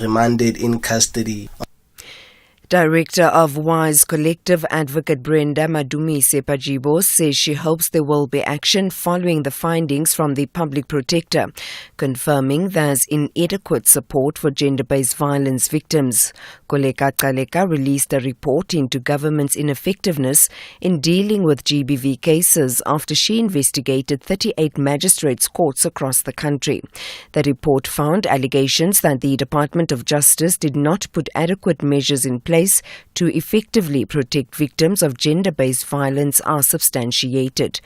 remanded in custody. Director of WISE Collective advocate Brenda Madumise-Pajibo says she hopes there will be action following the findings from the public protector, confirming there's inadequate support for gender-based violence victims. Koleka Kaleka released a report into government's ineffectiveness in dealing with GBV cases after she investigated 38 magistrates' courts across the country. The report found allegations that the Department of Justice did not put adequate measures in place to effectively protect victims of gender-based violence are substantiated.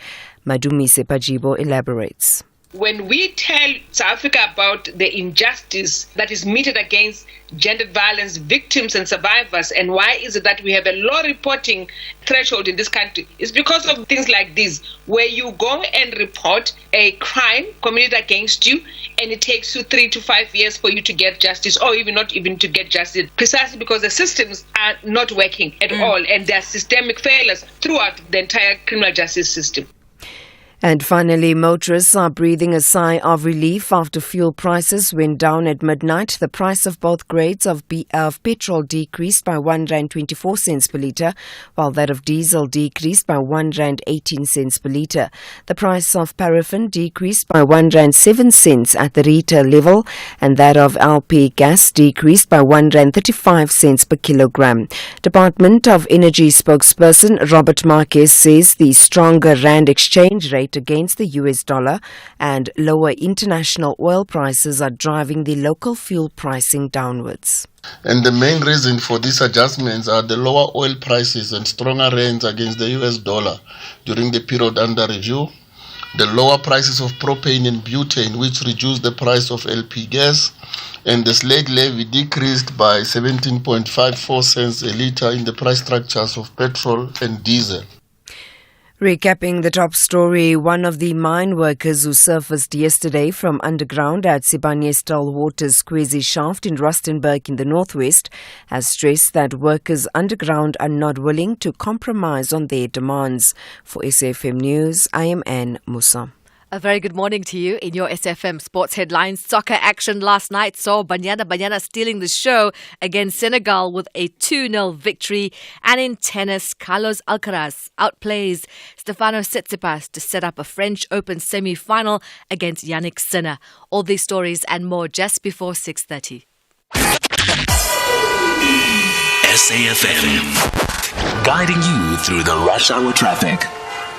Madumise-Pajibo elaborates. When we tell South Africa about the injustice that is meted against gender violence victims and survivors, and why is it that we have a low reporting threshold in this country, it's because of things like this, where you go and report a crime committed against you, and it takes you 3 to 5 years for you to get justice, or even not even to get justice, precisely because the systems are not working at all, and there are systemic failures throughout the entire criminal justice system. And finally, motorists are breathing a sigh of relief after fuel prices went down at midnight. The price of both grades of petrol decreased by R1.24 per litre, while that of diesel decreased by R1.18 per litre. The price of paraffin decreased by R1.07 at the retail level, and that of LP gas decreased by R1.35 per kilogram. Department of Energy spokesperson Robert Marquez says the stronger rand exchange rate against the US dollar and lower international oil prices are driving the local fuel pricing downwards. And the main reason for these adjustments are the lower oil prices and stronger rands against the US dollar during the period under review, the lower prices of propane and butane, which reduced the price of LP gas, and the slate levy decreased by 17.54 cents a litre in the price structures of petrol and diesel. Recapping the top story, one of the mine workers who surfaced yesterday from underground at Sibanye Stillwater's Kwezi shaft in Rustenburg in the northwest has stressed that workers underground are not willing to compromise on their demands. For SAFM News, I am Anne Musa. A very good morning to you. In your SFM Sports headlines, soccer action last night saw Banyana stealing the show against Senegal with a 2-0 victory. And in tennis, Carlos Alcaraz outplays Stefanos Tsitsipas to set up a French Open semi-final against Yannick Sinner. All these stories and more just before 6:30. SAFM, guiding you through the rush hour traffic.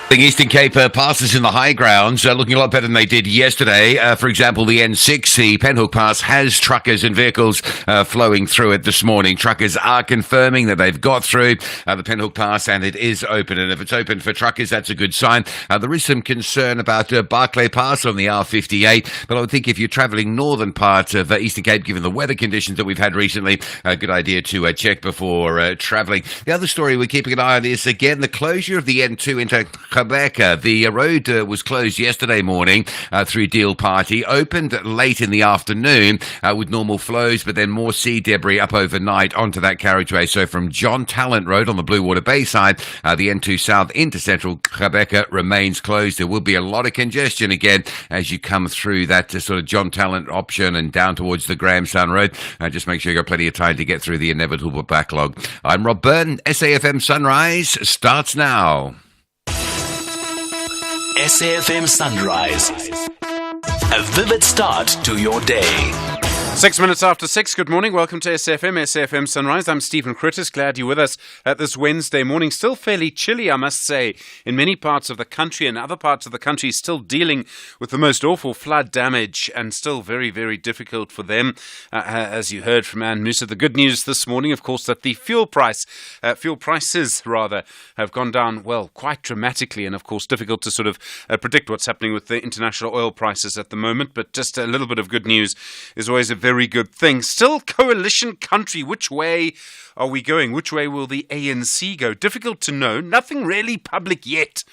The Eastern Cape passes in the high grounds looking a lot better than they did yesterday. For example, the N6, the Penhook Pass, has truckers and vehicles flowing through it this morning. Truckers are confirming that they've got through the Penhook Pass and it is open. And if it's open for truckers, that's a good sign. There is some concern about Barclay Pass on the R58, but I would think if you're travelling northern part of Eastern Cape, given the weather conditions that we've had recently, a good idea to check before travelling. The other story we're keeping an eye on is, again, the closure of the N2 into Quebec. The road was closed yesterday morning through Deal Party, opened late in the afternoon with normal flows, but then more sea debris up overnight onto that carriageway. So from John Talent Road on the Blue Water Bay side, the N2 South into central Quebec remains closed. There will be a lot of congestion again as you come through that sort of John Talent option and down towards the Grahamstown Road. Just make sure you've got plenty of time to get through the inevitable backlog. I'm Rob Byrne. SAFM Sunrise starts now. SAFM Sunrise. A vivid start to your day. 6 minutes after 6, good morning. Welcome to SAFM Sunrise. I'm Stephen Grootes. Glad you're with us at this Wednesday morning. Still fairly chilly, I must say, in many parts of the country, and other parts of the country still dealing with the most awful flood damage and still very, very difficult for them. As you heard from Anne Musa, the good news this morning, of course, that the fuel prices have gone down, well, quite dramatically, and of course difficult to sort of predict what's happening with the international oil prices at the moment. But just a little bit of good news is always a very good thing. Still coalition country. Which way are we going? Which way will the ANC go? Difficult to know. Nothing really public yet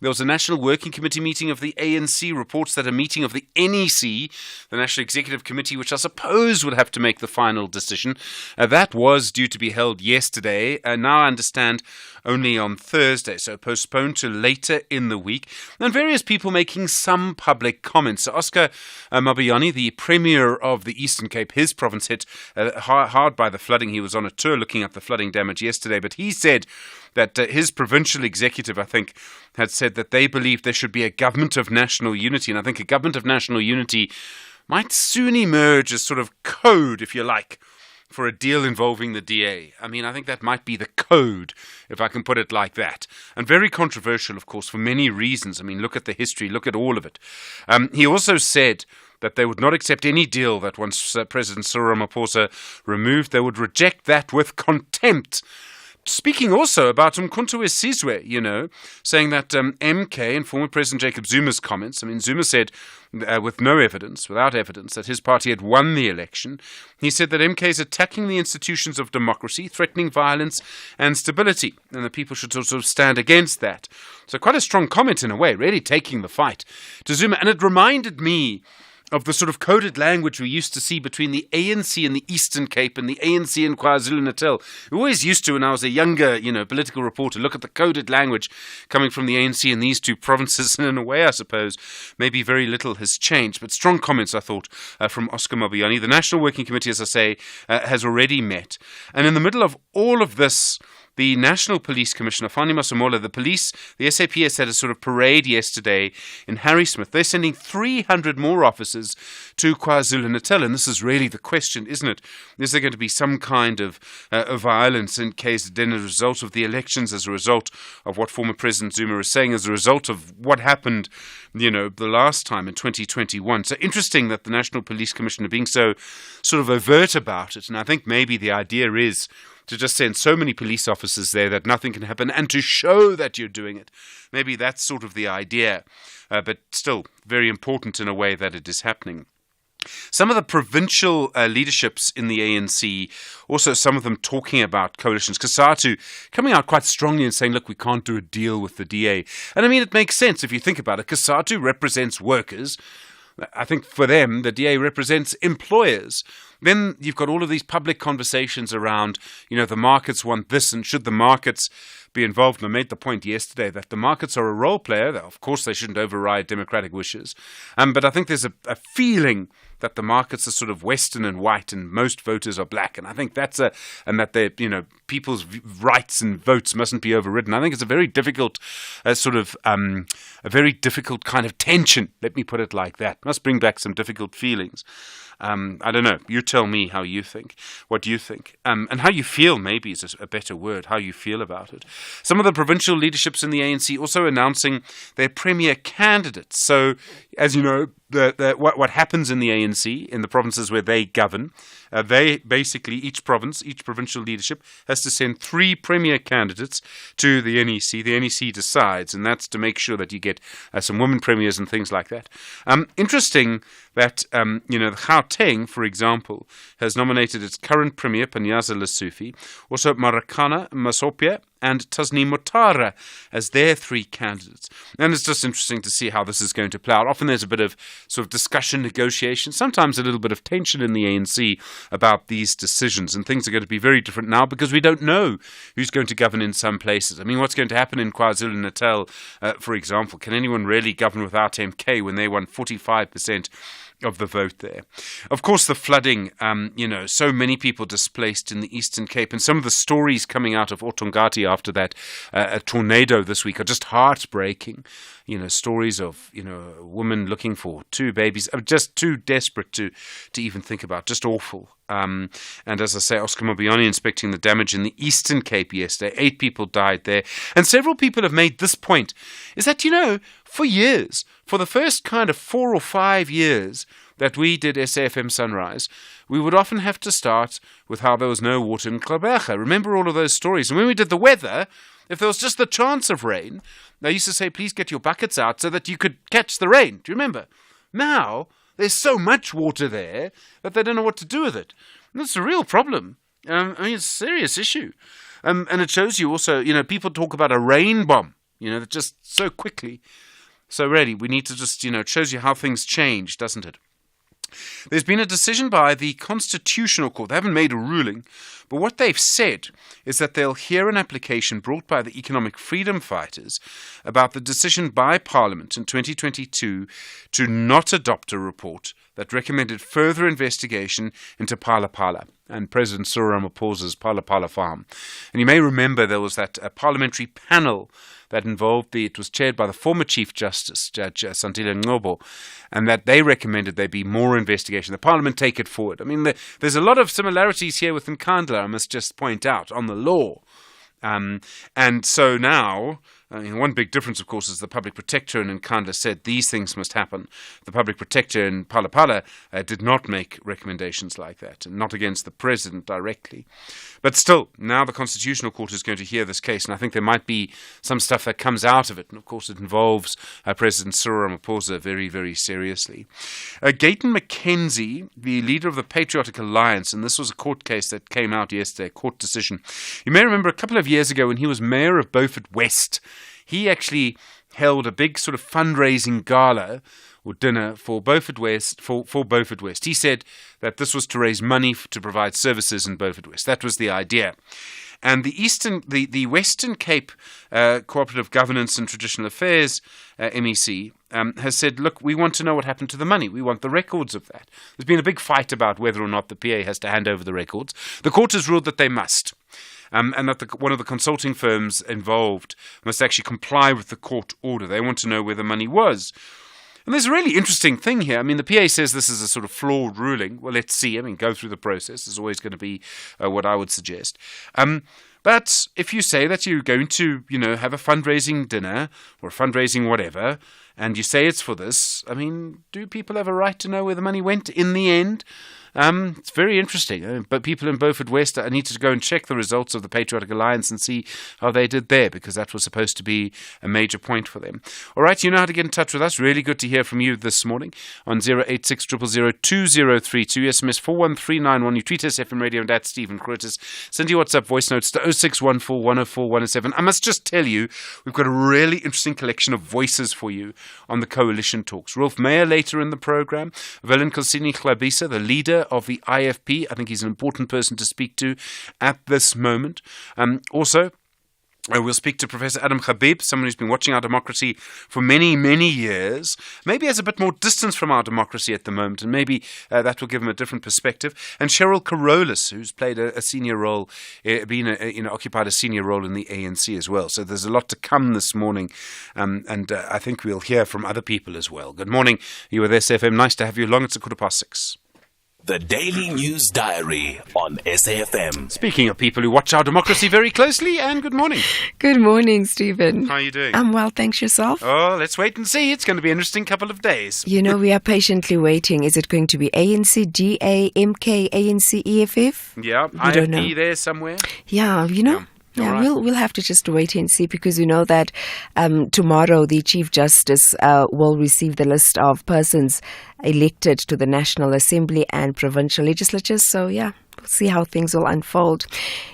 There was a National Working Committee meeting of the ANC, reports that a meeting of the NEC, the National Executive Committee, which I suppose would have to make the final decision, that was due to be held yesterday. Now I understand only on Thursday, so postponed to later in the week. And various people making some public comments. So Oscar Mabuyane, the Premier of the Eastern Cape, his province hit hard by the flooding. He was on a tour looking at the flooding damage yesterday, but he said that his provincial executive, I think, had said that they believe there should be a government of national unity. And I think a government of national unity might soon emerge as sort of code, if you like, for a deal involving the DA. I mean, I think that might be the code, if I can put it like that. And very controversial, of course, for many reasons. I mean, look at the history, look at all of it. He also said that they would not accept any deal that once President Cyril Ramaphosa removed, they would reject that with contempt. Speaking also about Umkhonto we Sizwe, saying that MK and former President Jacob Zuma's comments, I mean, Zuma said with no evidence, without evidence, that his party had won the election. He said that MK is attacking the institutions of democracy, threatening violence and stability, and that people should sort of stand against that. So quite a strong comment in a way, really taking the fight to Zuma. And it reminded me of the sort of coded language we used to see between the ANC and the Eastern Cape and the ANC and KwaZulu-Natal. We always used to, when I was a younger, political reporter, look at the coded language coming from the ANC in these two provinces. And in a way, I suppose, maybe very little has changed. But strong comments, I thought, from Oscar Mabuyane. The National Working Committee, as I say, has already met. And in the middle of all of this, the National Police Commissioner, Fani Masemola, the SAPS had a sort of parade yesterday in Harrismith. They're sending 300 more officers to KwaZulu-Natal. And this is really the question, isn't it? Is there going to be some kind of violence in case then as a result of the elections, as a result of what former President Zuma is saying, as a result of what happened, the last time in 2021. So interesting that the National Police Commissioner being so sort of overt about it. And I think maybe the idea is to just send so many police officers there that nothing can happen and to show that you're doing it. Maybe that's sort of the idea, but still very important in a way that it is happening. Some of the provincial leaderships in the ANC, also some of them talking about coalitions. Kasatu coming out quite strongly and saying, look, we can't do a deal with the DA. And I mean, it makes sense if you think about it. Kasatu represents workers. I think for them, the DA represents employers. Then you've got all of these public conversations around, the markets want this, and should the markets be involved? And I made the point yesterday that the markets are a role player. Of course, they shouldn't override democratic wishes. But I think there's a feeling that the markets are sort of Western and white, and most voters are black. And I think and that people's rights and votes mustn't be overridden. I think it's a very difficult a very difficult kind of tension. Let me put it like that. Must bring back some difficult feelings. I don't know. You tell me how you think. What do you think? And how you feel, maybe, is a better word. How you feel about it. Some of the provincial leaderships in the ANC also announcing their premier candidates. So, as you know, what happens in the ANC, in the provinces where they govern, they basically, each provincial leadership has to send 3 premier candidates to the NEC. The NEC decides, and that's to make sure that you get some women premiers and things like that. Interesting that, Gauteng, for example, has nominated its current premier, Panyaza Lesufi, also Marakana Masopia, and Tasneem Motara as their 3 candidates. And it's just interesting to see how this is going to play out. Often there's a bit of sort of discussion, negotiation, sometimes a little bit of tension in the ANC about these decisions. And things are going to be very different now because we don't know who's going to govern in some places. I mean, what's going to happen in KwaZulu-Natal, for example? Can anyone really govern without MK when they won 45% of the vote there? Of course, the flooding, so many people displaced in the Eastern Cape, and some of the stories coming out of Otongati after that a tornado this week are just heartbreaking. Stories of, a woman looking for 2 babies, just too desperate to even think about, just awful. And as I say, Oscar Mabuyane inspecting the damage in the Eastern Cape yesterday. 8 people died there. And several people have made this point, is that, for years, for the first kind of 4 or 5 years that we did SAFM Sunrise, we would often have to start with how there was no water in Gqeberha. Remember all of those stories? And when we did the weather, if there was just the chance of rain, they used to say, please get your buckets out so that you could catch the rain. Do you remember? Now, there's so much water there that they don't know what to do with it. And that's a real problem. It's a serious issue. And it shows you also, people talk about a rain bomb. just so quickly. So really, we need to just, it shows you how things change, doesn't it? There's been a decision by the Constitutional Court. They haven't made a ruling, but what they've said is that they'll hear an application brought by the economic freedom fighters about the decision by Parliament in 2022 to not adopt a report that recommended further investigation into Phala Phala and President Cyril Ramaphosa's Phala Phala farm. And you may remember there was that parliamentary panel that involved it was chaired by the former Chief Justice, Judge Sandile Ngcobo, and that they recommended there be more investigation. The Parliament take it forward. I mean, there's a lot of similarities here with Nkandla, I must just point out, on the law. And so now, one big difference, of course, is the Public Protector in Nkandla said these things must happen. The Public Protector in Phala Phala did not make recommendations like that, and not against the President directly. But still, now the Constitutional Court is going to hear this case, and I think there might be some stuff that comes out of it. And of course, it involves President Cyril Ramaphosa very, very seriously. Gayton McKenzie, the leader of the Patriotic Alliance, and this was a court case that came out yesterday, a court decision. You may remember a couple of years ago when he was mayor of Beaufort West, he actually held a big sort of fundraising gala or dinner for Beaufort West. For Beaufort West, he said that this was to raise money to provide services in Beaufort West. That was the idea. And the Western Cape Cooperative Governance and Traditional Affairs MEC has said, look, we want to know what happened to the money. We want the records of that. There's been a big fight about whether or not the PA has to hand over the records. The court has ruled that they must. And that one of the consulting firms involved must actually comply with the court order. They want to know where the money was. And there's a really interesting thing here. I mean, the PA says this is a sort of flawed ruling. Well, let's see. I mean, go through the process is always going to be what I would suggest. But if you say that you're going to, have a fundraising dinner or a fundraising whatever, and you say it's for this, I mean, do people have a right to know where the money went in the end? It's very interesting. But people in Beaufort West need to go and check the results of the Patriotic Alliance and see how they did there, because that was supposed to be a major point for them. All right, you know how to get in touch with us. Really good to hear from you this morning on 086 000 2032, SMS 41391. You tweet us FM Radio and at Stephen Grootes. Send your WhatsApp voice notes to 0614 104 107. I must just tell you, we've got a really interesting collection of voices for you on the Coalition Talks. Rolf Meyer later in the program, Willem Kosini Chlabisa, the leader of the IFP. I think he's an important person to speak to at this moment. Also, we'll speak to Professor Adam Habib, someone who's been watching our democracy for many, many years. Maybe has a bit more distance from our democracy at the moment, and maybe that will give him a different perspective. And Cheryl Carolus, who's played a senior role, occupied a senior role in the ANC as well. So there's a lot to come this morning, and I think we'll hear from other people as well. Good morning. You with SFM. Nice to have you along. It's 6:15. The Daily News Diary on SAFM. Speaking of people who watch our democracy very closely, Anne, good morning. Good morning, Stephen. How are you doing? I'm well, thanks. Yourself? Oh, let's wait and see. It's going to be an interesting couple of days. We are patiently waiting. Is it going to be ANC, DA, MK, ANC, EFF? Yeah, IFP there somewhere. Yeah, Yeah, right. We'll have to just wait and see, because we know that tomorrow the Chief Justice will receive the list of persons elected to the National Assembly and provincial legislatures. So, yeah, we'll see how things will unfold.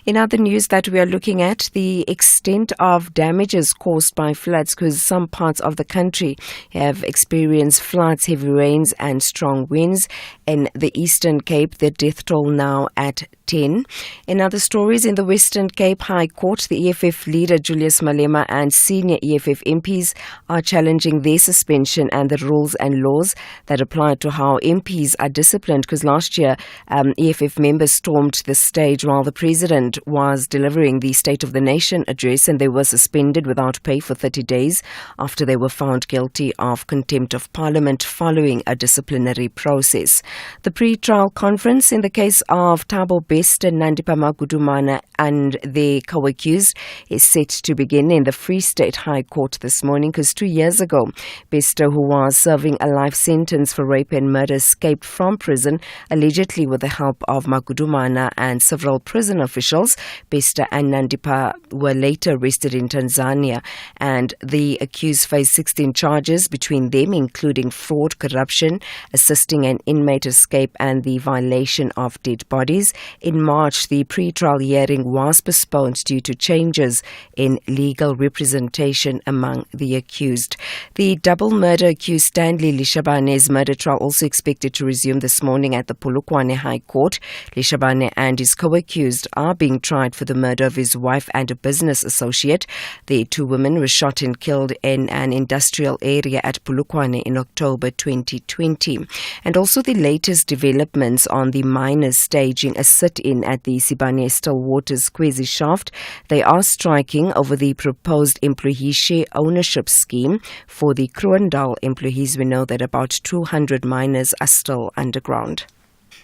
In other news that we are looking at, the extent of damages caused by floods, because some parts of the country have experienced floods, heavy rains and strong winds. In the Eastern Cape, the death toll now at 10. In other stories, in the Western Cape High Court, the EFF leader Julius Malema and senior EFF MPs are challenging their suspension and the rules and laws that apply to how MPs are disciplined, because last year EFF members stormed the stage while the president was delivering the State of the Nation address, and they were suspended without pay for 30 days after they were found guilty of contempt of parliament following a disciplinary process. The pre-trial conference in the case of Thabo Bester and Nandipha Magudumana and their co-accused is set to begin in the Free State High Court this morning, because 2 years ago, Bester, who was serving a life sentence for rape and murder, escaped from prison, allegedly with the help of Magudumana Kumana and several prison officials, Bester and Nandipa, were later arrested in Tanzania, and the accused face 16 charges between them, including fraud, corruption, assisting an inmate escape and the violation of dead bodies. In March, the pre-trial hearing was postponed due to changes in legal representation among the accused. The double murder accused Stanley Lishabane's murder trial also expected to resume this morning at the Polokwane High Court. Lishabane and his co-accused are being tried for the murder of his wife and a business associate. The two women were shot and killed in an industrial area at Polokwane in October 2020. And also the latest developments on the miners staging a sit-in at the Sibanye Stillwater's Kwezi shaft. They are striking over the proposed employee share ownership scheme for the Kroondal employees. We know that about 200 miners are still underground.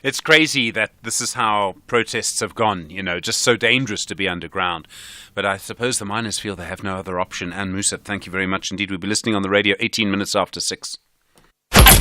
It's crazy that this is how protests have gone, just so dangerous to be underground. But I suppose the miners feel they have no other option. Anne Musa, thank you very much indeed. We'll be listening on the radio 18 minutes after 6.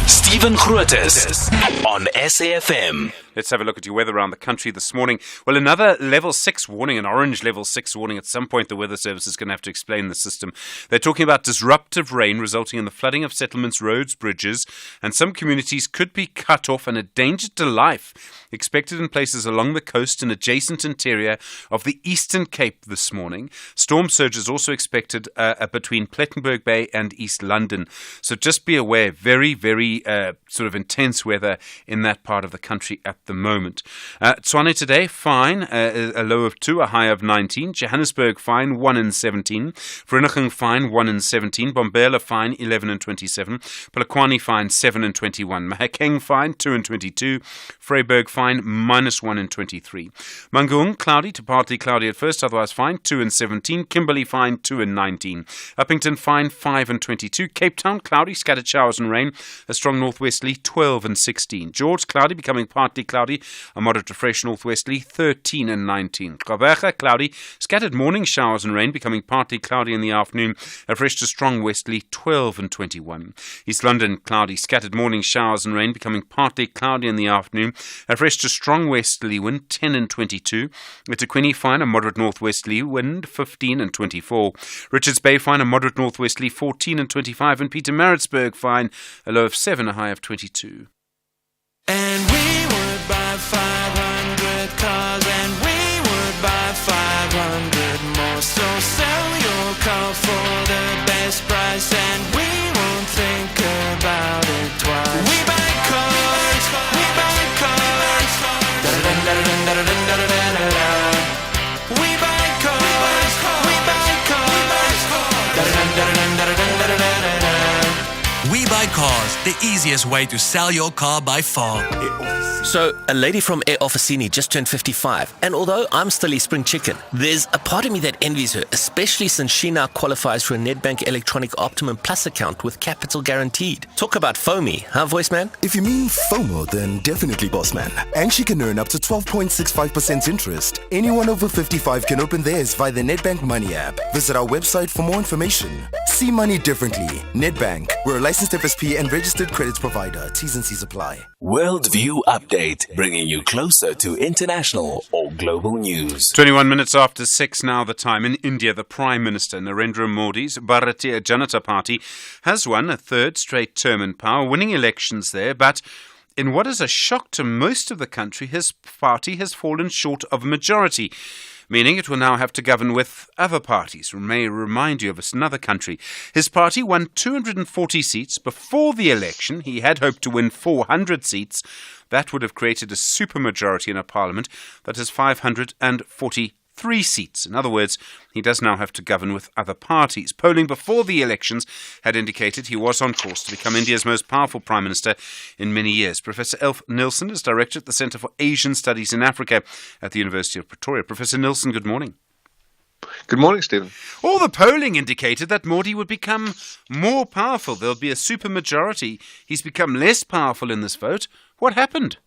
Stephen Grootes on SAFM. Let's have a look at your weather around the country this morning. Well, another level 6 warning, an orange level 6 warning. At some point, the Weather Service is going to have to explain the system. They're talking about disruptive rain resulting in the flooding of settlements, roads, bridges, and some communities could be cut off and a danger to life expected in places along the coast and adjacent interior of the Eastern Cape this morning. Storm surges also expected between Plettenberg Bay and East London. So just be aware, very, very sort of intense weather in that part of the country at the moment. Tshwane today, fine, a low of 2, a high of 19. Johannesburg, fine, 1 and 17. Vereeniging, fine, 1 and 17. Bombela, fine, 11 and 27. Polokwane, fine, 7 and 21. Mahakeng, fine, 2 and 22. Vryburg, fine, -1 and 23. Mangaung, cloudy to partly cloudy at first, otherwise fine, 2 and 17. Kimberley, fine, 2 and 19. Uppington, fine, 5 and 22. Cape Town, cloudy, scattered showers and rain, a strong northwesterly, 12 and 16. George, cloudy, becoming partly cloudy, a moderate to fresh northwesterly, 13 and 19. Gqeberha, cloudy, scattered morning showers and rain, becoming partly cloudy in the afternoon, a fresh to strong westerly, 12 and 21. East London, cloudy, scattered morning showers and rain, becoming partly cloudy in the afternoon, a fresh to strong westerly wind, 10 and 22. eThekwini, fine, a moderate northwesterly wind, 15 and 24. Richards Bay, fine, a moderate northwesterly, 14 and 25. And Pietermaritzburg, fine, a low of 7, a high of 22. And we would buy 500 cars, and we would buy 500 more. So sell your car for the best price, and we won't think about it twice. We buy cars, we buy cars. Da-da-dun-da-da-dun-da-da-dun-da-da-da-da. We buy cars, we buy cars. Da-da-dun-da-da-dun-da-da-dun-da-da-da-da. We Buy Cars, the easiest way to sell your car by far. So, a lady from Air Officini just turned 55, and although I'm still a spring chicken, there's a part of me that envies her, especially since she now qualifies for a Nedbank Electronic Optimum Plus account with capital guaranteed. Talk about FOMI, huh, voice man? If you mean FOMO, then definitely boss man. And she can earn up to 12.65% interest. Anyone over 55 can open theirs via the Nedbank Money app. Visit our website for more information. See money differently. Nedbank. We're a licensed FSP and registered credit provider. T's and C's apply. Worldview Update, bringing you closer to international or global news. 21 minutes after 6 now the time. In India, the Prime Minister Narendra Modi's Bharatiya Janata Party has won a third straight term in power, winning elections there, but in what is a shock to most of the country, his party has fallen short of a majority, meaning it will now have to govern with other parties. May remind you of another country. His party won 240 seats. Before the election, he had hoped to win 400 seats. That would have created a supermajority in a parliament that has 543 seats. In other words, he does now have to govern with other parties. Polling before the elections had indicated he was on course to become India's most powerful Prime Minister in many years. Professor Elf Nilsson is director at the Centre for Asian Studies in Africa at the University of Pretoria. Professor Nilsson, good morning. Good morning, Stephen. All the polling indicated that Modi would become more powerful. There'll be a supermajority. He's become less powerful in this vote. What happened?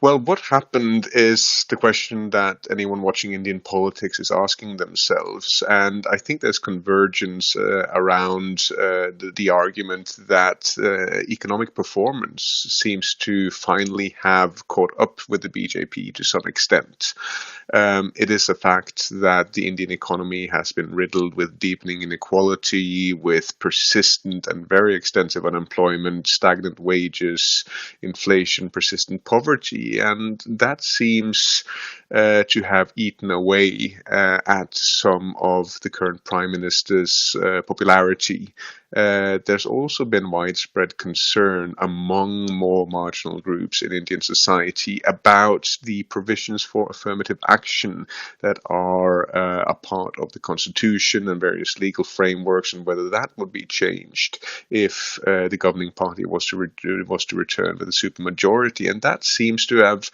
Well, what happened is the question that anyone watching Indian politics is asking themselves. And I think there's convergence around the argument that economic performance seems to finally have caught up with the BJP to some extent. It is a fact that the Indian economy has been riddled with deepening inequality, with persistent and very extensive unemployment, stagnant wages, inflation, persistent poverty, and that seems to have eaten away at some of the current Prime Minister's popularity. There's also been widespread concern among more marginal groups in Indian society about the provisions for affirmative action that are a part of the constitution and various legal frameworks, and whether that would be changed if the governing party was to return with a supermajority. And that seems to have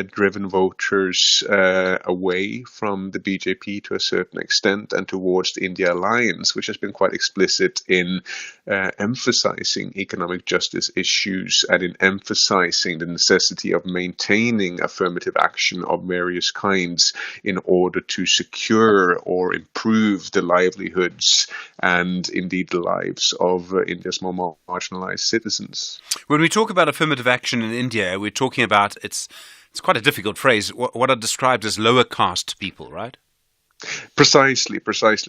driven voters away from the BJP to a certain extent and towards the India Alliance, which has been quite explicit in emphasizing economic justice issues and in emphasizing the necessity of maintaining affirmative action of various kinds in order to secure or improve the livelihoods and indeed the lives of India's more marginalized citizens. When we talk about affirmative action in India, we're talking about, it's quite a difficult phrase, what are described as lower caste people, right? Precisely.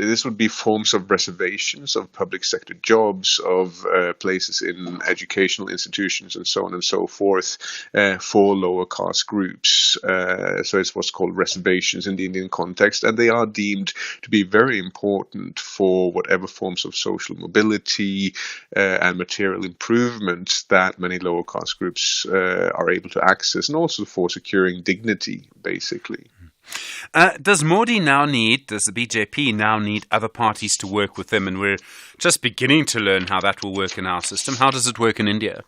This would be forms of reservations, of public sector jobs, of places in educational institutions and so on and so forth for lower caste groups. So it's what's called reservations in the Indian context, and they are deemed to be very important for whatever forms of social mobility and material improvement that many lower caste groups are able to access, and also for securing dignity, basically. Does the BJP now need other parties to work with them? And we're just beginning to learn how that will work in our system. How does it work in India?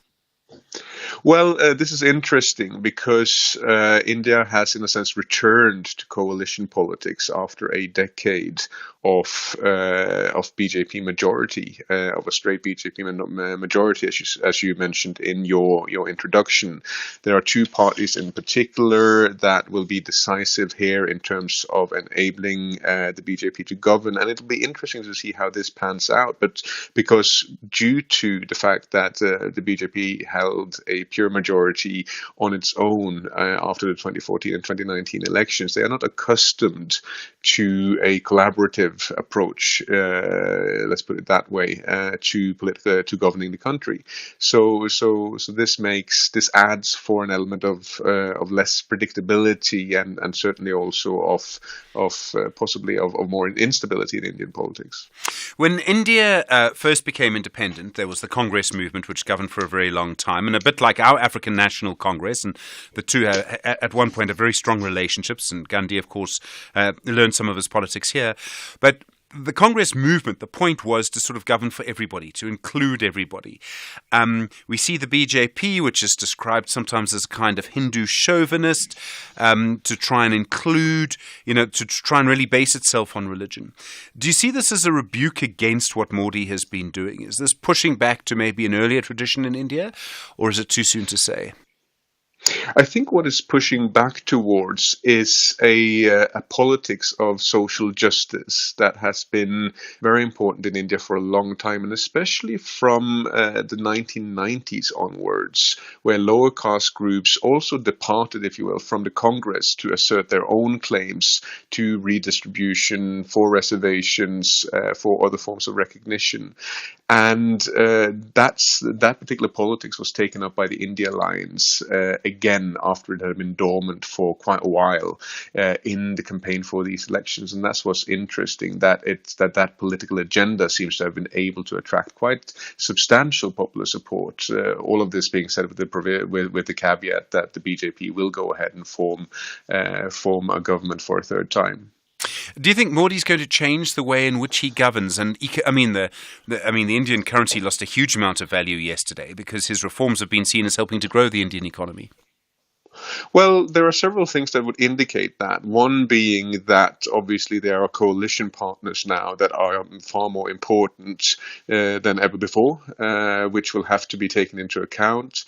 Well, this is interesting because India has, in a sense, returned to coalition politics after a decade of BJP majority, of a straight BJP majority, as you mentioned in your introduction. There are two parties in particular that will be decisive here in terms of enabling the BJP to govern, and it'll be interesting to see how this pans out. But because due to the fact that the BJP held a pure majority on its own after the 2014 and 2019 elections, they are not accustomed to a collaborative approach, let's put it that way, to governing the country. So this adds for an element of less predictability and certainly also of possibly more instability in Indian politics. When India first became independent, there was the Congress movement, which governed for a very long time, and a bit like our African National Congress, and the two at one point had very strong relationships, and Gandhi, of course, learned some of his politics here. But the Congress movement, the point was to sort of govern for everybody, to include everybody. We see the BJP, which is described sometimes as a kind of Hindu chauvinist, to try and include, to try and really base itself on religion. Do you see this as a rebuke against what Modi has been doing? Is this pushing back to maybe an earlier tradition in India, or is it too soon to say? I think what is pushing back towards is a politics of social justice that has been very important in India for a long time, and especially from the 1990s onwards, where lower caste groups also departed, if you will, from the Congress to assert their own claims to redistribution, for reservations, for other forms of recognition. And that particular politics was taken up by the India Alliance again after it had been dormant for quite a while in the campaign for these elections. And that's what's interesting, that that political agenda seems to have been able to attract quite substantial popular support. All of this being said with the caveat that the BJP will go ahead and form a government for a third time. Do you think Modi's going to change the way in which he governs? And the Indian currency lost a huge amount of value yesterday because his reforms have been seen as helping to grow the Indian economy. Well, there are several things that would indicate that. One being that obviously there are coalition partners now that are far more important than ever before, which will have to be taken into account.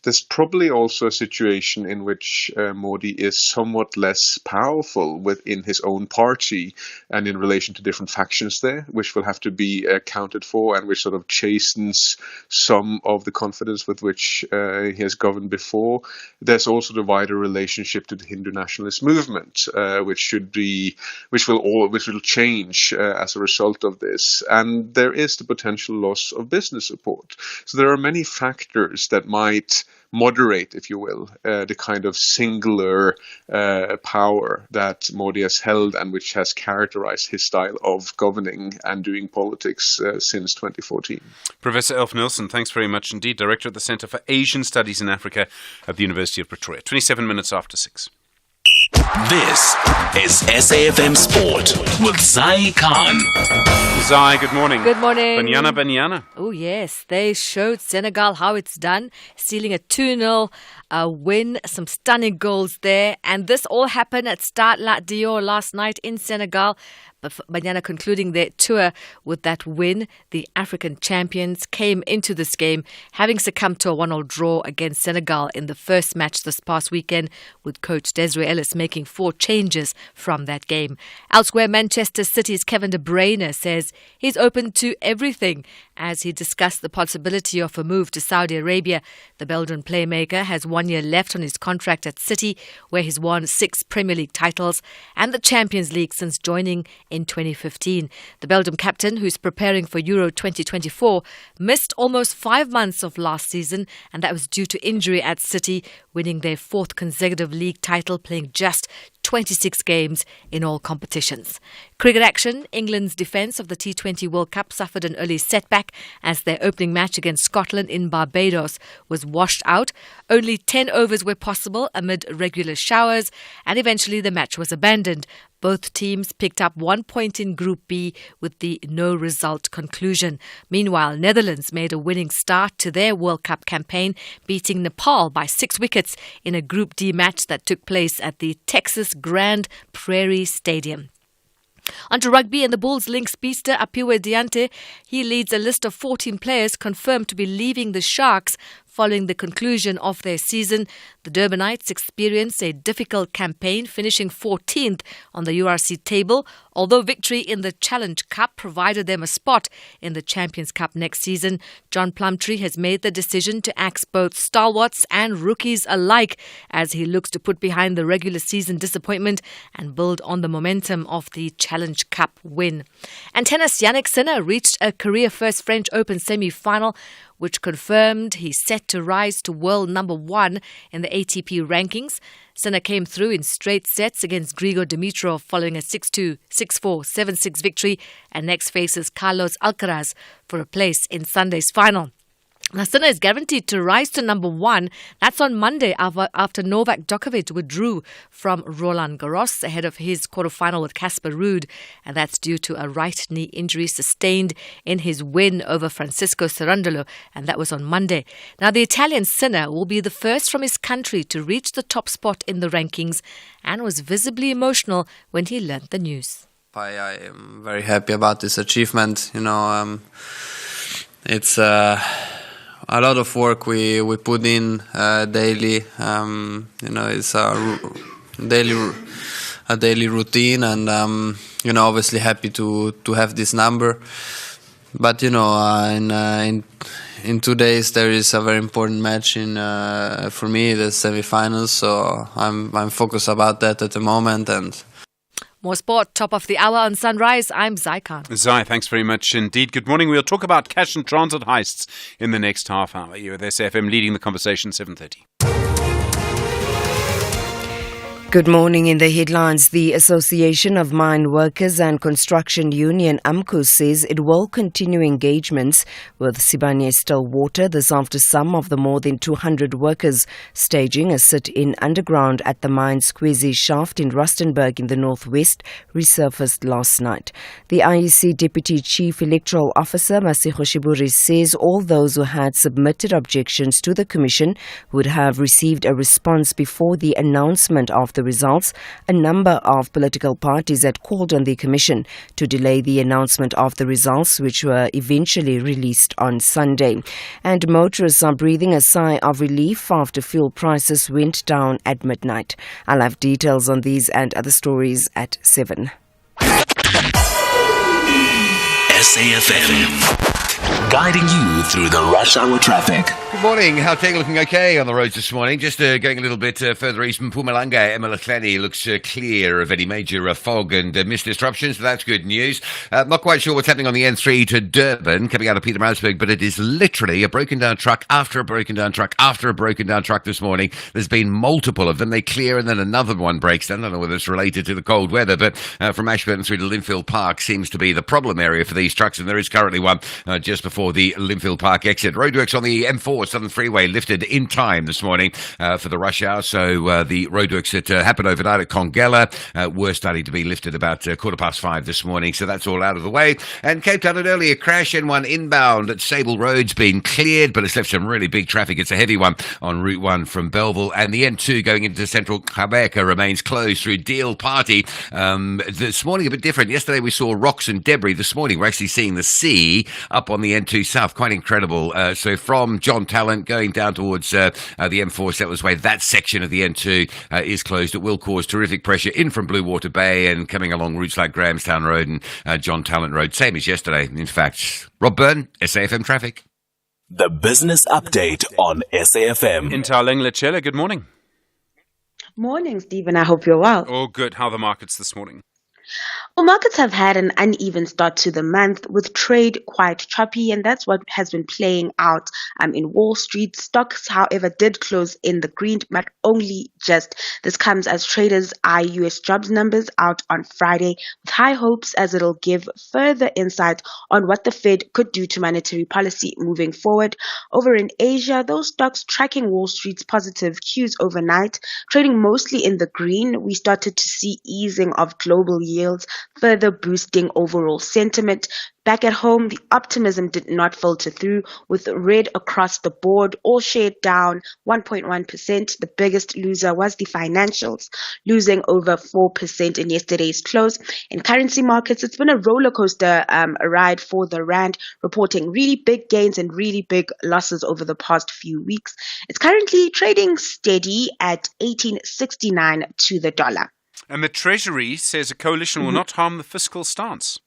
there's probably also a situation in which Modi is somewhat less powerful within his own party and in relation to different factions there, which will have to be accounted for, and which sort of chastens some of the confidence with which he has governed before. There's also the wider relationship to the Hindu nationalist movement, which will change as a result of this, and there is the potential loss of business support. So there are many factors that might moderate, if you will, the kind of singular power that Modi has held and which has characterized his style of governing and doing politics since 2014. Professor Elf Nilsson, thanks very much indeed. Director at the Centre for Asian Studies in Africa at the University of Pretoria. 27 minutes after 6. This is SAFM Sport with Zai Khan. Zai, good morning. Good morning. Banyana. Oh, yes. They showed Senegal how it's done, stealing a 2-0 win, some stunning goals there. And this all happened at Stade Lat Dior last night in Senegal. Banyana concluding their tour with that win. The African champions came into this game having succumbed to a 1-1 draw against Senegal in the first match this past weekend, with coach Desiree Ellis making 4 changes from that game. Elsewhere, Manchester City's Kevin De Bruyne says he's open to everything as he discussed the possibility of a move to Saudi Arabia. The Belgian playmaker has 1 year left on his contract at City, where he's won 6 Premier League titles and the Champions League since joining in 2015. The Belgium captain, who's preparing for Euro 2024, missed almost 5 months of last season, and that was due to injury at City, winning their 4th consecutive league title, playing just 26 games in all competitions. Cricket action. England's defence of the T20 World Cup suffered an early setback as their opening match against Scotland in Barbados was washed out. Only 10 overs were possible amid regular showers, and eventually the match was abandoned. Both teams picked up 1 point in Group B with the no result conclusion. Meanwhile, Netherlands made a winning start to their World Cup campaign, beating Nepal by 6 wickets in a Group D match that took place at the Texas Grand Prairie Stadium. Onto rugby, and the Bulls link speedster Apiwe Diante. He leads a list of 14 players confirmed to be leaving the Sharks following the conclusion of their season. The Durbanites experienced a difficult campaign, finishing 14th on the URC table, although victory in the Challenge Cup provided them a spot in the Champions Cup next season. John Plumtree has made the decision to axe both stalwarts and rookies alike as he looks to put behind the regular season disappointment and build on the momentum of the Challenge Cup win. And tennis Yannick Sinner reached a career-first French Open semi-final, which confirmed he's set to rise to world number 1 in the ATP rankings. Sinner came through in straight sets against Grigor Dimitrov following a 6-2, 6-4, 7-6 victory, and next faces Carlos Alcaraz for a place in Sunday's final. Now, Sinner is guaranteed to rise to number 1. That's on Monday after Novak Djokovic withdrew from Roland Garros ahead of his quarterfinal with Casper Ruud, and that's due to a right knee injury sustained in his win over Francisco Cerundolo, and that was on Monday. Now, the Italian Sinner will be the first from his country to reach the top spot in the rankings and was visibly emotional when he learned the news. I am very happy about this achievement. It's a lot of work we put in daily. It's a daily routine, and obviously happy to have this number. But in 2 days there is a very important match for me, the semi-finals. So I'm focused about that at the moment. And more sport, top of the hour on Sunrise. I'm Zai Khan. Zai, thanks very much indeed. Good morning. We'll talk about cash and transit heists in the next half hour. You're with SFM leading the conversation, 7:30. Good morning. In the headlines, the Association of Mine Workers and Construction Union, AMCU, says it will continue engagements with Sibanye-Stillwater this after some of the more than 200 workers staging a sit-in underground at the mine's Kwezi shaft in Rustenburg in the northwest resurfaced last night. The IEC Deputy Chief Electoral Officer, Masiho Shiburi, says all those who had submitted objections to the Commission would have received a response before the announcement of the the results, a number of political parties had called on the Commission to delay the announcement of the results, which were eventually released on Sunday. And motorists are breathing a sigh of relief after fuel prices went down at midnight. I'll have details on these and other stories at 7. SAFM. Guiding you through the rush hour traffic. Good morning. How things looking okay on the roads this morning? Just going a little bit further east, Mpumalanga, Emalakhleni looks clear of any major fog and mist disruptions, so that's good news. Not quite sure what's happening on the N3 to Durban, coming out of Pietermaritzburg, but it is literally a broken down truck after a broken down truck after a broken down truck this morning. There's been multiple of them. They clear and then another one breaks down. I don't know whether it's related to the cold weather, but from Ashburton through to Linfield Park seems to be the problem area for these trucks, and there is currently one just before the Linfield Park exit. Roadworks on the M4 Southern Freeway lifted in time this morning for the rush hour. So the roadworks that happened overnight at Congella were starting to be lifted about 5:15 this morning. So that's all out of the way. And Cape Town, an earlier crash, N1 inbound at Sable Road's been cleared, but it's left some really big traffic. It's a heavy one on Route 1 from Belleville. And the N2 going into central Quebec remains closed through Deal Party. This morning a bit different. Yesterday we saw rocks and debris. This morning we're actually seeing the sea up on the N2 South. Quite incredible. So from John Talent going down towards the M4 Settlers Way, that section of the N2 is closed. It will cause terrific pressure in from Blue Water Bay and coming along routes like Grahamstown Road and John Talent Road. Same as yesterday, in fact. Rob Byrne, SAFM Traffic. The business update on SAFM. Intaleng Lechele, good morning. Morning, Stephen. I hope you're well. Oh, good. How are the markets this morning? Well, markets have had an uneven start to the month with trade quite choppy, and that's what has been playing out in Wall Street. Stocks, however, did close in the green, but only just. This comes as traders eye U.S. jobs numbers out on Friday with high hopes as it'll give further insight on what the Fed could do to monetary policy moving forward. Over in Asia, those stocks tracking Wall Street's positive cues overnight, trading mostly in the green. We started to see easing of global yields, further boosting overall sentiment. Back at home, the optimism did not filter through, with red across the board, all shared down 1.1%. The biggest loser was the financials, losing over 4% in yesterday's close. In currency markets, it's been a roller coaster ride for the rand, reporting really big gains and really big losses over the past few weeks. It's currently trading steady at 18.69 to the dollar. And the Treasury says a coalition will not harm the fiscal stance.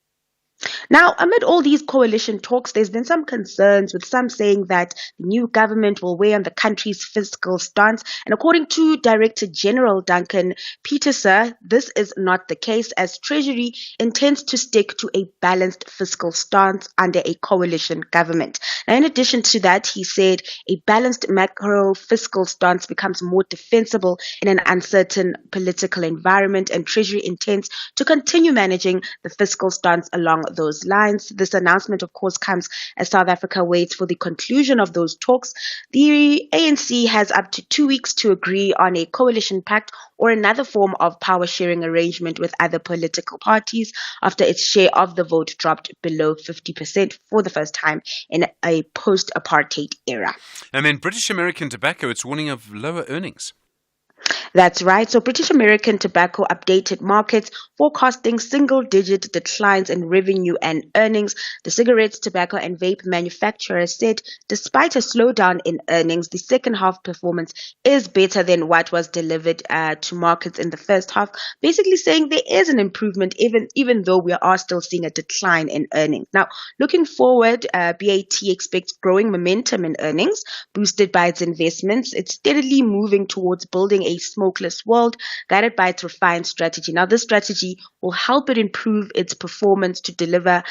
Now, amid all these coalition talks, there's been some concerns, with some saying that the new government will weigh on the country's fiscal stance. And according to Director General Duncan Peterser, this is not the case, as Treasury intends to stick to a balanced fiscal stance under a coalition government. Now, in addition to that, he said a balanced macro fiscal stance becomes more defensible in an uncertain political environment, and Treasury intends to continue managing the fiscal stance along those lines. This announcement, of course, comes as South Africa waits for the conclusion of those talks. The ANC has up to 2 weeks to agree on a coalition pact or another form of power-sharing arrangement with other political parties after its share of the vote dropped below 50% for the first time in a post-apartheid era. And then British American Tobacco, it's warning of lower earnings. That's right. So British American Tobacco updated markets, forecasting single-digit declines in revenue and earnings. The cigarettes, tobacco and vape manufacturer said despite a slowdown in earnings, the second half performance is better than what was delivered to markets in the first half, basically saying there is an improvement even though we are still seeing a decline in earnings. Now, looking forward, BAT expects growing momentum in earnings, boosted by its investments. It's steadily moving towards building a smokeless world, guided by its refined strategy. Now, this strategy will help it improve its performance to deliver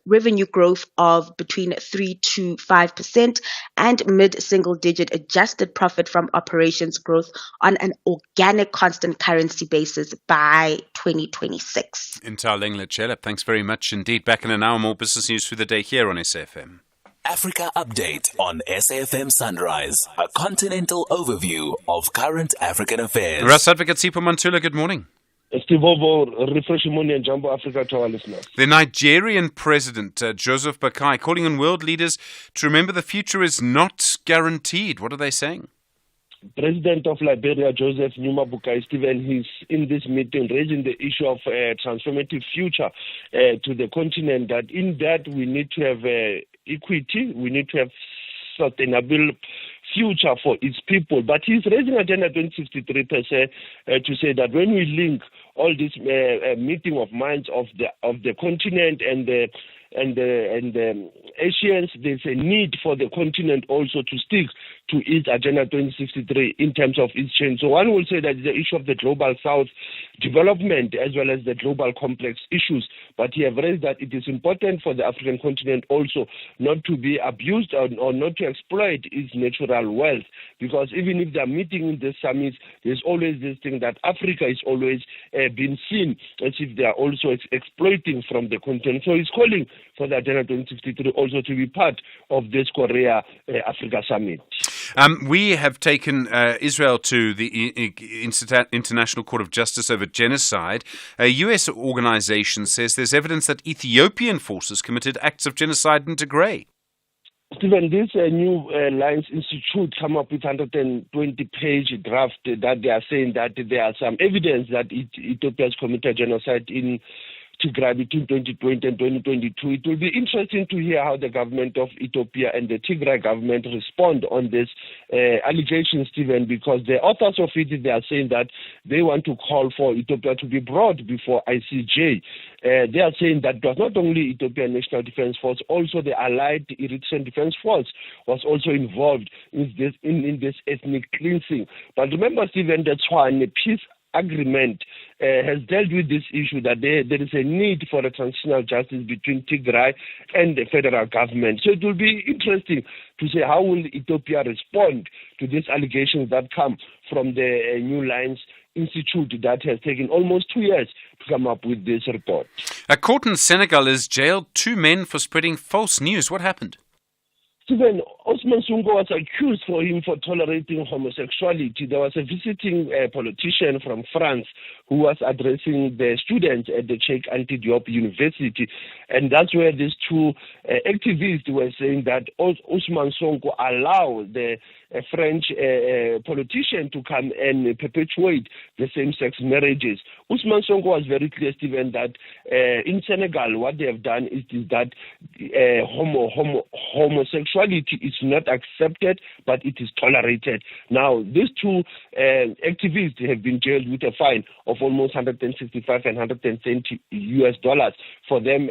revenue growth of between 3 to 5% and mid-single-digit adjusted profit from operations growth on an organic constant currency basis by 2026. Intaleng Lechele, thanks very much indeed. Back in an hour, more business news through the day here on SAFM. Africa Update on SAFM Sunrise, a continental overview of current African affairs. Russ Advocate Sipho Mantula, good morning. Steve Bobo, refreshing morning and Jumbo Africa to our listeners. The Nigerian president, Joseph Boakai, calling on world leaders to remember the future is not guaranteed. What are they saying? President of Liberia, Joseph Numa Bukai, Stephen, he's in this meeting raising the issue of transformative future to the continent, that in that we need to have equity, we need to have sustainable future for its people. But he's raising Agenda 2063 per se to say that when we link all this meeting of minds of the continent and the Asians, there's a need for the continent also to stick to its Agenda 2063 in terms of its change. So one will say that the issue of the global south development as well as the global complex issues, but he have raised that it is important for the African continent also not to be abused or not to exploit its natural wealth, because even if they are meeting in this summit, there's always this thing that Africa is always being seen as if they are also exploiting from the continent. So he's calling for the Agenda 2063 also to be part of this Korea Africa summit. We have taken Israel to the International Court of Justice over genocide. A U.S. organization says there's evidence that Ethiopian forces committed acts of genocide in Tigray. Stephen, this new Alliance Institute come up with 120-page draft that they are saying that there are some evidence that Ethiopia has committed genocide in Tigray between 2020 and 2022. It will be interesting to hear how the government of Ethiopia and the Tigray government respond on this allegation, Stephen, because the authors of it, they are saying that they want to call for Ethiopia to be brought before ICJ. They are saying that it was not only Ethiopian National Defense Force, also the allied Eritrean Defense Force was also involved in this ethnic cleansing. But remember, Stephen, that's why the peace agreement has dealt with this issue, that there is a need for a transitional justice between Tigray and the federal government. So it will be interesting to see how will Ethiopia respond to these allegations that come from the New Lines Institute that has taken almost 2 years to come up with this report. A court in Senegal has jailed 2 men for spreading false news. What happened? Stephen, Osman Sonko was accused for him for tolerating homosexuality. There was a visiting politician from France who was addressing the students at the Cheikh Anta Diop University. And that's where these 2 activists were saying that Osman Sonko allowed the French politician to come and perpetuate the same-sex marriages. Usman Sonko was very clear, Stephen, that in Senegal, what they have done is that homosexuality is not accepted, but it is tolerated. Now, these 2 activists have been jailed with a fine of almost $165 and $120 for them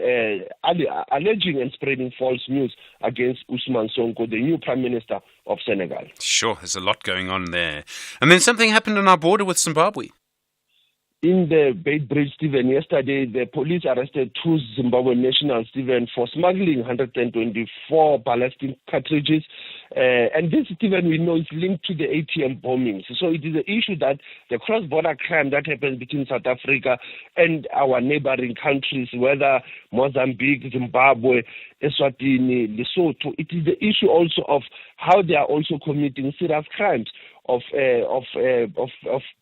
alleging and spreading false news against Usman Sonko, the new Prime Minister of Senegal. Sure, there's a lot going on there. And then something happened on our border with Zimbabwe. In the Bait Bridge, Stephen, yesterday the police arrested 2 Zimbabwean nationals, Stephen, for smuggling 124 ballistic cartridges. And this, Stephen, we know is linked to the ATM bombings. So it is an issue that the cross-border crime that happens between South Africa and our neighboring countries, whether Mozambique, Zimbabwe, Eswatini, Lesotho, it is the issue also of how they are also committing serious crimes of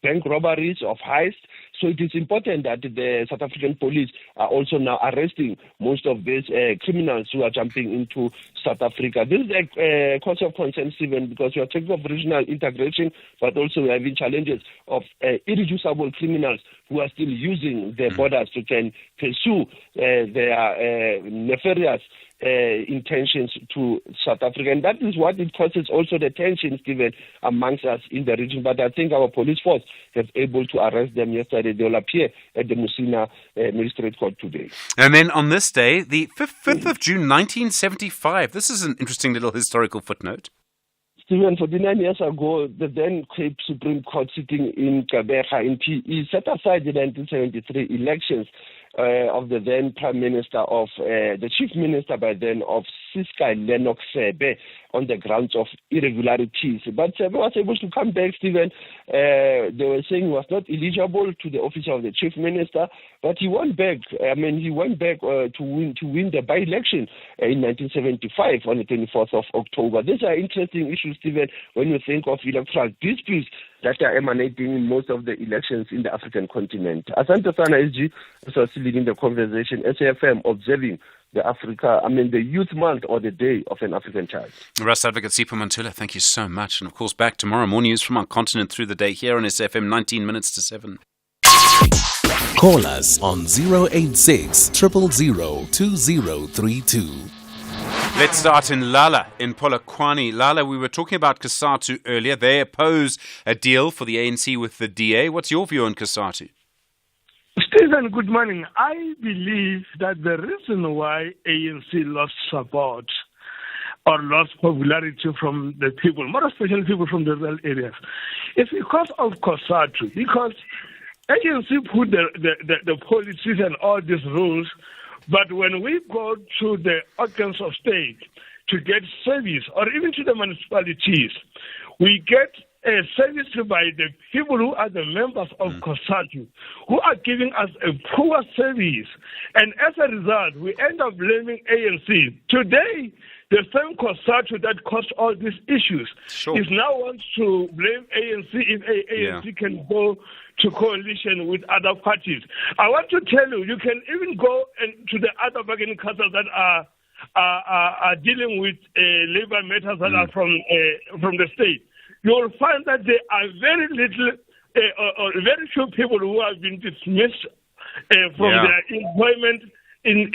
bank robberies, of heists. So it is important that the South African police are also now arresting most of these criminals who are jumping into South Africa. This is a cause of concern, Stephen, because we are talking of regional integration, but also we are having challenges of irreducible criminals who are still using their borders to can pursue their nefarious intentions to South Africa. And that is what it causes also the tension, Stephen, amongst us in the region. But I think our police force was able to arrest them yesterday. They will appear at the Musina Magistrate Court today. And then on this day, the 5th of June, 1975, this is an interesting little historical footnote. Stephen, 49 years ago, the then Cape Supreme Court sitting in Gqeberha in PE set aside the 1973 elections of the then Prime Minister of, the Chief Minister by then of Ciskei Lennox Sebe on the grounds of irregularities. But Sebe was able to come back, Stephen. They were saying he was not eligible to the office of the Chief Minister, but he went back. He went back to win the by-election in 1975 on the 24th of October. These are interesting issues, Stephen, when you think of electoral disputes that are emanating in most of the elections in the African continent. Asante Sana SG is also leading the conversation, SAFM observing the Youth Month or the Day of an African Child. Russ Advocate Sipho Mantula, thank you so much. And of course, back tomorrow. More news from our continent through the day here on SFM, 19 minutes to 7. Call us on 086 000 2032. Let's start in Lala, in Polokwane. Lala, we were talking about COSATU earlier. They oppose a deal for the ANC with the DA. What's your view on COSATU? Stephen, good morning. I believe that the reason why ANC lost support or lost popularity from the people, more especially people from the rural areas, is because of COSATU. Because ANC put the policies and all these rules, but when we go to the organs of state to get service, or even to the municipalities, we get a service by the people who are the members of COSATU, who are giving us a poor service. And as a result, we end up blaming ANC. Today, the same COSATU that caused all these issues is now wants to blame ANC if ANC can go to coalition with other parties. I want to tell you, you can even go to the other bargaining councils that are dealing with labor matters that are from the state. You will find that there are very little or very few people who have been dismissed from their employment in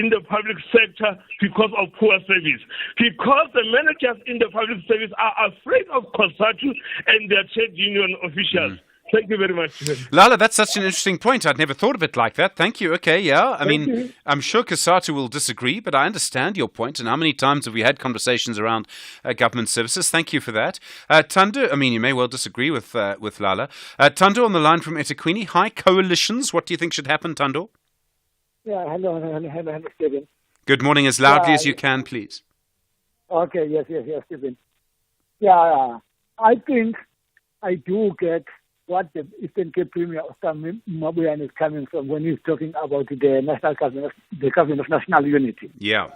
the public sector because of poor service. Because the managers in the public service are afraid of COSATU and their trade union officials. Thank you very much. Lala, that's such an interesting point. I'd never thought of it like that. Thank you. Okay, yeah. I mean, I'm sure COSATU will disagree, but I understand your point. And how many times have we had conversations around government services? Thank you for that. Thando, I mean, you may well disagree with Lala. Thando on the line from eThekwini. Hi, coalitions. What do you think should happen, Thando? Yeah, hello, Stephen. Good morning. As loudly as you can, please. Okay, yes, Stephen. Yeah, I think I do get what the Eastern Cape Premier Oscar Mabuyan is coming from when he's talking about the national government, the government of national unity. Yeah.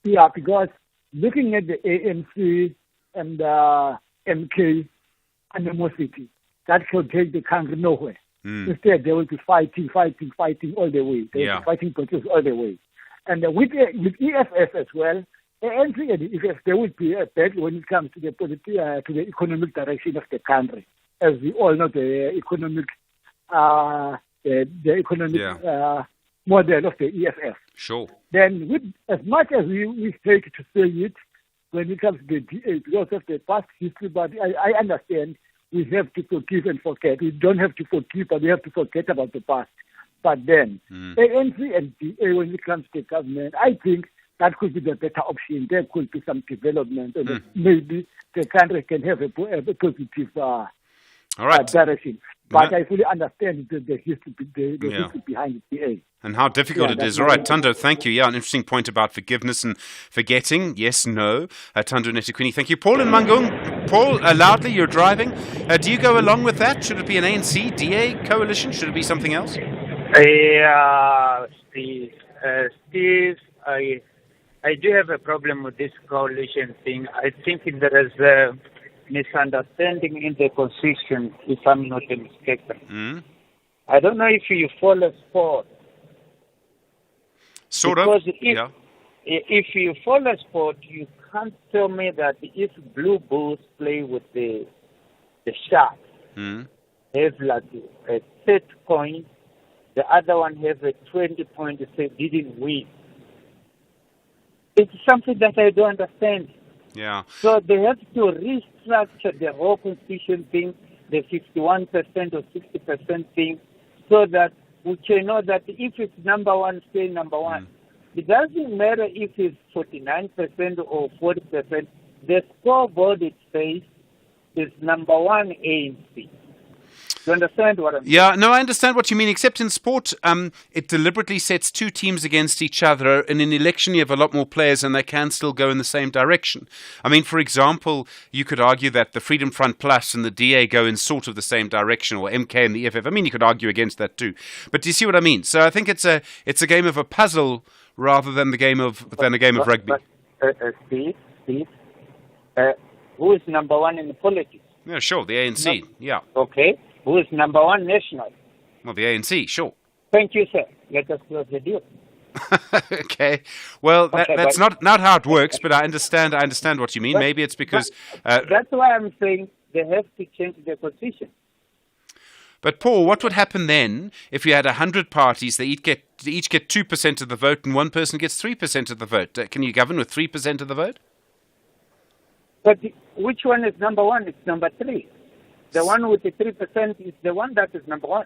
Yeah, because looking at the ANC and MK animosity, that should take the country nowhere. Instead, they will be fighting all the way. They will be fighting politics all the way. And with EFF as well, ANC and EFF, there will be a battle when it comes to the economic direction of the country. As we all know, the economic model of the EFF. Sure. Then, with as much as we hate to say it, when it comes to the DA, because of the past history, but I understand we have to forgive and forget. We don't have to forgive, but we have to forget about the past. But then, ANC and DA, when it comes to the government, I think that could be the better option. There could be some development, and maybe the country can have a positive direction. But I fully understand the history behind the DA. And how difficult it is. All right, Thando, thank you. Yeah, an interesting point about forgiveness and forgetting. Yes, no. Thando and eThekwini, thank you. Paul in Mangung. Paul, loudly, you're driving. Do you go along with that? Should it be an ANC, DA coalition? Should it be something else? Steve, I do have a problem with this coalition thing. I think there is a misunderstanding in the constitution, if I'm not mistaken. I don't know if you follow sport. Sort of. Because if you follow sport, you can't tell me that if Blue Bulls play with the Sharks, they have like a 30 point, the other one has a 20 point, they didn't win. It's something that I don't understand. Yeah. So they have to restructure the whole constitution thing, the 51% or 60% thing, so that we can know that if it's number one, stay number one. It doesn't matter if it's 49% or 40%. The scoreboard it says is number one ANC. You understand what I'm saying? Yeah, no, I understand what you mean, except in sport, it deliberately sets two teams against each other. In an election, you have a lot more players and they can still go in the same direction. I mean, for example, you could argue that the Freedom Front Plus and the DA go in sort of the same direction, or MK and the EFF. I mean, you could argue against that too. But do you see what I mean? So I think it's a game of a puzzle rather than a game of rugby. Steve, who is number one in politics? Yeah, sure, the ANC, yeah. Okay. Who is number one national? Well, the ANC, sure. Thank you, sir. Let us close the deal. Okay. Well, that's not how it works, but I understand what you mean. Maybe it's because... that's why I'm saying they have to change their position. But Paul, what would happen then if you had 100 parties, they each get 2% of the vote and one person gets 3% of the vote? Can you govern with 3% of the vote? But which one is number one? It's number 3. The one with the 3% is the one that is number 1,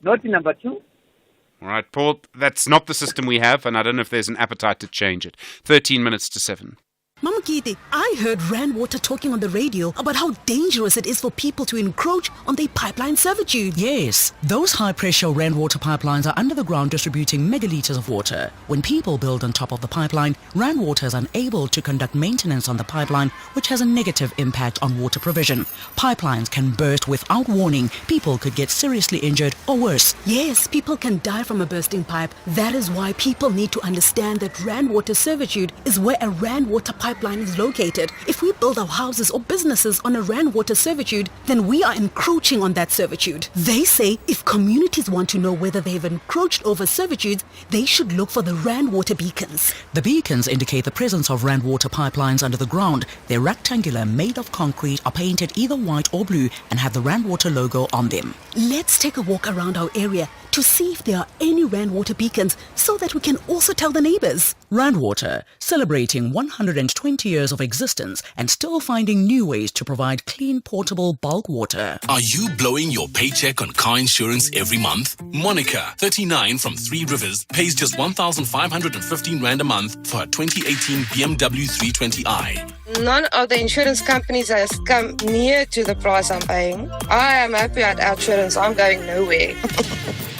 not number 2. All right, Paul, that's not the system we have, and I don't know if there's an appetite to change it. 13 minutes to 7. Mama Kitty, I heard Rand Water talking on the radio about how dangerous it is for people to encroach on their pipeline servitude. Yes, those high-pressure Rand Water pipelines are under the ground distributing megaliters of water. When people build on top of the pipeline, Rand Water is unable to conduct maintenance on the pipeline, which has a negative impact on water provision. Pipelines can burst without warning. People could get seriously injured or worse. Yes, people can die from a bursting pipe. That is why people need to understand that Rand Water servitude is where a Rand Water pipeline is located. If we build our houses or businesses on a Rand Water servitude, then we are encroaching on that servitude. They say if communities want to know whether they have encroached over servitudes, they should look for the Rand Water beacons. The beacons indicate the presence of Rand Water pipelines under the ground. They're rectangular, made of concrete, are painted either white or blue, and have the Rand Water logo on them. Let's take a walk around our area to see if there are any Rand Water beacons so that we can also tell the neighbors. Rand Water, celebrating 120 years of existence and still finding new ways to provide clean, portable bulk water. Are you blowing your paycheck on car insurance every month? Monica, 39 from 3 Rivers, pays just 1,515 Rand a month for a 2018 BMW 320i. None of the insurance companies has come near to the price I'm paying. I am happy at insurance. I'm going nowhere.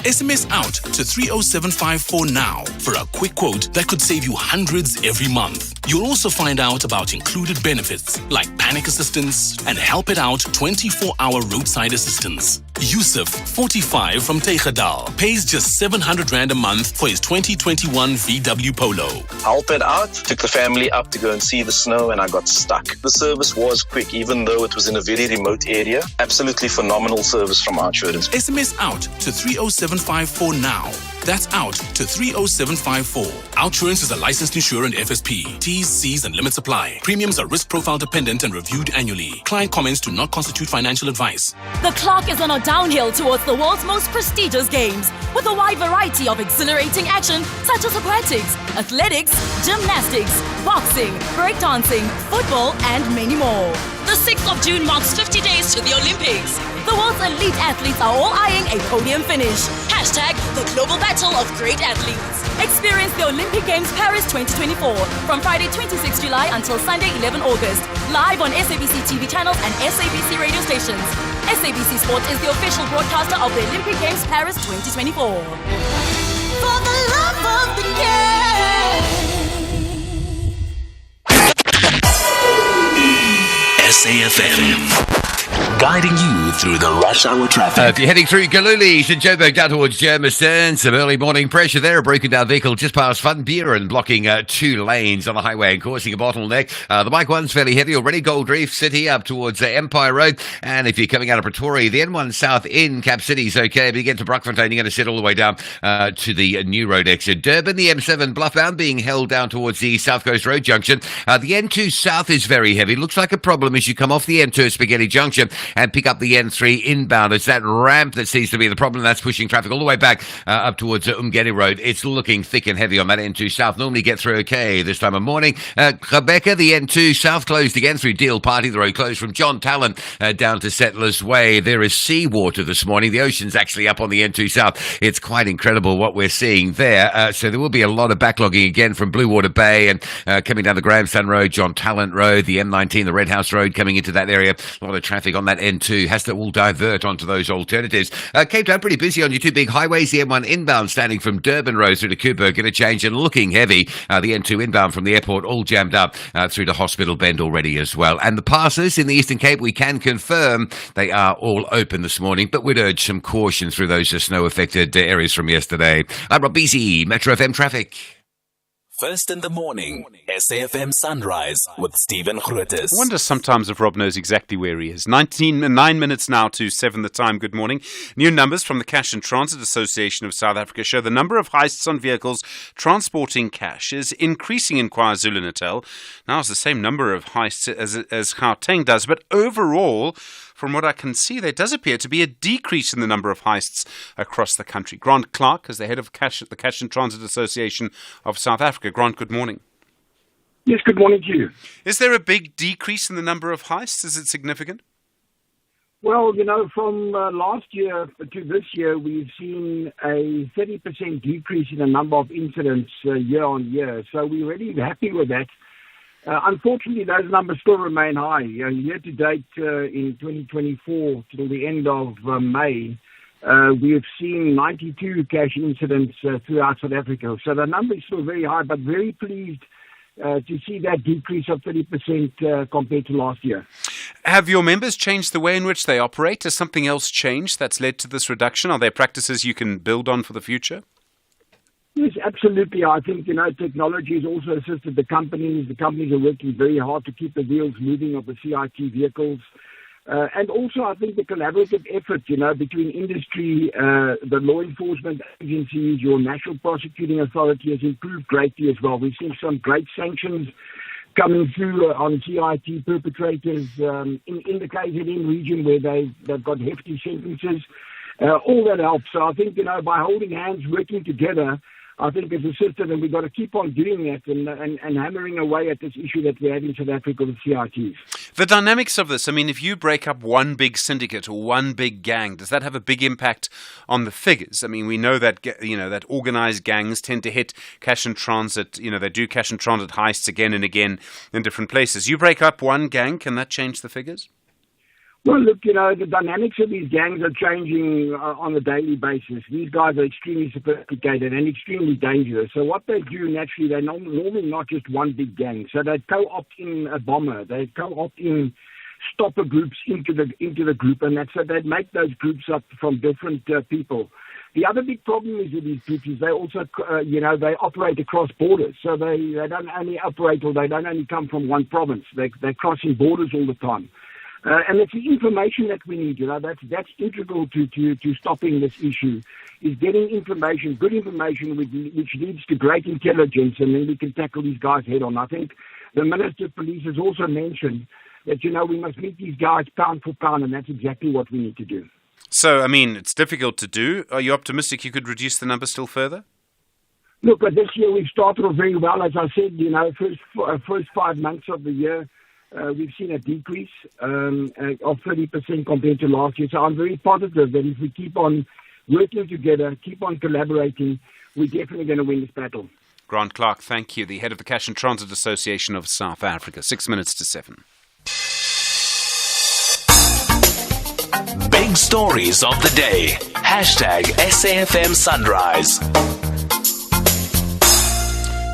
SMS out to 30754 now for a quick quote that could save you hundreds every month. You'll also find out about included benefits like panic assistance and help it out 24-hour roadside assistance. Yusuf, 45 from Tegadal, pays just 700 Rand a month for his 2021 VW Polo. Help it out. Took the family up to go and see the snow and I got stuck. The service was quick, even though it was in a very remote area. Absolutely phenomenal service from our insurance. SMS out to 30754 now. That's out to 30754. Outsurance is a licensed insurer and FSP. T's, C's and limits apply. Premiums are risk profile dependent and reviewed annually. Client comments do not constitute financial advice. The clock is on a downhill towards the world's most prestigious games, with a wide variety of exhilarating action such as aquatics, athletics, gymnastics, boxing, breakdancing, football and many more. The 6th of June marks 50 days to the Olympics. The world's elite athletes are all eyeing a podium finish. Hashtag the global battle of great athletes. Experience the Olympic Games Paris 2024 from Friday 26 July until Sunday 11 August. Live on SABC TV channels and SABC radio stations. SABC Sport is the official broadcaster of the Olympic Games Paris 2024. For the love of the game. SAFM. Guiding you through the rush hour traffic. If you're heading through Galilee and Joburg down towards Germiston, some early morning pressure there. A broken down vehicle just past Van Buren, blocking 2 lanes on the highway and causing a bottleneck. The bike one's fairly heavy already. Gold Reef City up towards Empire Road. And if you're coming out of Pretoria, the N1 South in Cap City's okay. But you get to Brockfontein, you're going to sit all the way down to the New Road exit. Durban, the M7 Bluffbound being held down towards the South Coast Road junction. The N2 South is very heavy. Looks like a problem as you come off the N2 Spaghetti Junction and pick up the N3 inbound. It's that ramp that seems to be the problem that's pushing traffic all the way back up towards Umgeni Road. It's looking thick and heavy on that N2 South. Normally get through okay this time of morning. Rebecca, the N2 South closed again through Deal Party. The road closed from John Talon down to Settlers Way. There is seawater this morning. The ocean's actually up on the N2 South. It's quite incredible what we're seeing there. So there will be a lot of backlogging again from Blue Water Bay and coming down the Grahamstown Road, John Talon Road, the M19, the Red House Road coming into that area. A lot of traffic on that N2 has to all divert onto those alternatives. Cape Town pretty busy on your 2 big highways. The M1 inbound standing from Durban Road through to Coburg, interchange and looking heavy. The N2 inbound from the airport all jammed up through to Hospital Bend already as well. And the passes in the Eastern Cape, we can confirm they are all open this morning, but we'd urge some caution through those snow-affected areas from yesterday. I'm Rob Beasy, Metro FM Traffic. First in the morning, SAFM Sunrise with Stephen Grootes. I wonder sometimes if Rob knows exactly where he is. 9 minutes now to 7 the time. Good morning. New numbers from the Cash and Transit Association of South Africa show the number of heists on vehicles transporting cash is increasing in KwaZulu-Natal. Now it's the same number of heists as Gauteng does, but overall, from what I can see, there does appear to be a decrease in the number of heists across the country. Grant Clark is the head of the Cash and Transit Association of South Africa. Grant, good morning. Yes, good morning to you. Is there a big decrease in the number of heists? Is it significant? Well, from last year to this year, we've seen a 30% decrease in the number of incidents year on year. So we're really happy with that. Unfortunately, those numbers still remain high. Year to date in 2024 till the end of May, we have seen 92 cash incidents throughout South Africa. So the number is still very high, but very pleased to see that decrease of 30% compared to last year. Have your members changed the way in which they operate? Has something else changed that's led to this reduction? Are there practices you can build on for the future? Yes, absolutely. I think, technology has also assisted the companies. The companies are working very hard to keep the wheels moving of the CIT vehicles. And also, I think the collaborative effort, between industry, the law enforcement agencies, your National Prosecuting Authority has improved greatly as well. We've seen some great sanctions coming through on CIT perpetrators in the KZN region where they've got hefty sentences. All that helps. So I think, by holding hands, working together, I think it's assisted, and we've got to keep on doing that and hammering away at this issue that we have in South Africa with CITs. The dynamics of this, if you break up one big syndicate or one big gang, does that have a big impact on the figures? We know that, that organized gangs tend to hit cash and transit, they do cash and transit heists again and again in different places. You break up one gang, can that change the figures? Well, look, the dynamics of these gangs are changing on a daily basis. These guys are extremely sophisticated and extremely dangerous. So what they do, naturally, they're normally not just one big gang. So they co-opt in a bomber. They co-opt in stopper groups into the group, and so they make those groups up from different people. The other big problem is with these groups is they also, they operate across borders. So they don't only operate, or they don't only come from one province. They're crossing borders all the time. And it's the information that we need, that's integral to stopping this issue, is getting information, good information, which leads to great intelligence, and then we can tackle these guys head on. I think the Minister of Police has also mentioned that, we must meet these guys pound for pound, and that's exactly what we need to do. So, it's difficult to do. Are you optimistic you could reduce the number still further? Look, this year we've started off very well. As I said, first 5 months of the year, we've seen a decrease of 30% compared to last year. So I'm very positive that if we keep on working together, keep on collaborating, we're definitely going to win this battle. Grant Clark, thank you. The head of the Cash and Transit Association of South Africa. 6 minutes to 7. Big stories of the day. #SAFM Sunrise.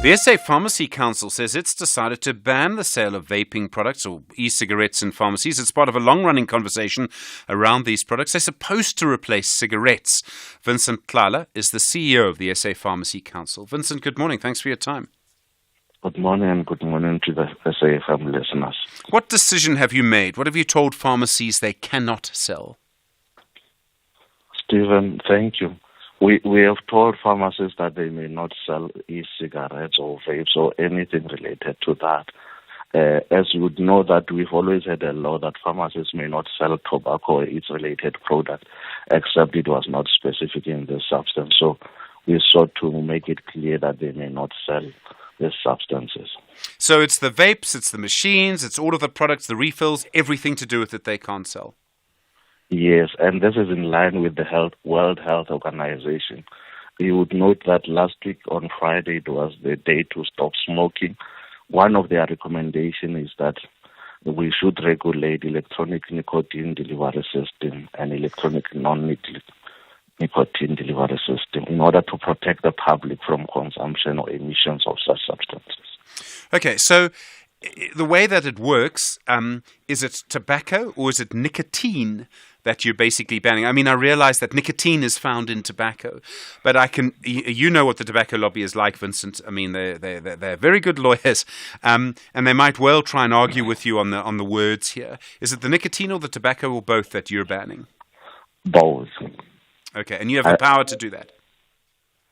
The SA Pharmacy Council says it's decided to ban the sale of vaping products or e-cigarettes in pharmacies. It's part of a long-running conversation around these products. They're supposed to replace cigarettes. Vincent Klala is the CEO of the SA Pharmacy Council. Vincent, good morning. Thanks for your time. Good morning, and good morning to the SAFM listeners. What decision have you made? What have you told pharmacies they cannot sell? Stephen, thank you. We have told pharmacies that they may not sell e-cigarettes or vapes or anything related to that. As you would know that we've always had a law that pharmacies may not sell tobacco or its related product, except it was not specific in the substance. So we sought to make it clear that they may not sell these substances. So it's the vapes, it's the machines, it's all of the products, the refills, everything to do with it they can't sell. Yes, and this is in line with the World Health Organization. You would note that last week on Friday it was the day to stop smoking. One of their recommendations is that we should regulate electronic nicotine delivery system and electronic non-nicotine delivery system in order to protect the public from consumption or emissions of such substances. Okay, so the way that it works, is it tobacco or is it nicotine that you're basically banning? I mean, I realize that nicotine is found in tobacco, but you know what the tobacco lobby is like, Vincent. I mean, they're very good lawyers, and they might well try and argue with you on the words here. Is it the nicotine or the tobacco or both that you're banning? Both. Okay, and you have the power to do that?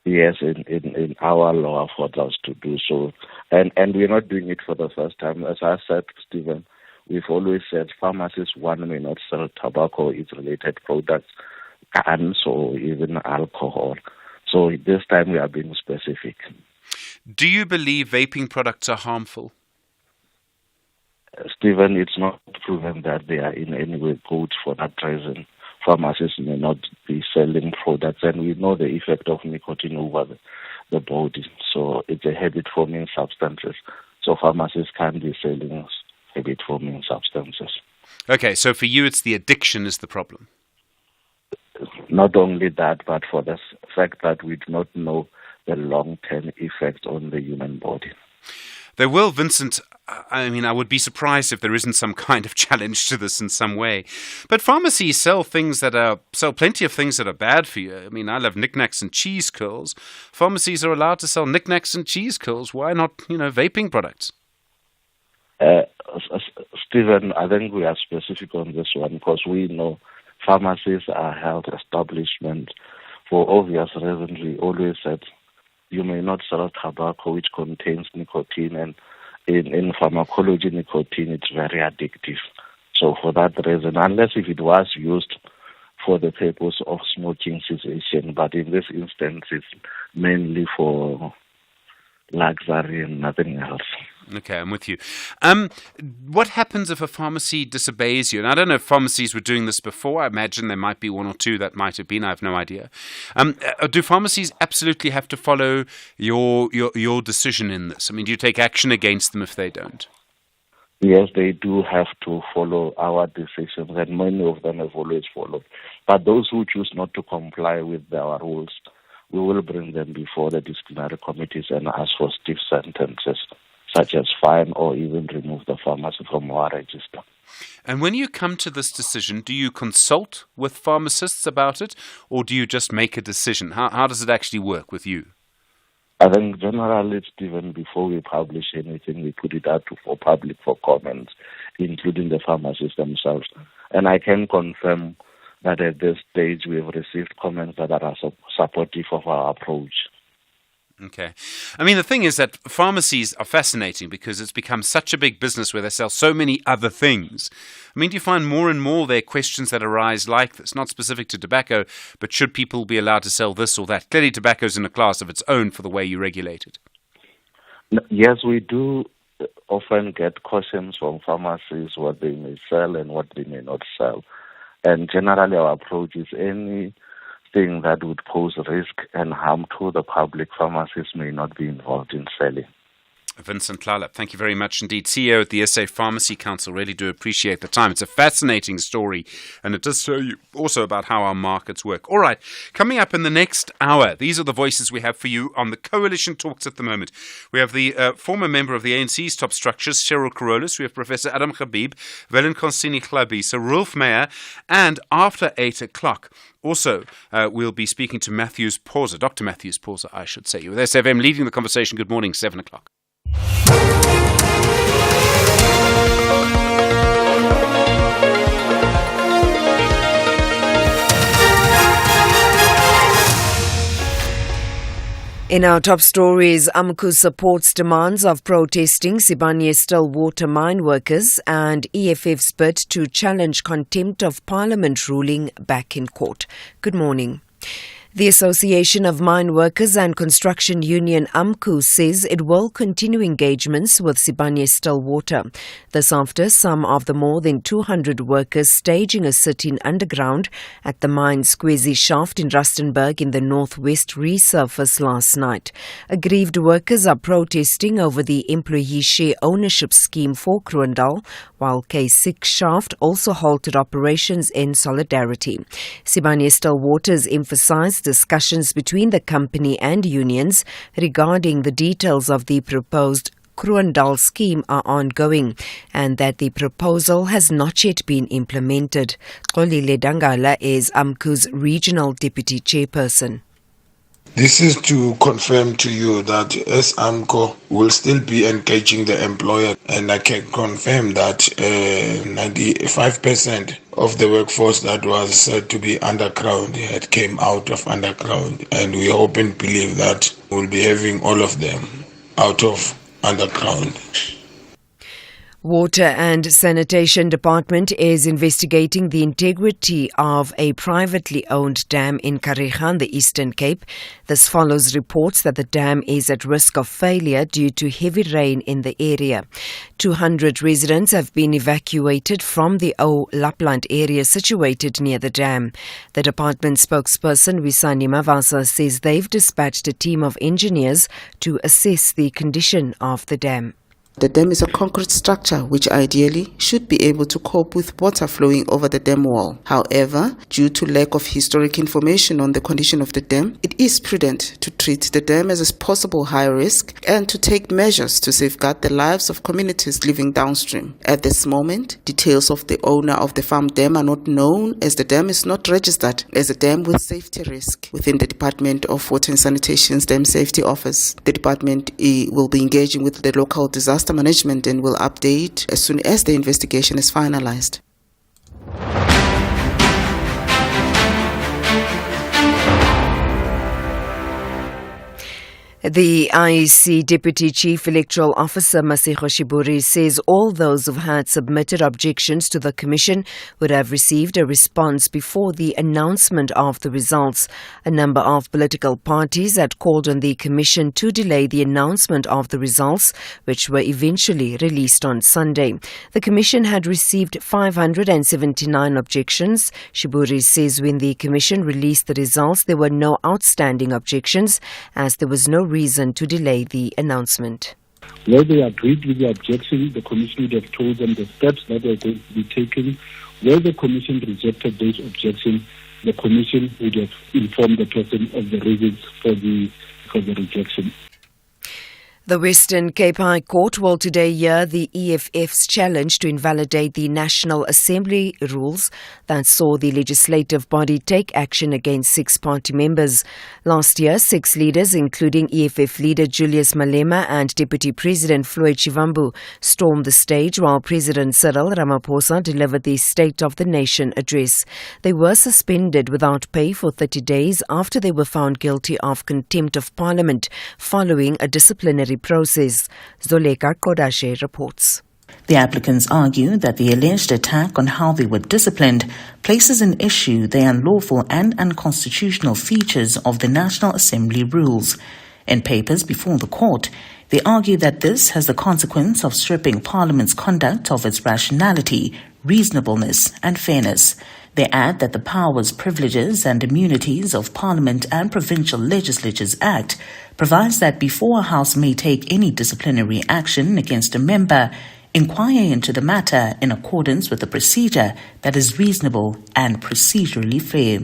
Yes, in our law affords us to do so. And we're not doing it for the first time. As I said, Stephen, we've always said pharmacies, one, may not sell tobacco or its related products, cans or even alcohol. So this time we are being specific. Do you believe vaping products are harmful? Stephen, it's not proven that they are in any way good. For that reason, pharmacies may not be selling products, and we know the effect of nicotine over the body. So it's a habit-forming substances. So pharmacies can't be selling habit-forming substances. Okay, so for you, it's the addiction is the problem. Not only that, but for the fact that we do not know the long-term effects on the human body. There will, Vincent. I mean, I would be surprised if there isn't some kind of challenge to this in some way. But pharmacies sell plenty of things that are bad for you. I mean, I love knickknacks and cheese curls. Pharmacies are allowed to sell knickknacks and cheese curls. Why not, vaping products? Stephen, I think we are specific on this one because we know pharmacies are health establishments. For obvious reasons, we always said you may not sell tobacco which contains nicotine, and in pharmacology, nicotine is very addictive. So for that reason, unless if it was used for the purpose of smoking cessation, but in this instance, it's mainly for luxury and nothing else. Okay, I'm with you. What happens if a pharmacy disobeys you? And I don't know if pharmacies were doing this before. I imagine there might be one or two that might have been. I have no idea. Do pharmacies absolutely have to follow your decision in this? I mean, do you take action against them if they don't? Yes, they do have to follow our decisions, and many of them have always followed. But those who choose not to comply with our rules, we will bring them before the disciplinary committees and ask for stiff sentences, such as fine or even remove the pharmacy from our register. And when you come to this decision, do you consult with pharmacists about it, or do you just make a decision? How does it actually work with you? I think generally, Stephen, before we publish anything, we put it out for public for comments, including the pharmacists themselves. And I can confirm that at this stage we have received comments that are supportive of our approach. Okay. I mean, the thing is that pharmacies are fascinating because it's become such a big business where they sell so many other things. I mean, do you find more and more there are questions that arise like this, not specific to tobacco, but should people be allowed to sell this or that? Clearly, tobacco is in a class of its own for the way you regulate it. Yes, we do often get questions from pharmacies what they may sell and what they may not sell. And generally, our approach is anything that would pose risk and harm to the public, pharmacies may not be involved in selling. Vincent Tlalap, thank you very much indeed. CEO at the SA Pharmacy Council. Really do appreciate the time. It's a fascinating story, and it does show you also about how our markets work. All right, coming up in the next hour, these are the voices we have for you on the coalition talks at the moment. We have the former member of the ANC's top structures, Cheryl Carolus. We have Professor Adam Habib, Velen Konsini Chlabisa, Rolf Meyer, and after 8 o'clock, also, we'll be speaking to Matthews Pauser, Dr. Matthews Pauser, I should say. With SFM leading the conversation. Good morning, 7 o'clock. In our top stories, AMCU supports demands of protesting Sibanye Stillwater mine workers, and EFF's bid to challenge contempt of Parliament ruling back in court. Good morning. The Association of Mine Workers and Construction Union AMCU says it will continue engagements with Sibanye Stillwater. This after some of the more than 200 workers staging a sit-in underground at the mine's Squeezy shaft in Rustenburg in the northwest resurfaced last night. Aggrieved workers are protesting over the employee share ownership scheme for Kroondal, while K6 shaft also halted operations in solidarity. Sibanye Stillwater's emphasized discussions between the company and unions regarding the details of the proposed Kroondal scheme are ongoing and that the proposal has not yet been implemented. Xolile Dangala is AMCU's regional deputy chairperson. This is to confirm to you that as AMCO will still be engaging the employer, and I can confirm that 95% of the workforce that was said to be underground had came out of underground, and we hope and believe that we'll be having all of them out of underground. Water and Sanitation Department is investigating the integrity of a privately owned dam in Karigan, the Eastern Cape. This follows reports that the dam is at risk of failure due to heavy rain in the area. 200 residents have been evacuated from the O Lapland area situated near the dam. The department spokesperson Wisani Mavasa says they've dispatched a team of engineers to assess the condition of the dam. The dam is a concrete structure which ideally should be able to cope with water flowing over the dam wall. However, due to lack of historic information on the condition of the dam, it is prudent to treat the dam as a possible high risk and to take measures to safeguard the lives of communities living downstream. At this moment, details of the owner of the farm dam are not known as the dam is not registered as a dam with safety risk within the Department of Water and Sanitation's Dam Safety Office. The department will be engaging with the local disaster management and will update as soon as the investigation is finalized. The IEC Deputy Chief Electoral Officer Masego Shiburi says all those who had submitted objections to the Commission would have received a response before the announcement of the results. A number of political parties had called on the Commission to delay the announcement of the results, which were eventually released on Sunday. The Commission had received 579 objections. Shiburi says when the Commission released the results, there were no outstanding objections, as there was no reason to delay the announcement. Where they agreed with the objection, the Commission would have told them the steps that were going to be taken. Where the Commission rejected those objections, the Commission would have informed the person of the reasons for the rejection. The Western Cape High Court will today hear the EFF's challenge to invalidate the National Assembly rules that saw the legislative body take action against 6 party members. Last year, 6 leaders, including EFF leader Julius Malema and Deputy President Floyd Shivambu, stormed the stage while President Cyril Ramaphosa delivered the State of the Nation address. They were suspended without pay for 30 days after they were found guilty of contempt of Parliament following a disciplinary process. Zoleka Kodashe reports. The applicants argue that the alleged attack on how they were disciplined places in issue the unlawful and unconstitutional features of the National Assembly rules. In papers before the court, they argue that this has the consequence of stripping Parliament's conduct of its rationality, reasonableness and fairness. They add that the powers, privileges and immunities of Parliament and Provincial Legislatures Act provides that before a House may take any disciplinary action against a member, inquire into the matter in accordance with a procedure that is reasonable and procedurally fair.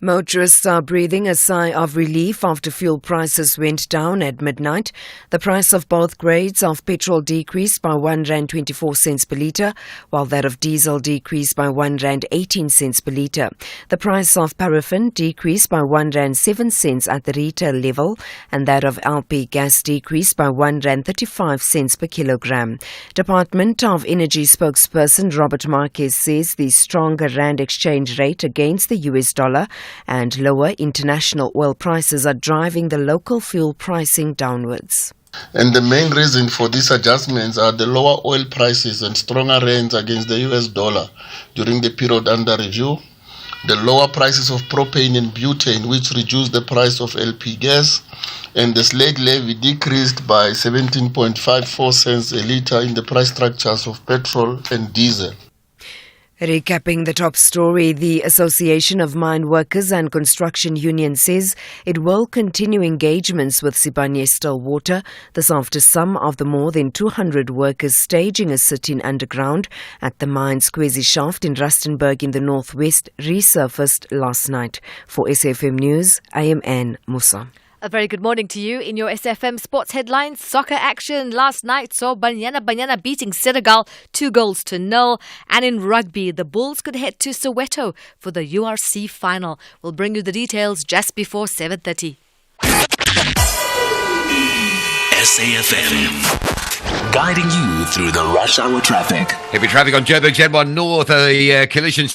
Motorists are breathing a sigh of relief after fuel prices went down at midnight. The price of both grades of petrol decreased by R1.24 per litre, while that of diesel decreased by R1.18 per litre. The price of paraffin decreased by R1.07 at the retail level, and that of LP gas decreased by R1.35 per kilogram. Department of Energy spokesperson Robert Marquez says the stronger rand exchange rate against the US dollar and lower international oil prices are driving the local fuel pricing downwards. And the main reason for these adjustments are the lower oil prices and stronger rands against the US dollar during the period under review, the lower prices of propane and butane, which reduced the price of LP gas, and the slate levy decreased by 17.54 cents a litre in the price structures of petrol and diesel. Recapping the top story, the Association of Mine Workers and Construction Union says it will continue engagements with Sibanye-Stillwater. This after some of the more than 200 workers staging a sit-in underground at the mine's Kwezi shaft in Rustenburg in the northwest resurfaced last night. For SFM News, I am Anne Musa. A very good morning to you. In your SFM sports headlines, soccer action last night saw Banyana beating Senegal 2-0. And in rugby, the Bulls could head to Soweto for the URC final. We'll bring you the details just before 7:30. SAFM, guiding you through the rush hour traffic. Heavy traffic on Joburg Gen1 North, a collision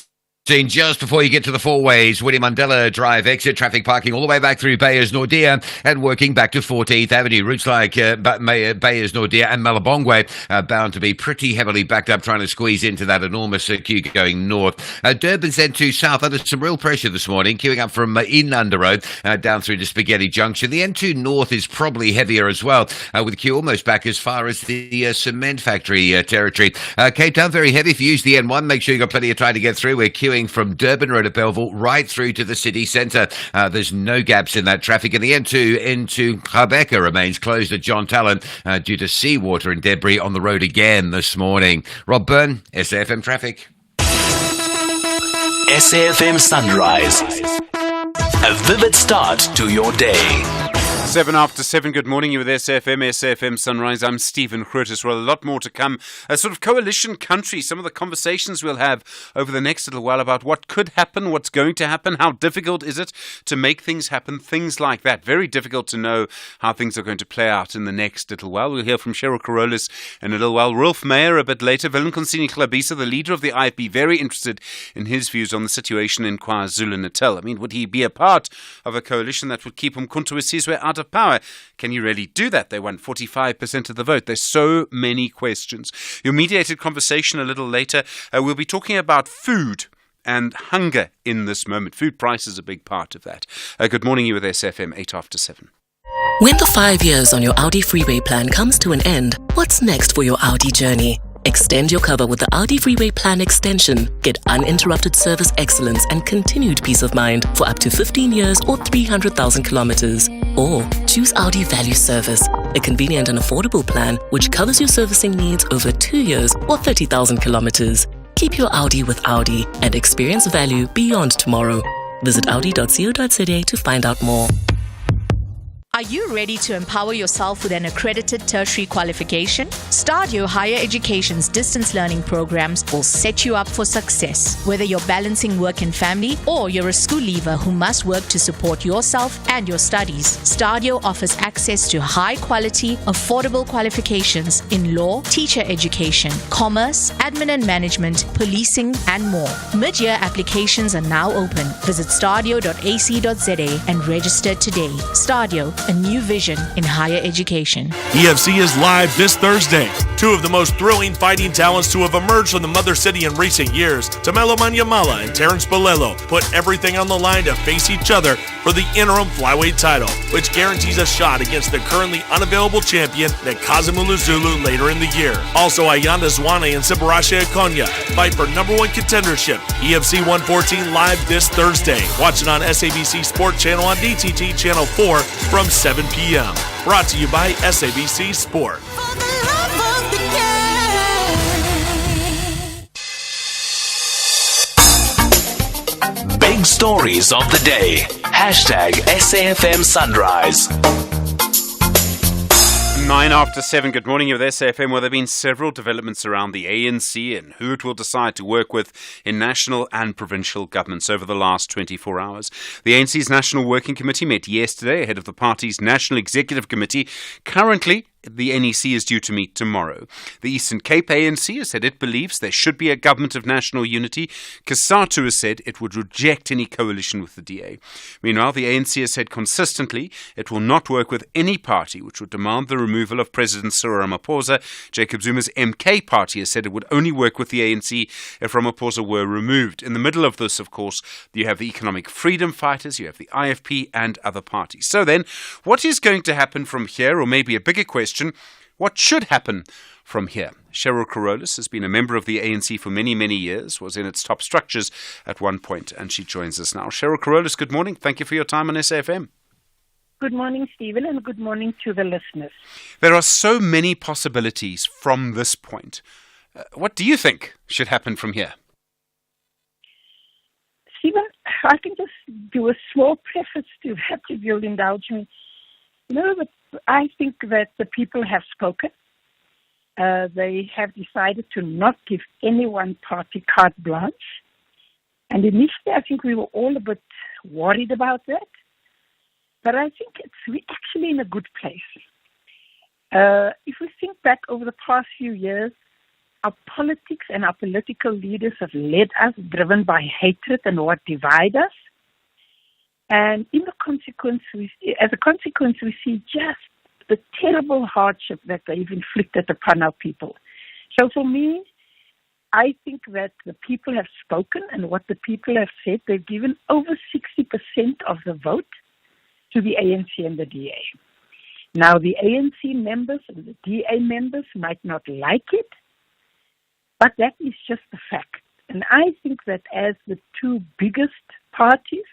seen just before you get to the four ways. Winnie Mandela Drive exit, traffic parking all the way back through Bayers Nordia and working back to 14th Avenue. Routes like Bayers Nordia and Malabongwe are bound to be pretty heavily backed up, trying to squeeze into that enormous queue going north. Durban's N2 south under some real pressure this morning, queuing up from in Under Road down through to Spaghetti Junction. The N2 north is probably heavier as well, with the queue almost back as far as the cement factory territory. Cape Town, very heavy. If you use the N1, make sure you've got plenty of time to get through. We're queuing from Durban Road at Belleville right through to the city centre. There's no gaps in that traffic, and the N2 into Gqeberha remains closed at John Talon due to seawater and debris on the road again this morning. Rob Byrne, SAFM Traffic. SAFM Sunrise. A vivid start to your day. 7 after 7, good morning. You with SAFM Sunrise. I'm Stephen Grootes. Well, a lot more to come. A sort of coalition country. Some of the conversations we'll have over the next little while about what could happen, what's going to happen, how difficult is it to make things happen, things like that. Very difficult to know how things are going to play out in the next little while. We'll hear from Cheryl Carolus in a little while. Rolf Meyer a bit later. Willem Konsini Glabisa, the leader of the IFB, very interested in his views on the situation in KwaZulu-Natal. I mean, would he be a part of a coalition that would keep Umkhonto we Sizwe out of power? Can you really do that? They won 45% of the vote. There's so many questions. Your mediated conversation a little later. We'll be talking about food and hunger in this moment. Food price is a big part of that. Good morning, you with SFM, 8 after 7. When the 5 years on your Audi Freeway plan comes to an end, what's next for your Audi journey? Extend your cover with the Audi Freeway Plan Extension. Get uninterrupted service excellence and continued peace of mind for up to 15 years or 300,000 kilometers. Or choose Audi Value Service, a convenient and affordable plan which covers your servicing needs over 2 years or 30,000 kilometers. Keep your Audi with Audi and experience value beyond tomorrow. Visit audi.co.za to find out more. Are you ready to empower yourself with an accredited tertiary qualification? Stadio Higher Education's distance learning programs will set you up for success. Whether you're balancing work and family or you're a school leaver who must work to support yourself and your studies, Stadio offers access to high-quality, affordable qualifications in law, teacher education, commerce, admin and management, policing, and more. Mid-year applications are now open. Visit stadio.ac.za and register today. Stadio, a new vision in higher education. EFC is live this Thursday. Two of the most thrilling fighting talents to have emerged from the Mother City in recent years, Tamelo Manyamala and Terrence Bolelo, put everything on the line to face each other for the interim flyweight title, which guarantees a shot against the currently unavailable champion Nekazimulu Zulu later in the year. Also, Ayanda Zwane and Sibarasha Akonya fight for #1 contendership. EFC 114 live this Thursday. Watch it on SABC Sport Channel on DTT Channel 4 from 7 p.m. Brought to you by SABC Sport. Big stories of the day. #SAFM Sunrise. 9 after 7, good morning with SAFM. Well, there have been several developments around the ANC and who it will decide to work with in national and provincial governments over the last 24 hours. The ANC's National Working Committee met yesterday ahead of the party's National Executive Committee. Currently, the NEC is due to meet tomorrow. The Eastern Cape ANC has said it believes there should be a government of national unity. Kasatu has said it would reject any coalition with the DA. Meanwhile, the ANC has said consistently it will not work with any party which would demand the removal of President Cyril Ramaphosa. Jacob Zuma's MK party has said it would only work with the ANC if Ramaphosa were removed. In the middle of this, of course, you have the economic freedom fighters, you have the IFP and other parties. So then, what is going to happen from here, or maybe a bigger question, what should happen from here? Cheryl Carolus has been a member of the ANC for many, many years, was in its top structures at one point, and she joins us now. Cheryl Carolus, good morning. Thank you for your time on SAFM. Good morning, Stephen, and good morning to the listeners. There are so many possibilities from this point. What do you think should happen from here? Stephen, I can just do a small preface to that, if you'll indulge me. I think that the people have spoken. They have decided to not give any one party carte blanche. And initially, I think we were all a bit worried about that. But I think we're actually in a good place. If we think back over the past few years, our politics and our political leaders have led us, driven by hatred and what divides us. And as a consequence, we see just the terrible hardship that they've inflicted upon our people. So for me, I think that the people have spoken, and what the people have said, they've given over 60% of the vote to the ANC and the DA. Now, the ANC members and the DA members might not like it, but that is just the fact. And I think that as the two biggest parties,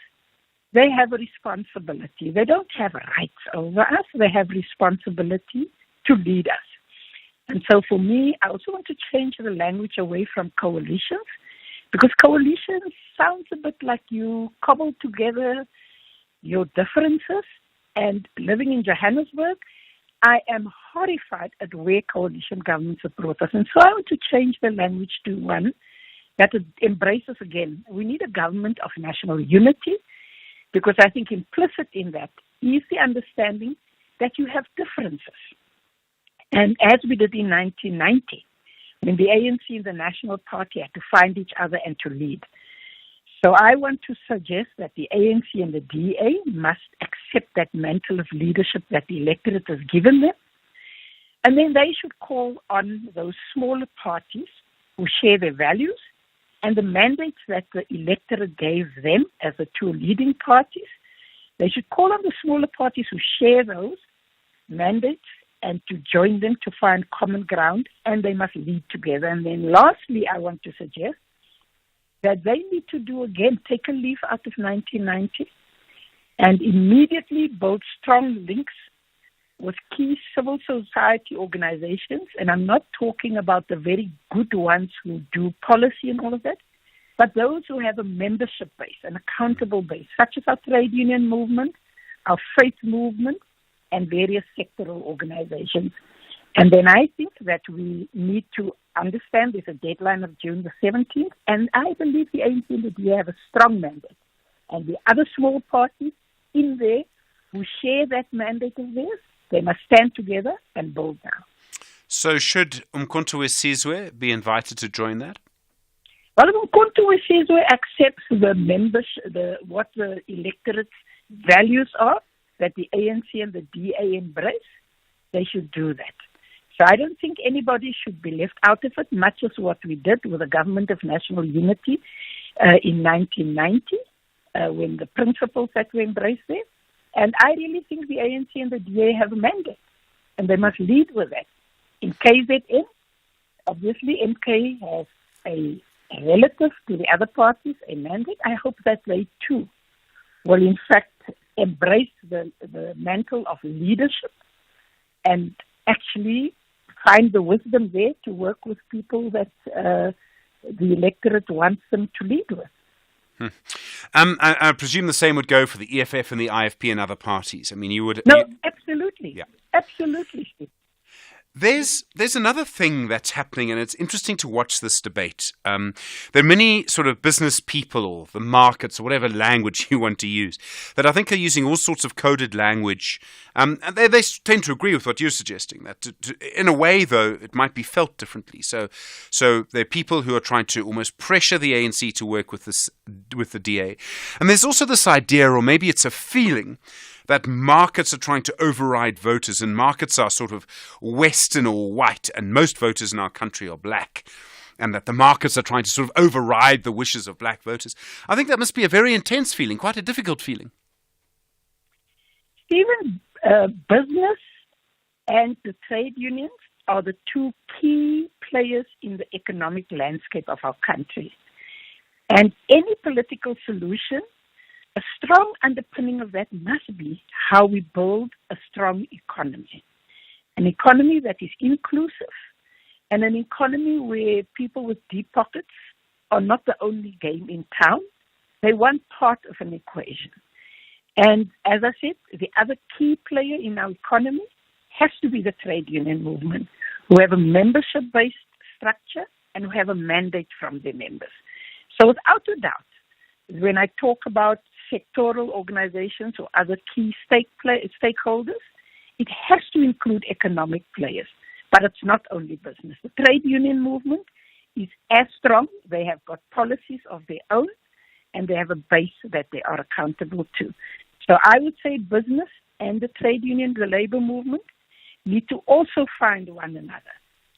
they have a responsibility. They don't have rights over us. They have responsibility to lead us. And so for me, I also want to change the language away from coalitions, because coalitions sounds a bit like you cobble together your differences. And living in Johannesburg, I am horrified at where coalition governments have brought us. And so I want to change the language to one that embraces again. We need a government of national unity, because I think implicit in that is the understanding that you have differences. And as we did in 1990, when the ANC and the National Party had to find each other and to lead. So I want to suggest that the ANC and the DA must accept that mantle of leadership that the electorate has given them. And then they should call on those smaller parties who share their values and the mandates that the electorate gave them as the two leading parties. They should call on the smaller parties who share those mandates and to join them to find common ground, and they must lead together. And then lastly, I want to suggest that they need to do again, take a leaf out of 1990 and immediately build strong links with key civil society organizations. And I'm not talking about the very good ones who do policy and all of that, but those who have a membership base, an accountable base, such as our trade union movement, our faith movement, and various sectoral organizations. And then I think that we need to understand there's a deadline of June the 17th, and I believe the ANC and the DA have a strong mandate. And the other small parties in there who share that mandate of theirs, they must stand together and build now. So should Umkhonto weSizwe be invited to join that? Well, Umkhonto weSizwe accepts the members, what the electorate's values are, that the ANC and the DA embrace. They should do that. So I don't think anybody should be left out of it, much as what we did with the Government of National Unity in 1990, when the principles that were embraced there. And I really think the ANC and the DA have a mandate, and they must lead with that. In KZN, obviously MK has a relative to the other parties, a mandate. I hope that they too will in fact embrace the mantle of leadership and actually find the wisdom there to work with people that the electorate wants them to lead with. I presume the same would go for the EFF and the IFP and other parties. I mean, you would... No, absolutely. Yeah. Absolutely, Steve. There's another thing that's happening, and it's interesting to watch this debate. There are many sort of business people or the markets or whatever language you want to use that I think are using all sorts of coded language. And they tend to agree with what you're suggesting, that in a way, though, it might be felt differently. So there are people who are trying to almost pressure the ANC to work with the DA. And there's also this idea, or maybe it's a feeling, that markets are trying to override voters, and markets are sort of Western or white, and most voters in our country are black, and that the markets are trying to sort of override the wishes of black voters. I think that must be a very intense feeling, quite a difficult feeling. Stephen, business and the trade unions are the two key players in the economic landscape of our country. And any political solution, a strong underpinning of that must be how we build a strong economy. An economy that is inclusive, and an economy where people with deep pockets are not the only game in town. They want part of an equation. And as I said, the other key player in our economy has to be the trade union movement, who have a membership-based structure and who have a mandate from their members. So without a doubt, when I talk about sectoral organizations or other key stakeholders, it has to include economic players. But it's not only business. The trade union movement is as strong. They have got policies of their own, and they have a base that they are accountable to. So I would say business and the trade union, the labor movement, need to also find one another.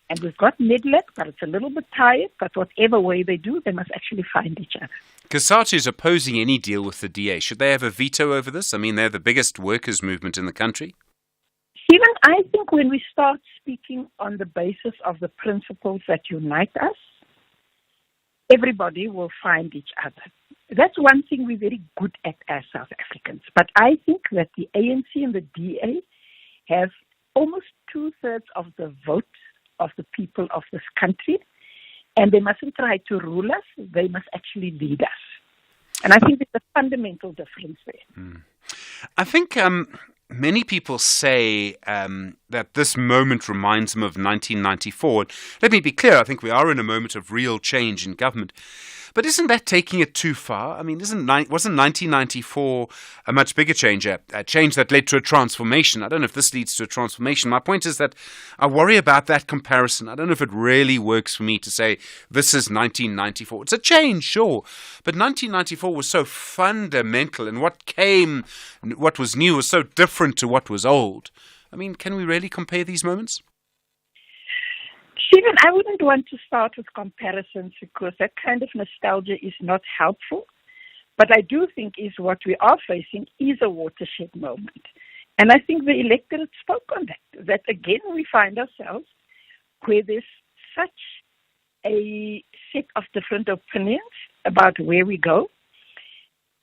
And we've got Medlec, but it's a little bit tired, but whatever way they do, they must actually find each other. COSATU is opposing any deal with the DA. Should they have a veto over this? I mean, they're the biggest workers' movement in the country. Stephen, I think when we start speaking on the basis of the principles that unite us, everybody will find each other. That's one thing we're very good at as South Africans. But I think that the ANC and the DA have almost 2/3 of the vote of the people of this country, and they mustn't try to rule us. They must actually lead us. And I think there's a fundamental difference there. I think many people say that this moment reminds them of 1994. Let me be clear, I think we are in a moment of real change in government. But isn't that taking it too far? I mean, wasn't 1994 a much bigger change, a change that led to a transformation? I don't know if this leads to a transformation. My point is that I worry about that comparison. I don't know if it really works for me to say this is 1994. It's a change, sure, but 1994 was so fundamental, and what was new was so different to what was old. I mean, can we really compare these moments? Stephen, I wouldn't want to start with comparisons because that kind of nostalgia is not helpful. But I do think is what we are facing is a watershed moment. And I think the electorate spoke on that. That again, we find ourselves where there's such a set of different opinions about where we go.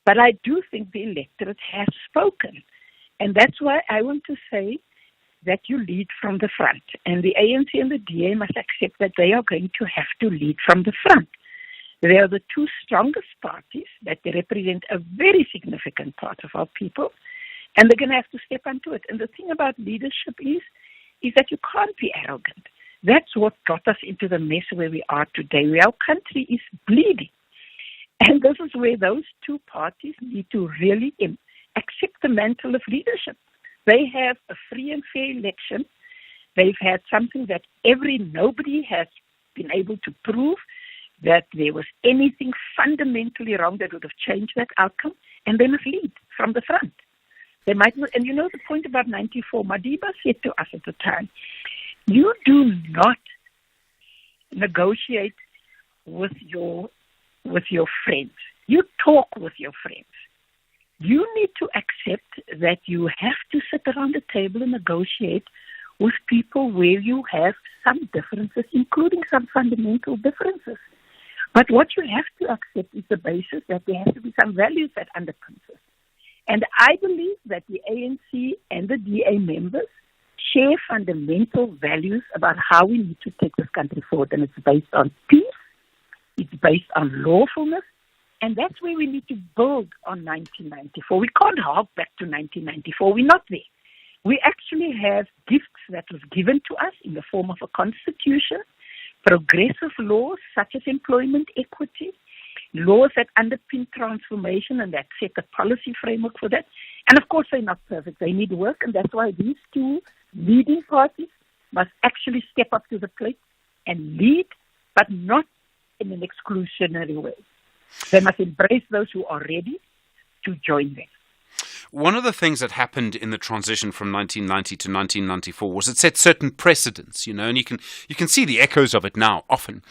But I do think the electorate has spoken. And that's why I want to say that you lead from the front. And the ANC and the DA must accept that they are going to have to lead from the front. They are the two strongest parties, that they represent a very significant part of our people, and they're going to have to step onto it. And the thing about leadership is that you can't be arrogant. That's what got us into the mess where we are today, where our country is bleeding. And this is where those two parties need to really accept the mantle of leadership. They have a free and fair election. They've had something that nobody has been able to prove that there was anything fundamentally wrong that would have changed that outcome, and they must lead from the front. They might not, and you know the point about 94, Madiba said to us at the time, you do not negotiate with your friends. You talk with your friends. You need to accept that you have to sit around the table and negotiate with people where you have some differences, including some fundamental differences. But what you have to accept is the basis that there has to be some values that underpins it. And I believe that the ANC and the DA members share fundamental values about how we need to take this country forward. And it's based on peace, it's based on lawfulness, and that's where we need to build on 1994. We can't hark back to 1994. We're not there. We actually have gifts that was given to us in the form of a constitution, progressive laws such as employment equity, laws that underpin transformation and that set a policy framework for that. And of course, they're not perfect. They need work, and that's why these two leading parties must actually step up to the plate and lead, but not in an exclusionary way. They must embrace those who are ready to join them. One of the things that happened in the transition from 1990 to 1994 was it set certain precedents, and you can see the echoes of it now often.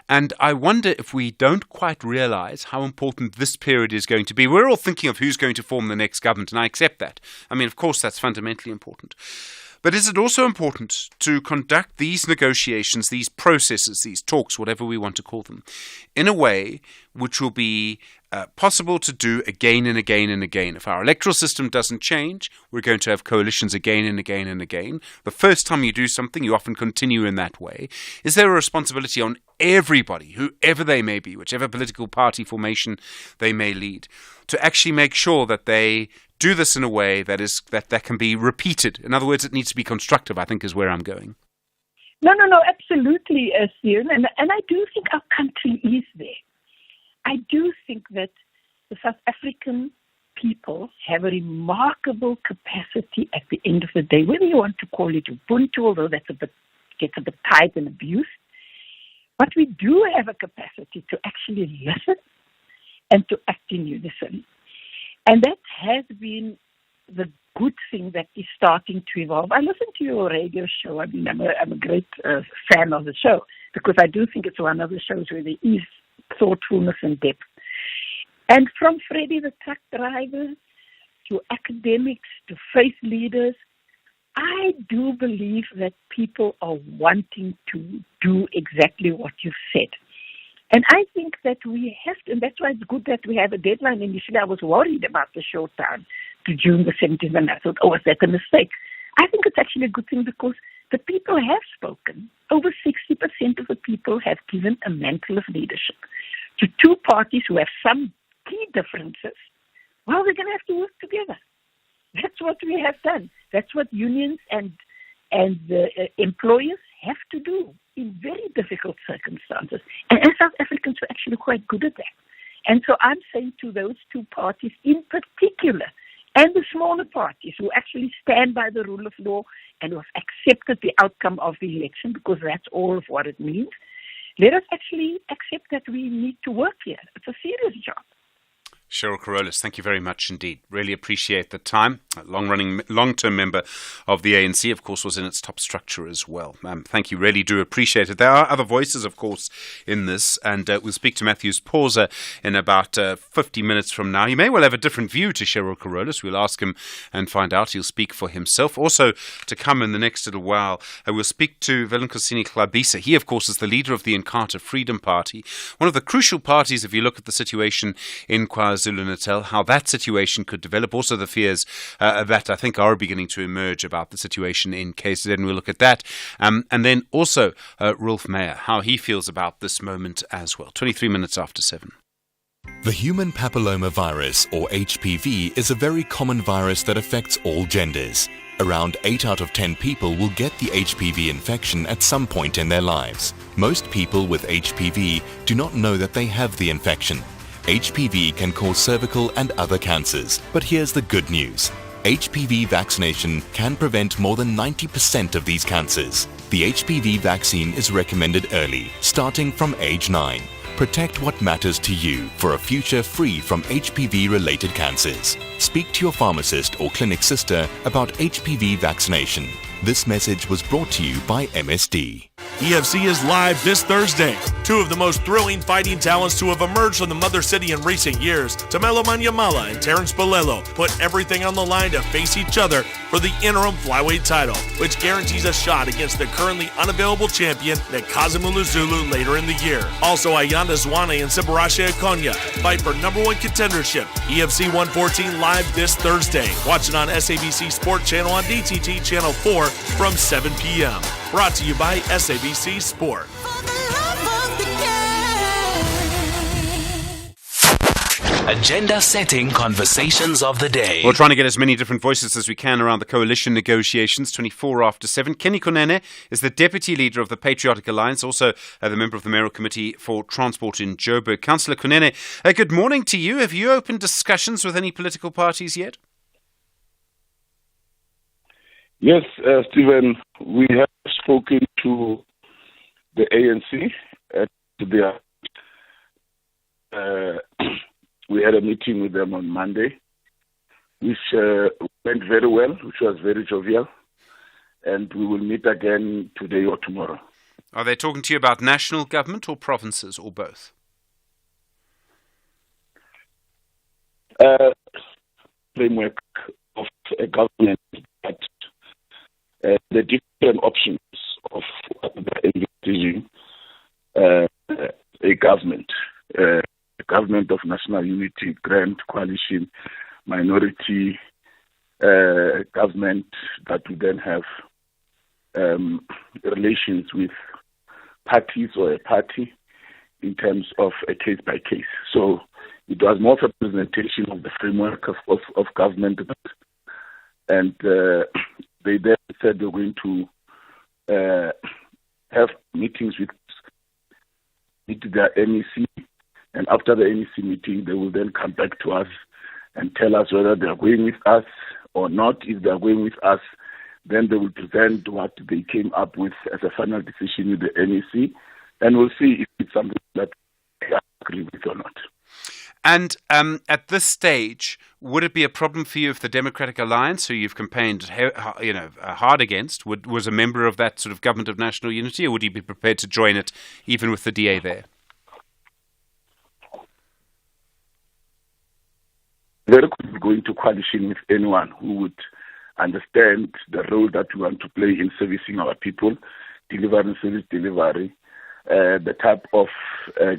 And I wonder if we don't quite realize how important this period is going to be. We're all thinking of who's going to form the next government, and I accept that. I mean, of course, that's fundamentally important. But is it also important to conduct these negotiations, these processes, these talks, whatever we want to call them, in a way which will be possible to do again and again and again? If our electoral system doesn't change, we're going to have coalitions again and again and again. The first time you do something, you often continue in that way. Is there a responsibility on everybody, whoever they may be, whichever political party formation they may lead, to actually make sure that they do this in a way that can be repeated. In other words, it needs to be constructive, I think, is where I'm going. No, absolutely, Stephen. And I do think our country is there. I do think that the South African people have a remarkable capacity at the end of the day, whether you want to call it Ubuntu, although gets a bit tight and abused. But we do have a capacity to actually listen and to act in unison. And that has been the good thing that is starting to evolve. I listen to your radio show. I mean, I'm a great fan of the show because I do think it's one of the shows where there is thoughtfulness and depth. And from Freddie the truck driver to academics to faith leaders, I do believe that people are wanting to do exactly what you've said. And I think that we have to, and that's why it's good that we have a deadline. Initially, I was worried about the short time to June the 17th, and I thought, was that a mistake? I think it's actually a good thing because the people have spoken. Over 60% of the people have given a mantle of leadership to two parties who have some key differences. Well, we're going to have to work together. That's what we have done. That's what unions and employers have to do in very difficult circumstances. And as South Africans, we're actually quite good at that. And so I'm saying to those two parties in particular, and the smaller parties who actually stand by the rule of law and who have accepted the outcome of the election, because that's all of what it means, let us actually accept that we need to work here. It's a serious job. Cheryl Carolus, thank you very much indeed. Really appreciate the time. A long-term member of the ANC, of course, was in its top structure as well. Thank you, really do appreciate it. There are other voices, of course, in this, and we'll speak to Matthews Pauser in about 50 minutes from now. He may well have a different view to Cheryl Carolus. We'll ask him and find out. He'll speak for himself. Also, to come in the next little while, we'll speak to Velenkosini Hlabisa. He, of course, is the leader of the Inkatha Freedom Party, one of the crucial parties if you look at the situation in KwaZulu-Natal, how that situation could develop, also the fears that I think are beginning to emerge about the situation in KZN. We'll look at that. And then also Rolf Meyer, how he feels about this moment as well. 23 minutes after 7. The human papillomavirus, or HPV, is a very common virus that affects all genders. Around 8 out of 10 people will get the HPV infection at some point in their lives. Most people with HPV do not know that they have the infection. HPV can cause cervical and other cancers, but here's the good news. HPV vaccination can prevent more than 90% of these cancers. The HPV vaccine is recommended early, starting from age 9. Protect what matters to you for a future free from HPV-related cancers. Speak to your pharmacist or clinic sister about HPV vaccination. This message was brought to you by MSD. EFC is live this Thursday. Two of the most thrilling fighting talents to have emerged from the Mother City in recent years, Tamelo Manyamala and Terrence Bolelo, put everything on the line to face each other for the interim flyweight title, which guarantees a shot against the currently unavailable champion Nkazimulu Zulu later in the year. Also, Ayanda Zwane and Sibarashe Akonya fight for number 1 contendership. EFC 114 live this Thursday. Watch it on SABC Sport Channel on DTT Channel 4 from 7 p.m. Brought to you by SABC Sport. Agenda-setting conversations of the day. We're trying to get as many different voices as we can around the coalition negotiations. 24 after 7. Kenny Kunene is the deputy leader of the Patriotic Alliance, also the member of the Mayoral Committee for Transport in Joburg. Councillor Kunene, good morning to you. Have you opened discussions with any political parties yet? Yes, Stephen, we have spoken to the ANC at we had a meeting with them on Monday, which went very well, which was very jovial, and we will meet again today or tomorrow. Are they talking to you about national government or provinces or both? Framework of a government that the different options of envisaging a government of national unity, grand coalition, minority government that would then have relations with parties or a party in terms of a case by case. So It was more of a presentation of the framework of government. And they then said they're going to have meetings with the NEC. And after the NEC meeting, they will then come back to us and tell us whether they are going with us or not. If they are going with us, then they will present what they came up with as a final decision with the NEC, and we'll see if it's something that they agree with or not. And at this stage, would it be a problem for you if the Democratic Alliance, who you've campaigned hard against, was a member of that sort of government of national unity, or would you be prepared to join it even with the DA there? They could be going to coalition with anyone who would understand the role that we want to play in servicing our people, delivering service delivery, the type of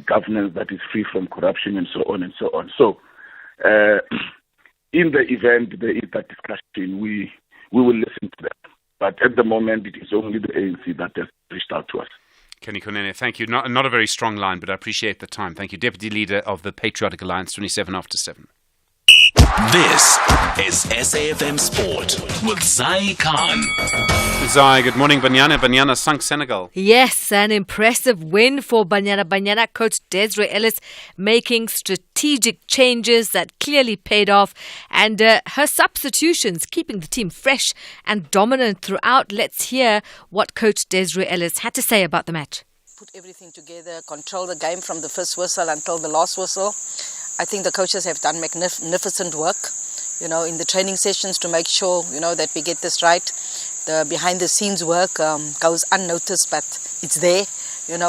governance that is free from corruption, and so on and so on. So, in the event there is that discussion, we will listen to them. But at the moment, it is only the ANC that has reached out to us. Kenny Kunene, thank you. Not a very strong line, but I appreciate the time. Thank you. Deputy Leader of the Patriotic Alliance, 27 after 7. This is SAFM Sport with Zai Khan. Zai, good morning. Banyana sunk Senegal. Yes, an impressive win for Banyana. Coach Desiree Ellis making strategic changes that clearly paid off, and her substitutions keeping the team fresh and dominant throughout. Let's hear what Coach Desiree Ellis had to say about the match. Put everything together, control the game from the first whistle until the last whistle. I think the coaches have done magnificent work, in the training sessions to make sure, that we get this right. The behind-the-scenes work goes unnoticed, but it's there,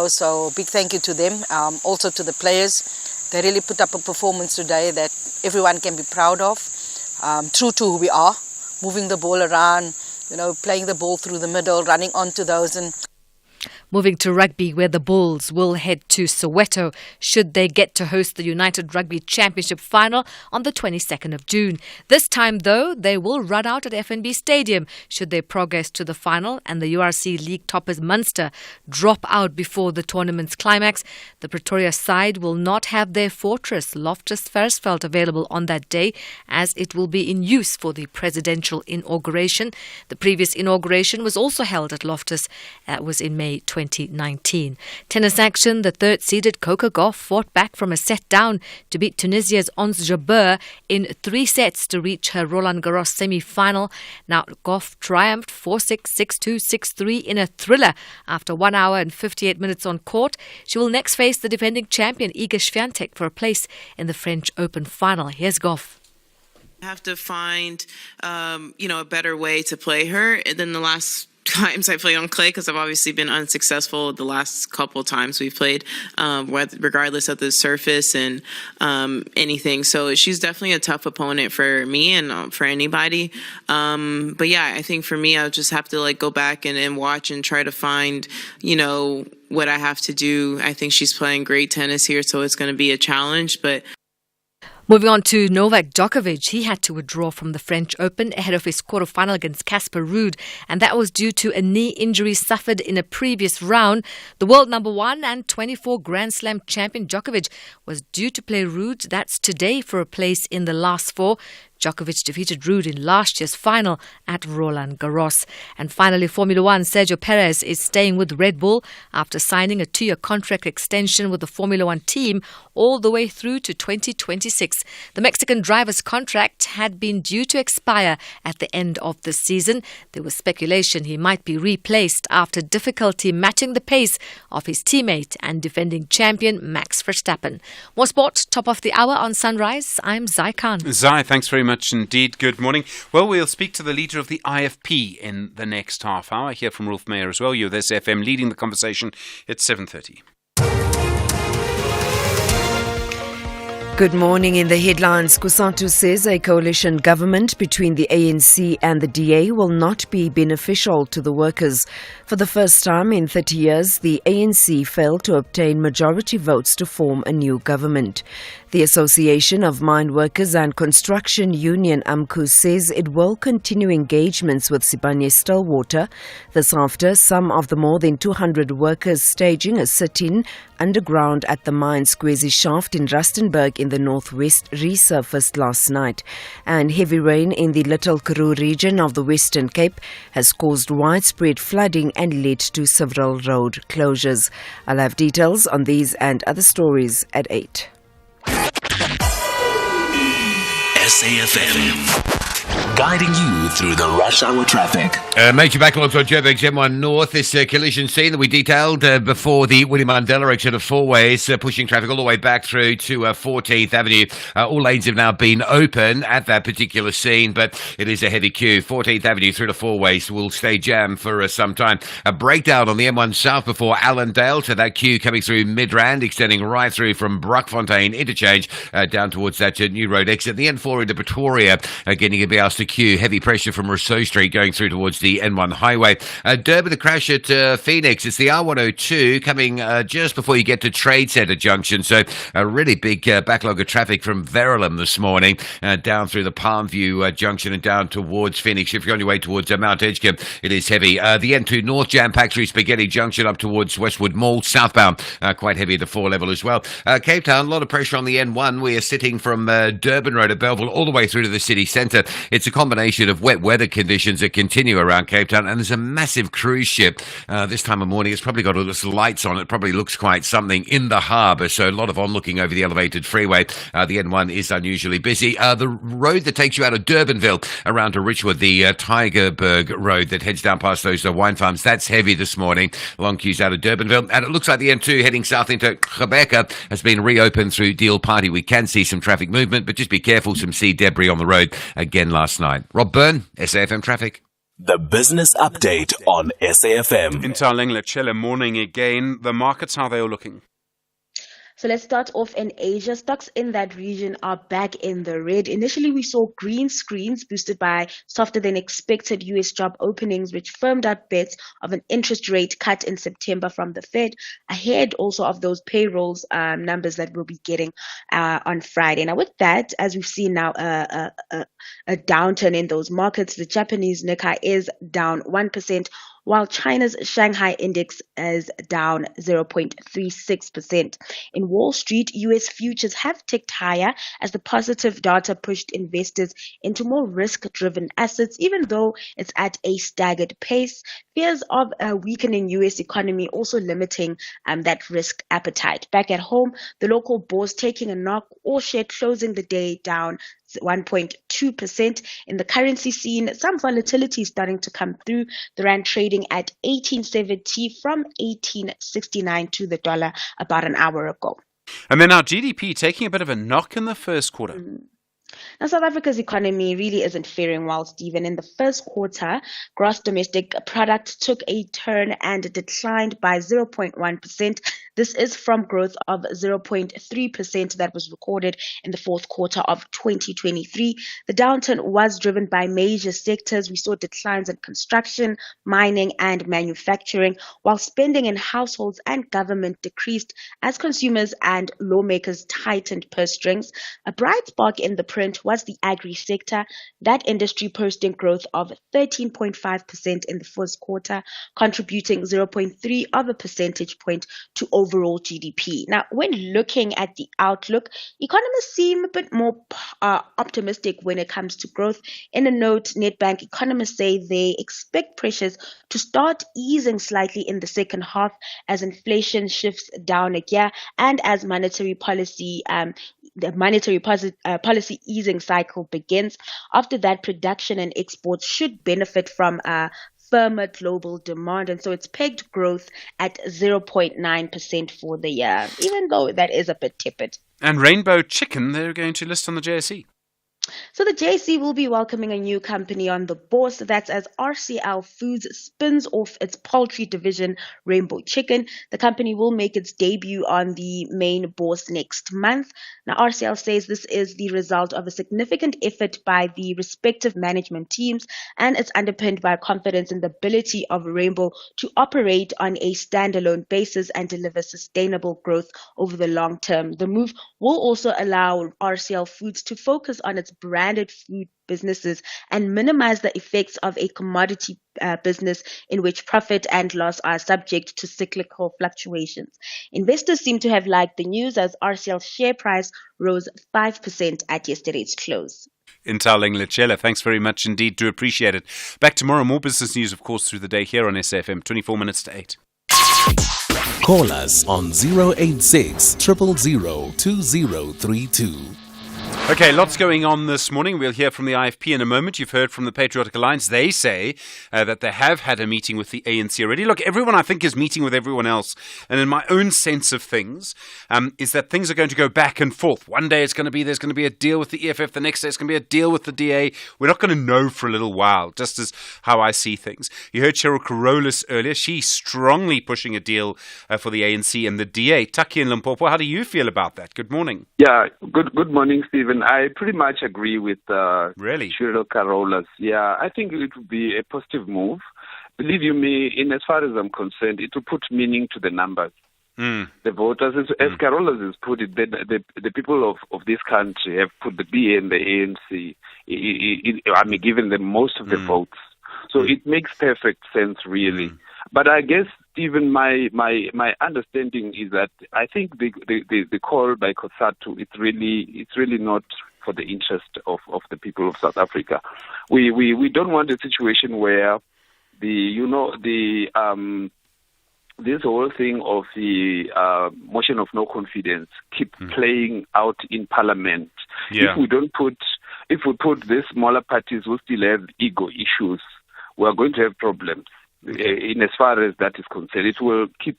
so big thank you to them. Also to the players. They really put up a performance today that everyone can be proud of. True to who we are, moving the ball around, playing the ball through the middle, running onto those, and Moving to rugby, where the Bulls will head to Soweto should they get to host the United Rugby Championship final on the 22nd of June. This time, though, they will run out at FNB Stadium should they progress to the final and the URC League toppers Munster drop out before the tournament's climax. The Pretoria side will not have their fortress, Loftus Versfeld, available on that day, as it will be in use for the presidential inauguration. The previous inauguration was also held at Loftus. That was in May 2019. Tennis action, the third-seeded Coco Gauff fought back from a set down to beat Tunisia's Ons Jabeur in 3 sets to reach her Roland Garros semi-final. Now, Gauff triumphed 4-6, 6-2, 6-3 in a thriller after 1 hour and 58 minutes on court. She will next face the defending champion Iga Swiatek for a place in the French Open final. Here's Gauff. Have to find, a better way to play her than the last times I played on clay, because I've obviously been unsuccessful the last couple times we've played, regardless of the surface and anything. So she's definitely a tough opponent for me and for anybody. But yeah, I think for me, I'll just have to go back and watch and try to find, what I have to do. I think she's playing great tennis here, so it's going to be a challenge, but moving on to Novak Djokovic, he had to withdraw from the French Open ahead of his quarterfinal against Casper Ruud, and that was due to a knee injury suffered in a previous round. The world number 1 and 24 Grand Slam champion Djokovic was due to play Ruud, that's today, for a place in the last 4. Djokovic defeated Ruud in last year's final at Roland Garros. And finally, Formula One, Sergio Perez is staying with Red Bull after signing a 2-year contract extension with the Formula One team all the way through to 2026. The Mexican driver's contract had been due to expire at the end of the season. There was speculation he might be replaced after difficulty matching the pace of his teammate and defending champion Max Verstappen. More sport, top of the hour on Sunrise. I'm Zai Khan. Zai, thanks very much indeed. Good morning. Well, we'll speak to the leader of the IFP in the next half hour. Hear from Rolf Meyer as well. You're this FM leading the conversation at 7:30. Good morning. In the headlines, Kusatu says a coalition government between the ANC and the DA will not be beneficial to the workers. For the first time in 30 years, the ANC failed to obtain majority votes to form a new government. The Association of Mine Workers and Construction Union, AMCU, says it will continue engagements with Sibanye-Stillwater. This after some of the more than 200 workers staging a sit-in underground at the mine's Squeezy shaft in Rustenburg in the northwest resurfaced last night. And heavy rain in the Little Karoo region of the Western Cape has caused widespread flooding and led to several road closures. I'll have details on these and other stories at 8. SAFM. Guiding you through the rush hour traffic. Major backlogs on Joburg's M1 North. This collision scene that we detailed before the William Mandela exit of four ways, pushing traffic all the way back through to 14th Avenue. All lanes have now been open at that particular scene, but it is a heavy queue. 14th Avenue through to four ways will stay jammed for some time. A breakdown on the M1 South before Allendale, so that queue coming through Midrand, extending right through from Brockfontein interchange down towards that new road exit. The N4 into Pretoria, again, you can be asked to queue. Heavy pressure from Rousseau Street going through towards the N1 highway. Durban, the crash at Phoenix. It's the R102 coming just before you get to Trade Centre Junction. So a really big backlog of traffic from Verulam this morning down through the Palmview Junction and down towards Phoenix. If you're on your way towards Mount Edgecombe, it is heavy. The N2 North jam-packed through Spaghetti Junction up towards Westwood Mall. Southbound, quite heavy at the 4 level as well. Cape Town, a lot of pressure on the N1. We are sitting from Durban Road at Belleville all the way through to the city centre. It's a combination of wet weather conditions that continue around Cape Town, and there's a massive cruise ship this time of morning. It's probably got all its lights on. It probably looks quite something in the harbour, so a lot of onlooking over the elevated freeway. The N1 is unusually busy. The road that takes you out of Durbanville around to Richwood, the Tygerberg Road that heads down past those wine farms, that's heavy this morning. Long queues out of Durbanville, and it looks like the N2 heading south into Quebec has been reopened through Deal Party. We can see some traffic movement, but just be careful, some sea debris on the road again last night. Rob Byrne, SAFM Traffic. The business update on SAFM. In Tarling, morning again. The markets, how are they all looking? So let's start off in Asia. Stocks in that region are back in the red. Initially, we saw green screens boosted by softer than expected US job openings, which firmed up bets of an interest rate cut in September from the Fed, ahead also of those payrolls numbers that we'll be getting on Friday. Now, with that, as we've seen now a downturn in those markets, the Japanese Nikkei is down 1%. While China's Shanghai index is down 0.36%. In Wall Street, U.S. futures have ticked higher as the positive data pushed investors into more risk-driven assets, even though it's at a staggered pace. Fears of a weakening U.S. economy also limiting that risk appetite. Back at home, the local bourse taking a knock, all share closing the day down 1.2%. In the currency scene, some volatility is starting to come through. The rand trading at 18.70 from 18.69 to the dollar about an hour ago. And then our GDP taking a bit of a knock in the first quarter. Now, South Africa's economy really isn't faring well, Stephen. In the first quarter, gross domestic product took a turn and declined by 0.1%. This is from growth of 0.3% that was recorded in the fourth quarter of 2023. The downturn was driven by major sectors. We saw declines in construction, mining, and manufacturing, while spending in households and government decreased as consumers and lawmakers tightened purse strings. A bright spark in the print was the agri sector, that industry posting growth of 13.5% in the first quarter, contributing 0.3 of a percentage point to overall GDP. Now, when looking at the outlook, economists seem a bit more optimistic when it comes to growth. In a note, Nedbank economists say they expect pressures to start easing slightly in the second half as inflation shifts down a gear and as monetary policy policy easing cycle begins. After that, production and exports should benefit from firmer global demand, and so it's pegged growth at 0.9% for the year, even though that is a bit tepid. And Rainbow Chicken, they're going to list on the JSE. So the JC will be welcoming a new company on the board. So that's as RCL Foods spins off its poultry division, Rainbow Chicken. The company will make its debut on the main board next month. Now, RCL says this is the result of a significant effort by the respective management teams, and it's underpinned by confidence in the ability of Rainbow to operate on a standalone basis and deliver sustainable growth over the long term. The move will also allow RCL Foods to focus on its branded food businesses and minimize the effects of a commodity business in which profit and loss are subject to cyclical fluctuations. Investors seem to have liked the news as RCL's share price rose 5% at yesterday's close. Intaling Lechela, thanks very much indeed. Do appreciate it. Back tomorrow, more business news, of course, through the day here on SFM, 24 minutes to 8. Call us on 086 000 2032. Okay, lots going on this morning. We'll hear from the IFP in a moment. You've heard from the Patriotic Alliance. They say that they have had a meeting with the ANC already. Look, everyone, I think, is meeting with everyone else. And in my own sense of things, is that things are going to go back and forth. One day there's going to be a deal with the EFF. The next day it's going to be a deal with the DA. We're not going to know for a little while, just as how I see things. You heard Cheryl Carolus earlier. She's strongly pushing a deal for the ANC and the DA. Taki in Limpopo, how do you feel about that? Good morning. Yeah, good morning, Stephen. I pretty much agree with really? Cheryl Carolus. Yeah, I think it would be a positive move. Believe you me, in as far as I'm concerned, it will put meaning to the numbers. The voters, as Carolus has put it, the people of this country have put the BA and the ANC, given them most of the votes. So it makes perfect sense, really. But I guess even my understanding is that I think the call by COSATU, it's really not for the interest of the people of South Africa. We don't want a situation where this whole thing of the motion of no confidence keep playing out in Parliament. Yeah. If we put these smaller parties who still have ego issues, we are going to have problems. In as far as that is concerned, it will keep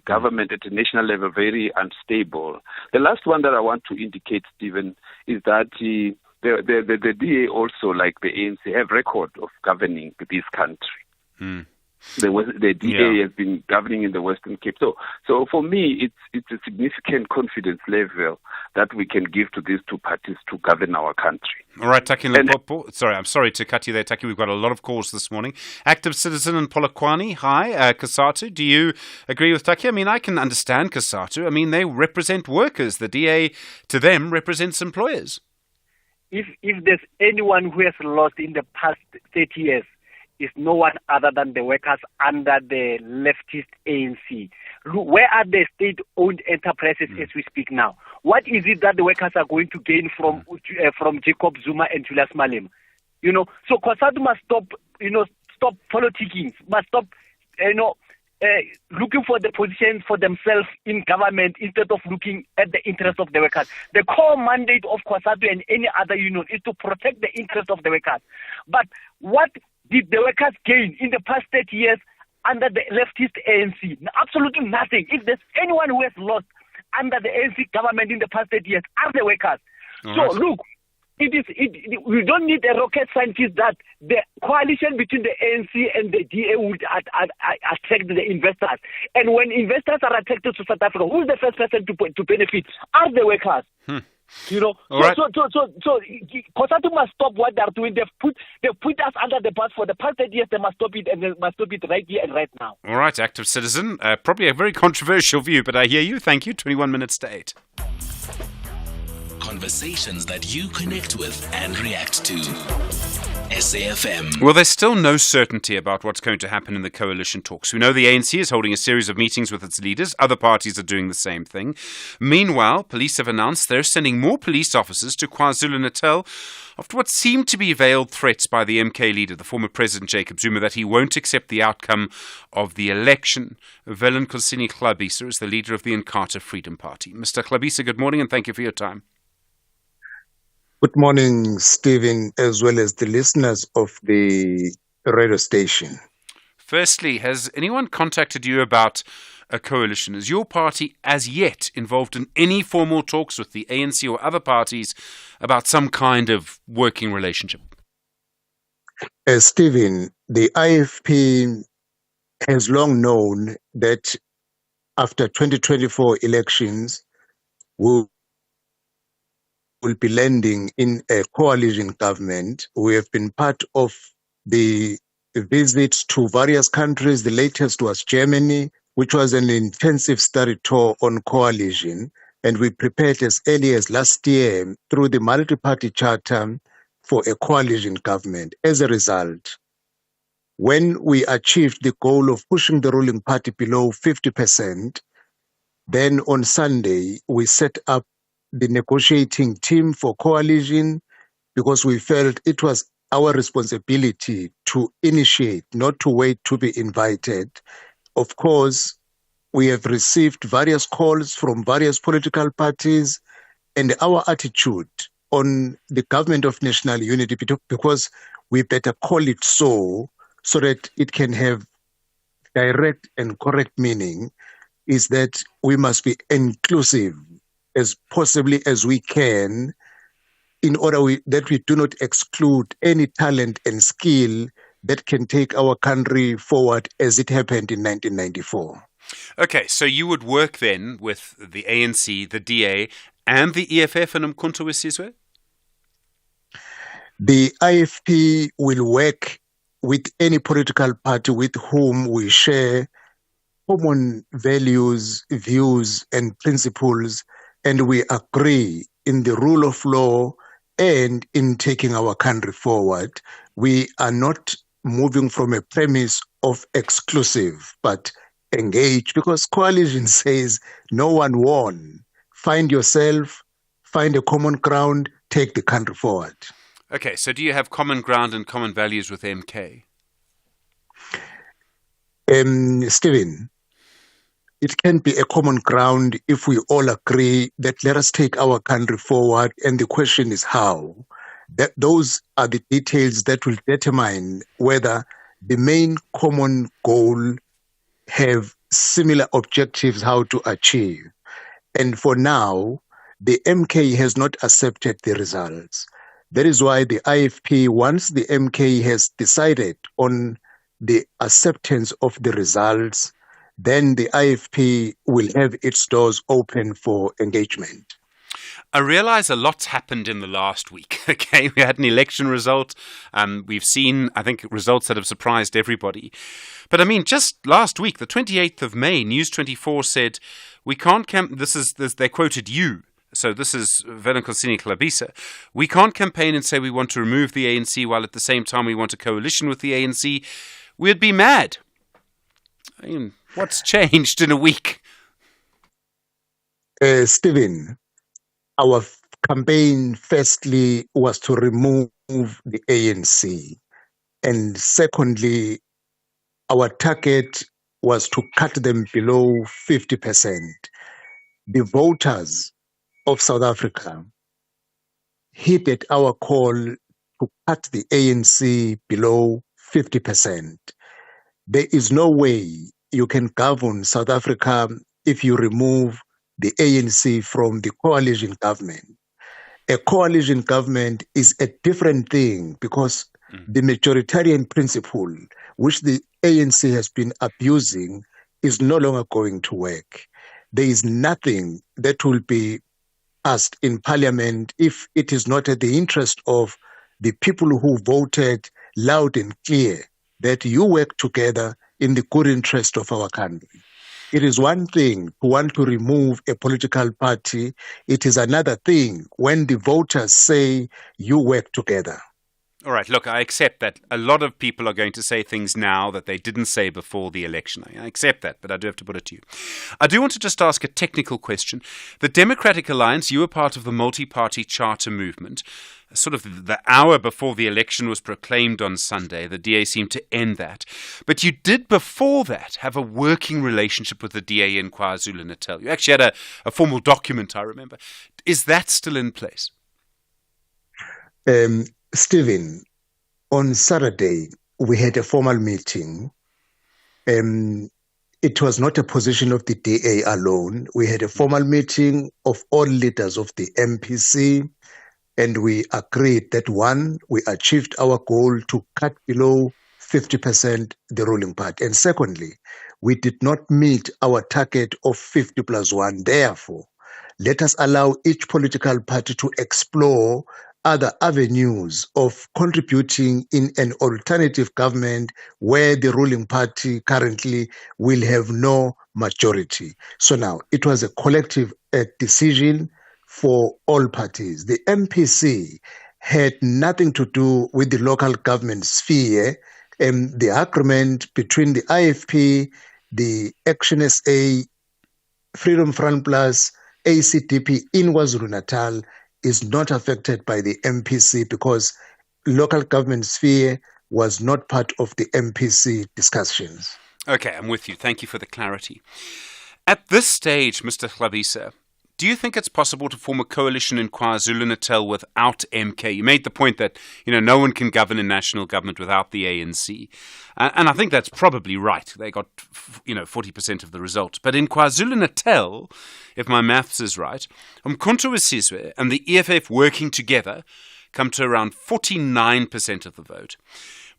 government at a national level very unstable. The last one that I want to indicate, Stephen, is that the DA also, like the ANC, have record of governing this country. The DA has been governing in the Western Cape. So for me, it's a significant confidence level that we can give to these two parties to govern our country. All right, Taki Limpopo. Sorry, I'm sorry to cut you there, Taki. We've got a lot of calls this morning. Active Citizen in Polokwane. Hi, COSATU. Do you agree with Taki? I mean, I can understand COSATU. I mean, they represent workers. The DA, to them, represents employers. If there's anyone who has lost in the past 30 years, is no one other than the workers under the leftist ANC. Where are the state-owned enterprises as we speak now? What is it that the workers are going to gain from Jacob Zuma and Julius Malema? So COSATU must stop politicking, must stop, looking for the position for themselves in government instead of looking at the interest of the workers. The core mandate of COSATU and any other union is to protect the interest of the workers. But what did the workers gain in the past 30 years under the leftist ANC? Absolutely nothing. If there's anyone who has lost under the ANC government in the past 30 years, are the workers. So look, we don't need a rocket scientist that the coalition between the ANC and the DA would attract the investors. And when investors are attracted to South Africa, who's the first person to benefit? Are the workers. So COSATU must stop what they're doing. They've put us under the bus for the past 8 years. They must stop it, and they must stop it right here and right now. All right, Active Citizen. Probably a very controversial view, but I hear you. Thank you. 21 minutes to 8. Conversations that you connect with and react to. SAFM. Well, there's still no certainty about what's going to happen in the coalition talks. We know the ANC is holding a series of meetings with its leaders. Other parties are doing the same thing. Meanwhile, police have announced they're sending more police officers to KwaZulu-Natal after what seemed to be veiled threats by the MK leader, the former President Jacob Zuma, that he won't accept the outcome of the election. Velen Kosini Hlabisa is the leader of the Inkatha Freedom Party. Mr. Hlabisa, good morning and thank you for your time. Good morning, Stephen, as well as the listeners of the radio station. Firstly, has anyone contacted you about a coalition? Is your party as yet involved in any formal talks with the ANC or other parties about some kind of working relationship? Stephen, the IFP has long known that after 2024 elections, we will be landing in a coalition government. We have been part of the visits to various countries. The latest was Germany, which was an intensive study tour on coalition. And we prepared as early as last year through the multi-party charter for a coalition government. As a result, when we achieved the goal of pushing the ruling party below 50%, then on Sunday, we set up the negotiating team for coalition because we felt it was our responsibility to initiate, not to wait to be invited. Of course, we have received various calls from various political parties, and our attitude on the government of national unity, because we better call it so that it can have direct and correct meaning, is that we must be inclusive as possibly as we can in order that we do not exclude any talent and skill that can take our country forward as it happened in 1994. Okay, so you would work then with the ANC, the DA, and the EFF and Umkhonto weSizwe? The IFP will work with any political party with whom we share common values, views, and principles, and we agree in the rule of law and in taking our country forward. We are not moving from a premise of exclusive, but engage, because coalition says no one won. Find yourself, find a common ground, take the country forward. Okay, so do you have common ground and common values with MK? Stephen, it can be a common ground if we all agree that let us take our country forward, and the question is how. Those are the details that will determine whether the main common goal have similar objectives how to achieve. And for now, the MK has not accepted the results. That is why the IFP, once the MK has decided on the acceptance of the results, then the IFP will have its doors open for engagement. I realize a lot's happened in the last week. Okay, we had an election result. We've seen, I think, results that have surprised everybody. But I mean, just last week, the 28th of May, News 24 said, we can't they quoted you. So this is Velenkosini Klabisa. We can't campaign and say we want to remove the ANC while at the same time we want a coalition with the ANC. We'd be mad. I mean, what's changed in a week? Stephen, our campaign firstly was to remove the ANC. And secondly, our target was to cut them below 50%. The voters of South Africa heeded our call to cut the ANC below 50%. There is no way you can govern South Africa if you remove the ANC from the coalition government. A coalition government is a different thing because the majoritarian principle, which the ANC has been abusing, is no longer going to work. There is nothing that will be asked in Parliament if it is not at the interest of the people who voted loud and clear that you work together in the good interest of our country. It is one thing to want to remove a political party. It is another thing when the voters say you work together. All right, look, I accept that a lot of people are going to say things now that they didn't say before the election. I accept that, but I do have to put it to you. I do want to just ask a technical question. The Democratic Alliance, you were part of the multi-party charter movement. Sort of the hour before the election was proclaimed on Sunday, the DA seemed to end that. But you did before that have a working relationship with the DA in KwaZulu-Natal. You actually had a formal document, I remember. Is that still in place? Stephen, on Saturday, we had a formal meeting. It was not a position of the DA alone. We had a formal meeting of all leaders of the MPC, And we agreed that one, we achieved our goal to cut below 50% the ruling party. And secondly, we did not meet our target of 50 plus 1. Therefore, let us allow each political party to explore other avenues of contributing in an alternative government where the ruling party currently will have no majority. So now, it was a collective decision for all parties. The MPC had nothing to do with the local government sphere. The agreement between the IFP, the Action SA, Freedom Front Plus, ACDP in KwaZulu-Natal is not affected by the MPC because local government sphere was not part of the MPC discussions. Okay, I'm with you. Thank you for the clarity. At this stage, Mr. Hlabisa, do you think it's possible to form a coalition in KwaZulu-Natal without MK? You made the point that, no one can govern a national government without the ANC. And I think that's probably right. They got, 40% of the results. But in KwaZulu-Natal, if my maths is right, Umkhonto we Sizwe and the EFF working together come to around 49% of the vote.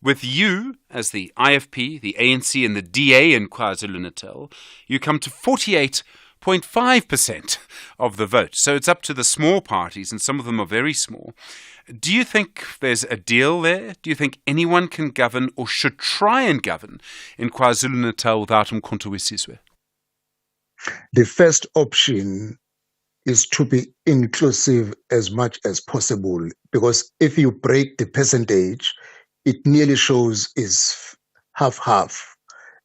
With you, as the IFP, the ANC and the DA in KwaZulu-Natal, you come to 48.5% of the vote. So it's up to the small parties, and some of them are very small. Do you think there's a deal there? Do you think anyone can govern or should try and govern in KwaZulu-Natal without Umkhonto we Sizwe? The first option is to be inclusive as much as possible, because if you break the percentage, it nearly shows is half-half.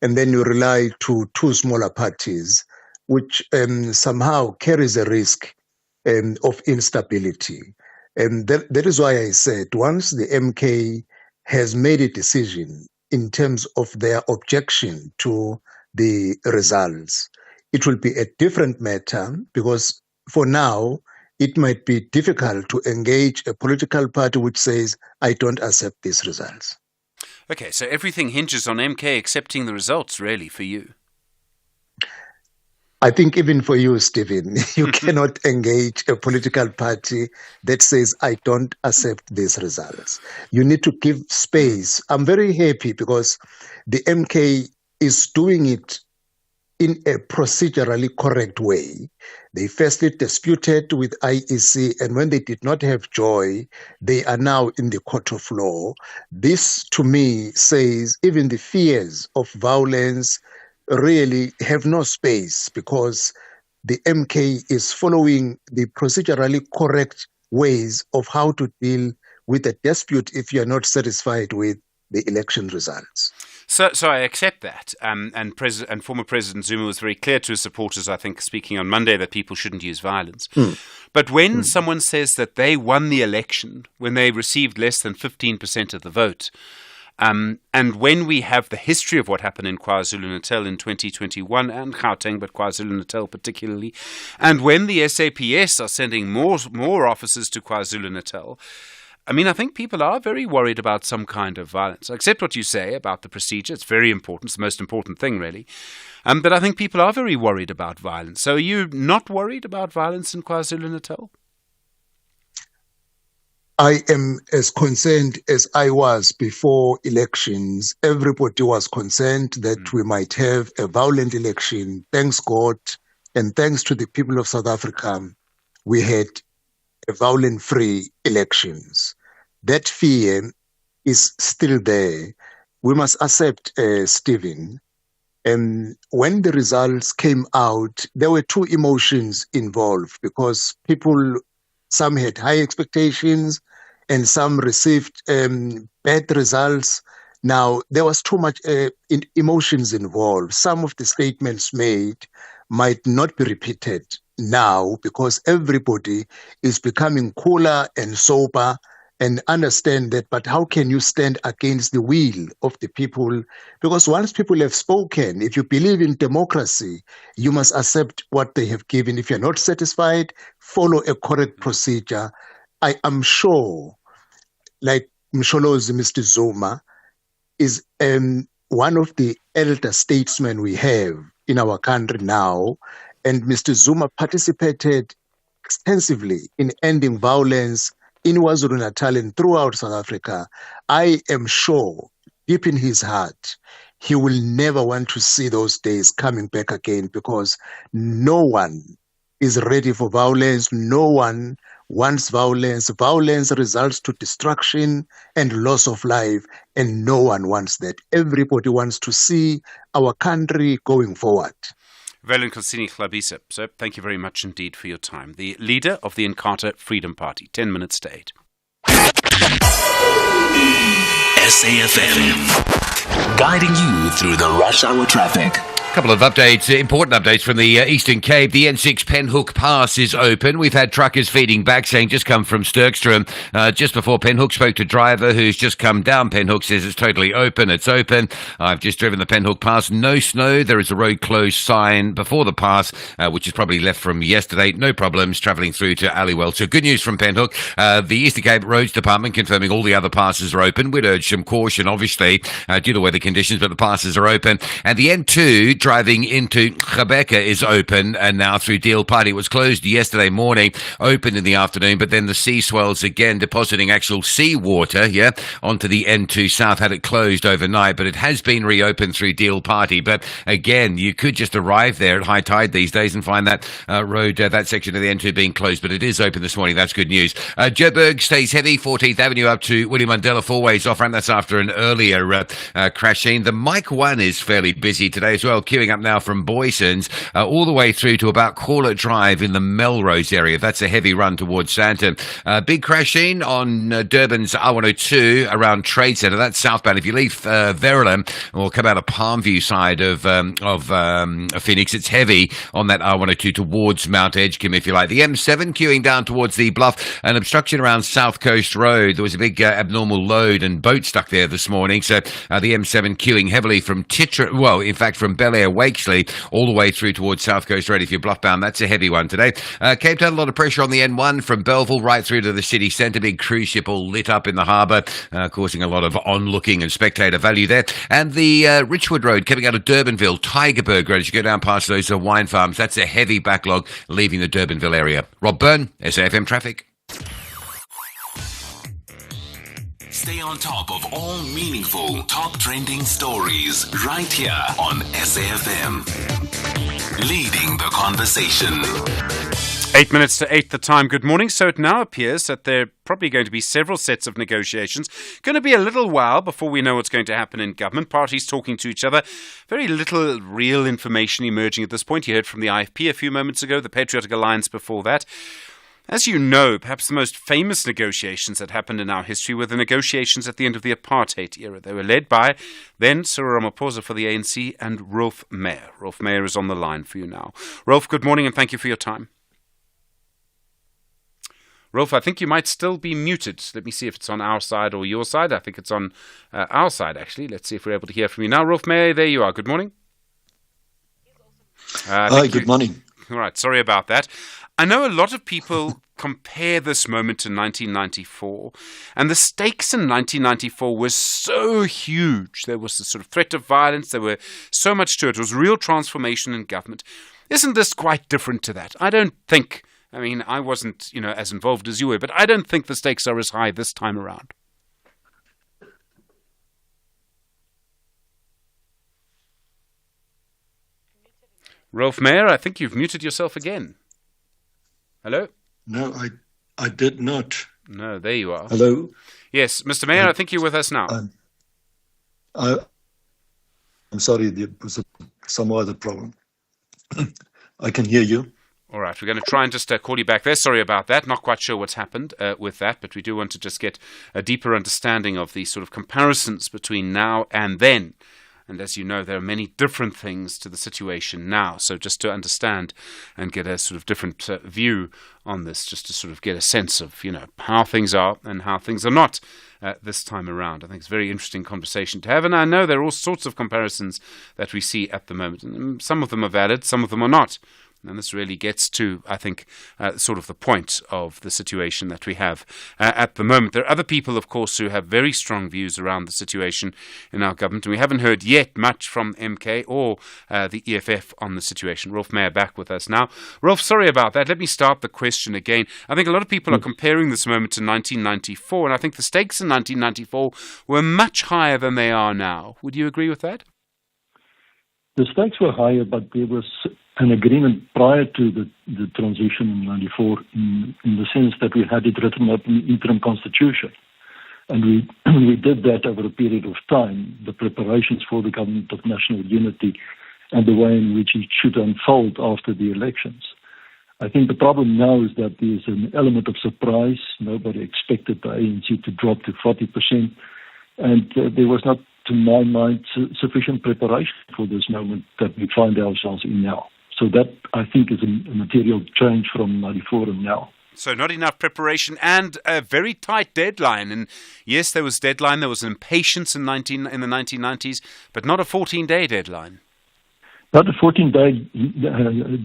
And then you rely to two smaller parties, which somehow carries a risk of instability. And that is why I said once the MK has made a decision in terms of their objection to the results, it will be a different matter, because for now, it might be difficult to engage a political party which says, I don't accept these results. Okay, so everything hinges on MK accepting the results, really, for you. I think even for you, Stephen, you cannot engage a political party that says, I don't accept these results. You need to give space. I'm very happy because the MK is doing it in a procedurally correct way. They firstly disputed with IEC, and when they did not have joy, they are now in the court of law. This, to me, says even the fears of violence really have no space, because the MK is following the procedurally correct ways of how to deal with a dispute if you are not satisfied with the election results. So I accept that. And former President Zuma was very clear to his supporters, I think, speaking on Monday, that people shouldn't use violence. But when someone says that they won the election when they received less than 15% of the vote, and when we have the history of what happened in KwaZulu-Natal in 2021 and Gauteng, but KwaZulu-Natal particularly, and when the SAPS are sending more officers to KwaZulu-Natal, I think people are very worried about some kind of violence. I accept what you say about the procedure. It's very important. It's the most important thing, really. But I think people are very worried about violence. So are you not worried about violence in KwaZulu-Natal? I am as concerned as I was before elections. Everybody was concerned that we might have a violent election. Thanks God, and thanks to the people of South Africa, we had a violent-free elections. That fear is still there. We must accept, Stephen, when the results came out, there were two emotions involved, because some had high expectations and some received bad results. Now, there was too much emotions involved. Some of the statements made might not be repeated now, because everybody is becoming cooler and sober and understand that, but how can you stand against the will of the people? Because once people have spoken, if you believe in democracy, you must accept what they have given. If you're not satisfied, follow a correct procedure. I am sure, like Msholozi, Mr. Zuma, is one of the elder statesmen we have in our country now, and Mr. Zuma participated extensively in ending violence in KwaZulu-Natal and throughout South Africa, I am sure, deep in his heart, he will never want to see those days coming back again, because no one is ready for violence. No one wants violence. Violence results to destruction and loss of life, and no one wants that. Everybody wants to see our country going forward. Velenkosini Hlabisa, so thank you very much indeed for your time. The leader of the Inkatha Freedom Party, 10 minutes to 8. SAFM, guiding you through the rush hour traffic. Couple of updates, important updates from the Eastern Cape. The N6 Penhook Pass is open. We've had truckers feeding back saying just come from Sturkstrom. Just before Penhook, spoke to driver who's just come down Penhook, says it's totally open. It's open. I've just driven the Penhook Pass. No snow. There is a road closed sign before the pass, which is probably left from yesterday. No problems travelling through to Aliwell. So good news from Penhook. The Eastern Cape Roads Department confirming all the other passes are open. We'd urge some caution, obviously, due to weather conditions, but the passes are open. And the N2 driving into Rebecca is open, and now through Deal Party. It was closed yesterday morning, opened in the afternoon, but then the sea swells again, depositing actual seawater onto the N2 South. Had it closed overnight, but it has been reopened through Deal Party. But again, you could just arrive there at high tide these days and find that road, that section of the N2 being closed, but it is open this morning. That's good news. Joburg stays heavy, 14th Avenue up to William Mandela, four ways off ramp. That's after an earlier crash scene. The Mike 1 is fairly busy today as well, queuing up now from Boysons all the way through to about Corlett Drive in the Melrose area. That's a heavy run towards Sandton. Big crash scene on Durban's R102 around Trade Centre. That's southbound. If you leave Verulam or come out of Palmview side of Phoenix, it's heavy on that R102 towards Mount Edgecombe, if you like. The M7 queuing down towards the Bluff. An obstruction around South Coast Road. There was a big abnormal load and boat stuck there this morning. So the M7 queuing heavily from in fact from Bel Air Wakesley all the way through towards South Coast Road. If you're Bluff bound, that's a heavy one today. Cape Town, a lot of pressure on the N1 from Belleville right through to the city centre. Big cruise ship all lit up in the harbour, causing a lot of onlooking and spectator value there. And the Richwood Road coming out of Durbanville, Tygerberg Road, as you go down past those wine farms, that's a heavy backlog leaving the Durbanville area. Rob Byrne, SAFM Traffic. Stay on top of all meaningful, top trending stories right here on SAFM. Leading the conversation. 8 minutes to 8 the time. Good morning. So it now appears that there are probably going to be several sets of negotiations. Going to be a little while before we know what's going to happen in government. Parties talking to each other. Very little real information emerging at this point. You heard from the IFP a few moments ago, the Patriotic Alliance before that. As you know, perhaps the most famous negotiations that happened in our history were the negotiations at the end of the apartheid era. They were led by then Cyril Ramaphosa for the ANC and Rolf Meyer. Rolf Meyer is on the line for you now. Rolf, good morning and thank you for your time. Rolf, I think you might still be muted. Let me see if it's on our side or your side. I think it's on our side, actually. Let's see if we're able to hear from you now. Rolf Meyer, there you are. Good morning. Hi, good morning. All right, sorry about that. I know a lot of people compare this moment to 1994, and the stakes in 1994 were so huge. There was the sort of threat of violence. There were so much to it. It was real transformation in government. Isn't this quite different to that? I don't think, I wasn't, as involved as you were, but I don't think the stakes are as high this time around. Rolf Meyer, I think you've muted yourself again. Hello? No, I did not. No, there you are. Hello? Yes, Mr. Mayor, I think you're with us now. I'm sorry, there was some other problem. I can hear you. All right, we're going to try and just call you back there. Sorry about that. Not quite sure what's happened with that, but we do want to just get a deeper understanding of the sort of comparisons between now and then. And as you know, there are many different things to the situation now. So just to understand and get a sort of different view on this, just to sort of get a sense of, how things are and how things are not this time around. I think it's a very interesting conversation to have. And I know there are all sorts of comparisons that we see at the moment. And some of them are valid, some of them are not. And this really gets to, I think, sort of the point of the situation that we have at the moment. There are other people, of course, who have very strong views around the situation in our government, and we haven't heard yet much from MK or the EFF on the situation. Rolf Meyer back with us now. Rolf, sorry about that. Let me start the question again. I think a lot of people are comparing this moment to 1994, and I think the stakes in 1994 were much higher than they are now. Would you agree with that? The stakes were higher, but there was an agreement prior to the transition in 94 in the sense that we had it written up in the interim constitution. And we did that over a period of time, the preparations for the government of national unity and the way in which it should unfold after the elections. I think the problem now is that there's an element of surprise. Nobody expected the ANC to drop to 40%. And there was not, to my mind, sufficient preparation for this moment that we find ourselves in now. So that, I think, is a material change from 94 and now. So not enough preparation and a very tight deadline. And yes, there was deadline. There was impatience in the 1990s, but not a 14-day deadline. Not a 14-day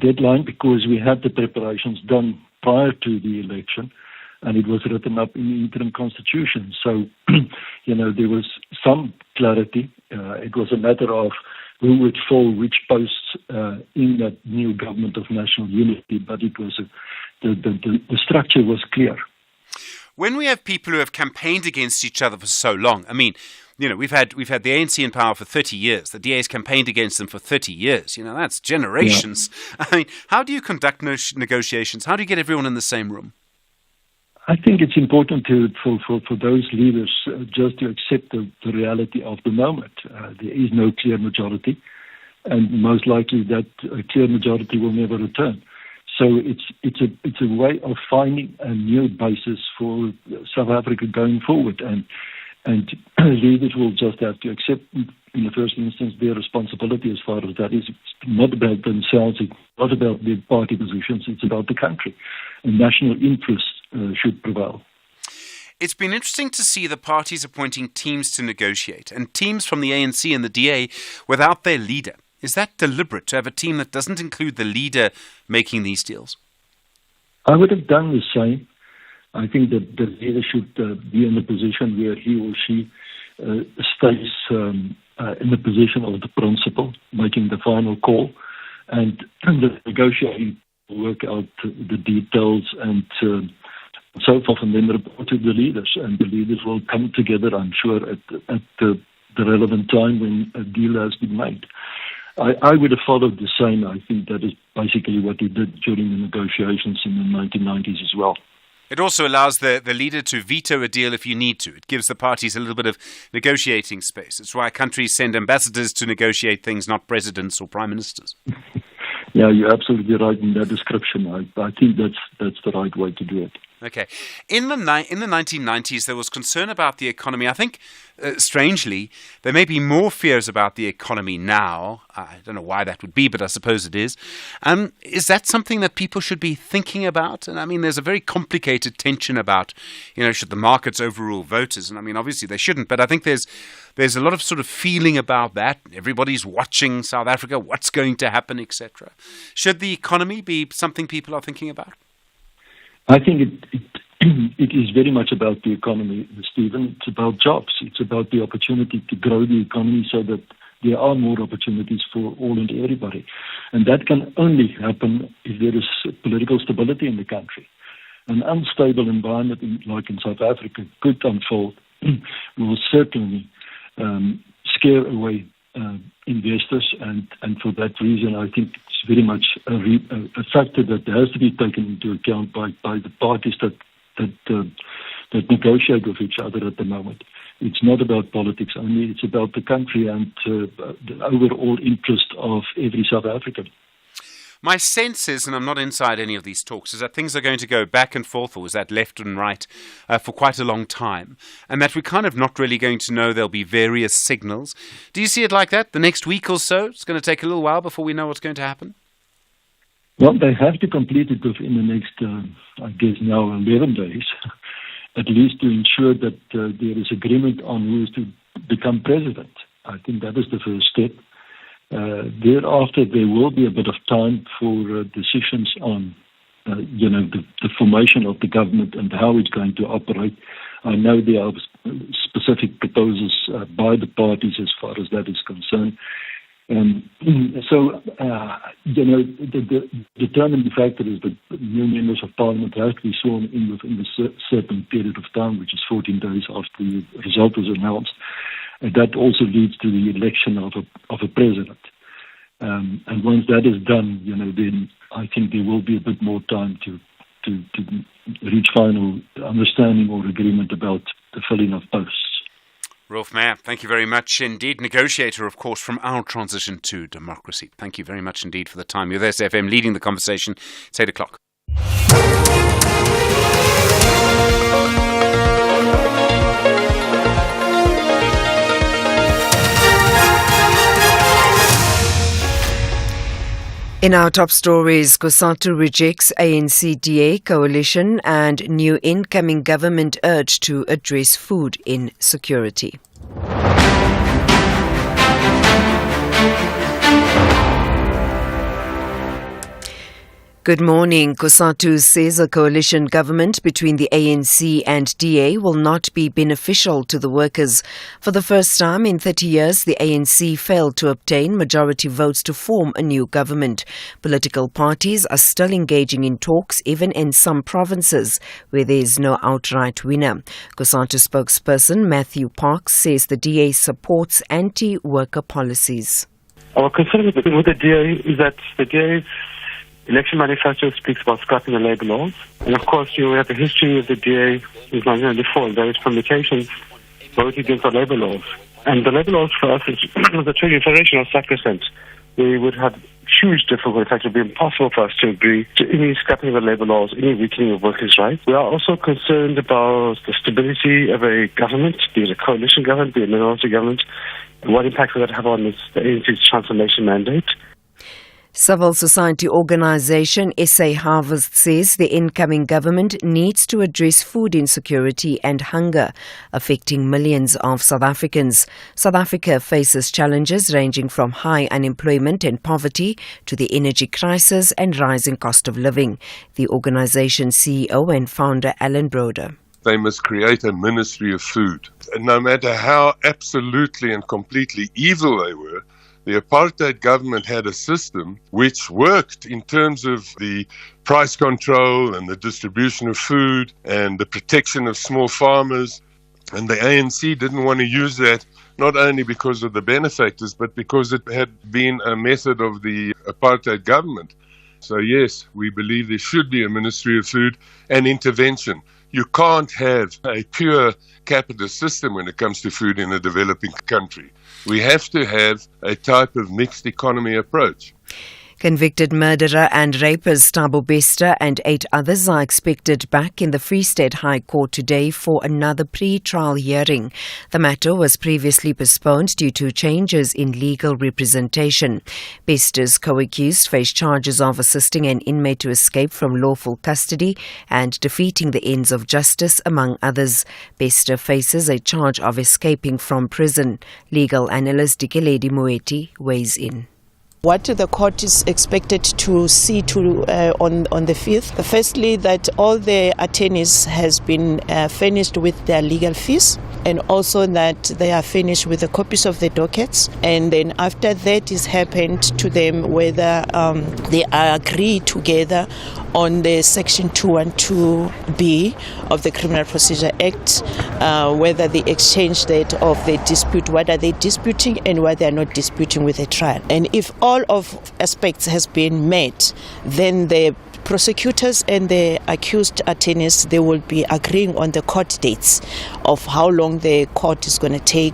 deadline because we had the preparations done prior to the election, and it was written up in the interim constitution. So, there was some clarity. It was a matter of who would fill which posts in that new government of national unity, but it was the structure was clear. When we have people who have campaigned against each other for so long, I mean, we've had the ANC in power for 30 years. The DA's campaigned against them for 30 years. That's generations. Yeah. I mean, how do you conduct negotiations? How do you get everyone in the same room? I think it's important for those leaders just to accept the reality of the moment. There is no clear majority, and most likely that a clear majority will never return. So it's a way of finding a new basis for South Africa going forward, and leaders will just have to accept, in the first instance, their responsibility as far as that is. It's not about themselves, it's not about their party positions, it's about the country. And national interest should prevail. It's been interesting to see the parties appointing teams to negotiate, and teams from the ANC and the DA without their leader. Is that deliberate, to have a team that doesn't include the leader making these deals? I would have done the same. I think that the leader should be in a position where he or she stays in the position of the principal, making the final call, and the negotiating work out the details and so forth, and then report to the leaders. And the leaders will come together, I'm sure, at the relevant time when a deal has been made. I would have followed the same. I think that is basically what he did during the negotiations in the 1990s as well. It also allows the leader to veto a deal if you need to. It gives the parties a little bit of negotiating space. It's why countries send ambassadors to negotiate things, not presidents or prime ministers. Yeah, you're absolutely right in that description. I think that's the right way to do it. Okay. In the 1990s, there was concern about the economy. I think, strangely, there may be more fears about the economy now. I don't know why that would be, but I suppose it is. Is that something that people should be thinking about? And I mean, there's a very complicated tension about, should the markets overrule voters? And I mean, obviously they shouldn't, but I think there's a lot of sort of feeling about that. Everybody's watching South Africa, what's going to happen, etc. Should the economy be something people are thinking about? I think it is very much about the economy, Stephen. It's about jobs. It's about the opportunity to grow the economy so that there are more opportunities for all and everybody. And that can only happen if there is political stability in the country. An unstable environment like in South Africa could unfold, will certainly scare away investors, and for that reason, I think it's very much a factor that has to be taken into account by the parties that negotiate with each other at the moment. It's not about politics only; it's about the country and the overall interest of every South African. My sense is, and I'm not inside any of these talks, is that things are going to go back and forth, or is that left and right, for quite a long time, and that we're kind of not really going to know. There'll be various signals. Do you see it like that? The next week or so, it's going to take a little while before we know what's going to happen? Well, they have to complete it within the next, I guess now 11 days, at least to ensure that there is agreement on who is to become president. I think that is the first step. Thereafter, there will be a bit of time for decisions on, the formation of the government and how it's going to operate. I know there are specific proposals by the parties as far as that is concerned. The determining factor is that new members of parliament have to be sworn in within a certain period of time, which is 14 days after the result was announced. And that also leads to the election of a president. And once that is done, then I think there will be a bit more time to reach final understanding or agreement about the filling of posts. Rolf Meyer, thank you very much indeed. Negotiator, of course, from our transition to democracy. Thank you very much indeed for the time. You're there, SFM, leading the conversation. It's 8 o'clock. In our top stories, COSATU rejects ANC-DA coalition and new incoming government urge to address food insecurity. Good morning. COSATU says a coalition government between the ANC and DA will not be beneficial to the workers. For the first time in 30 years, the ANC failed to obtain majority votes to form a new government. Political parties are still engaging in talks, even in some provinces where there is no outright winner. COSATU spokesperson Matthew Parks says the DA supports anti-worker policies. Our concern with the DA is that the DA election manifesto speaks about scrapping the labour laws. And of course, we have a history of the DA since 1994, various permutations voting against the labour laws. And the labour laws for us as the Trade Federation are sacrosanct. We would have huge difficulty. In fact, it would be impossible for us to agree to any scrapping of the labour laws, any weakening of workers' rights. We are also concerned about the stability of a government, be it a coalition government, be it a minority government, and what impact will that have on the ANC's transformation mandate. Civil society organisation SA Harvest says the incoming government needs to address food insecurity and hunger affecting millions of South Africans. South Africa faces challenges ranging from high unemployment and poverty to the energy crisis and rising cost of living. The organisation's CEO and founder Alan Broder. They must create a ministry of food. And no matter how absolutely and completely evil they were, the apartheid government had a system which worked in terms of the price control and the distribution of food and the protection of small farmers. And the ANC didn't want to use that, not only because of the benefactors, but because it had been a method of the apartheid government. So yes, we believe there should be a Ministry of Food and Intervention. You can't have a pure capitalist system when it comes to food in a developing country. We have to have a type of mixed economy approach. Convicted murderer and rapist Thabo Bester and 8 others are expected back in the Free State High Court today for another pre-trial hearing. The matter was previously postponed due to changes in legal representation. Bester's co-accused face charges of assisting an inmate to escape from lawful custody and defeating the ends of justice, among others. Bester faces a charge of escaping from prison. Legal analyst Dikeledi Moeti weighs in. What the court is expected to see on the 5th, firstly, that all the attorneys has been furnished with their legal fees, and also that they are finished with the copies of the dockets, and then after that is happened to them whether they agree together on the Section 212B of the Criminal Procedure Act, whether they exchange that of the dispute, what are they disputing and what they are not disputing with the trial. And if all of aspects has been met, then the prosecutors and the accused attorneys, they will be agreeing on the court dates of how long the court is going to take.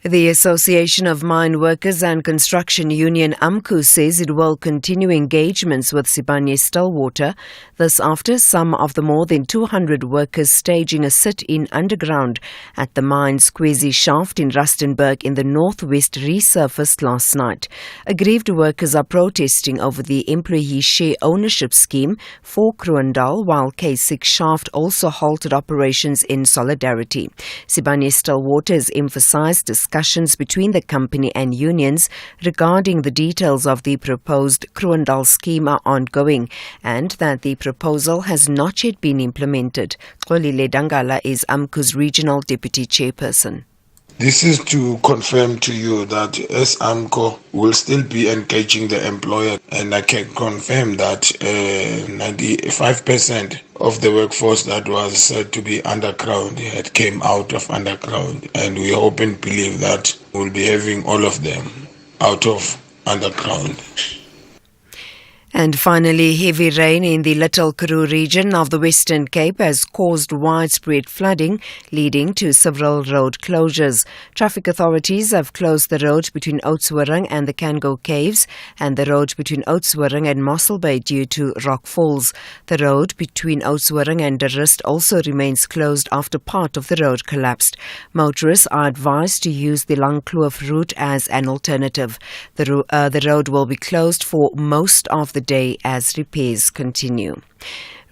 The Association of Mine Workers and Construction Union AMCU says it will continue engagements with Sibanye-Stillwater. This after some of the more than 200 workers staging a sit-in underground at the mine's Kwezi shaft in Rustenburg in the northwest resurfaced last night. Aggrieved workers are protesting over the employee share ownership scheme for Kroondal, while K6 shaft also halted operations in solidarity. Sibanye-Stillwater has emphasized discussions between the company and unions regarding the details of the proposed Kroondal scheme are ongoing and that the proposal has not yet been implemented. Xolile Dangala is AMCU's regional deputy chairperson. This is to confirm to you that as AMCO will still be engaging the employer, and I can confirm that 95% of the workforce that was said to be underground had came out of underground, and we hope and believe that we'll be having all of them out of underground. And finally, heavy rain in the Little Karoo region of the Western Cape has caused widespread flooding, leading to several road closures. Traffic authorities have closed the road between Oudtshoorn and the Cango Caves and the road between Oudtshoorn and Mossel Bay due to rock falls. The road between Oudtshoorn and De Rust also remains closed after part of the road collapsed. Motorists are advised to use the Langkloof route as an alternative. The road will be closed for most of the day as repairs continue.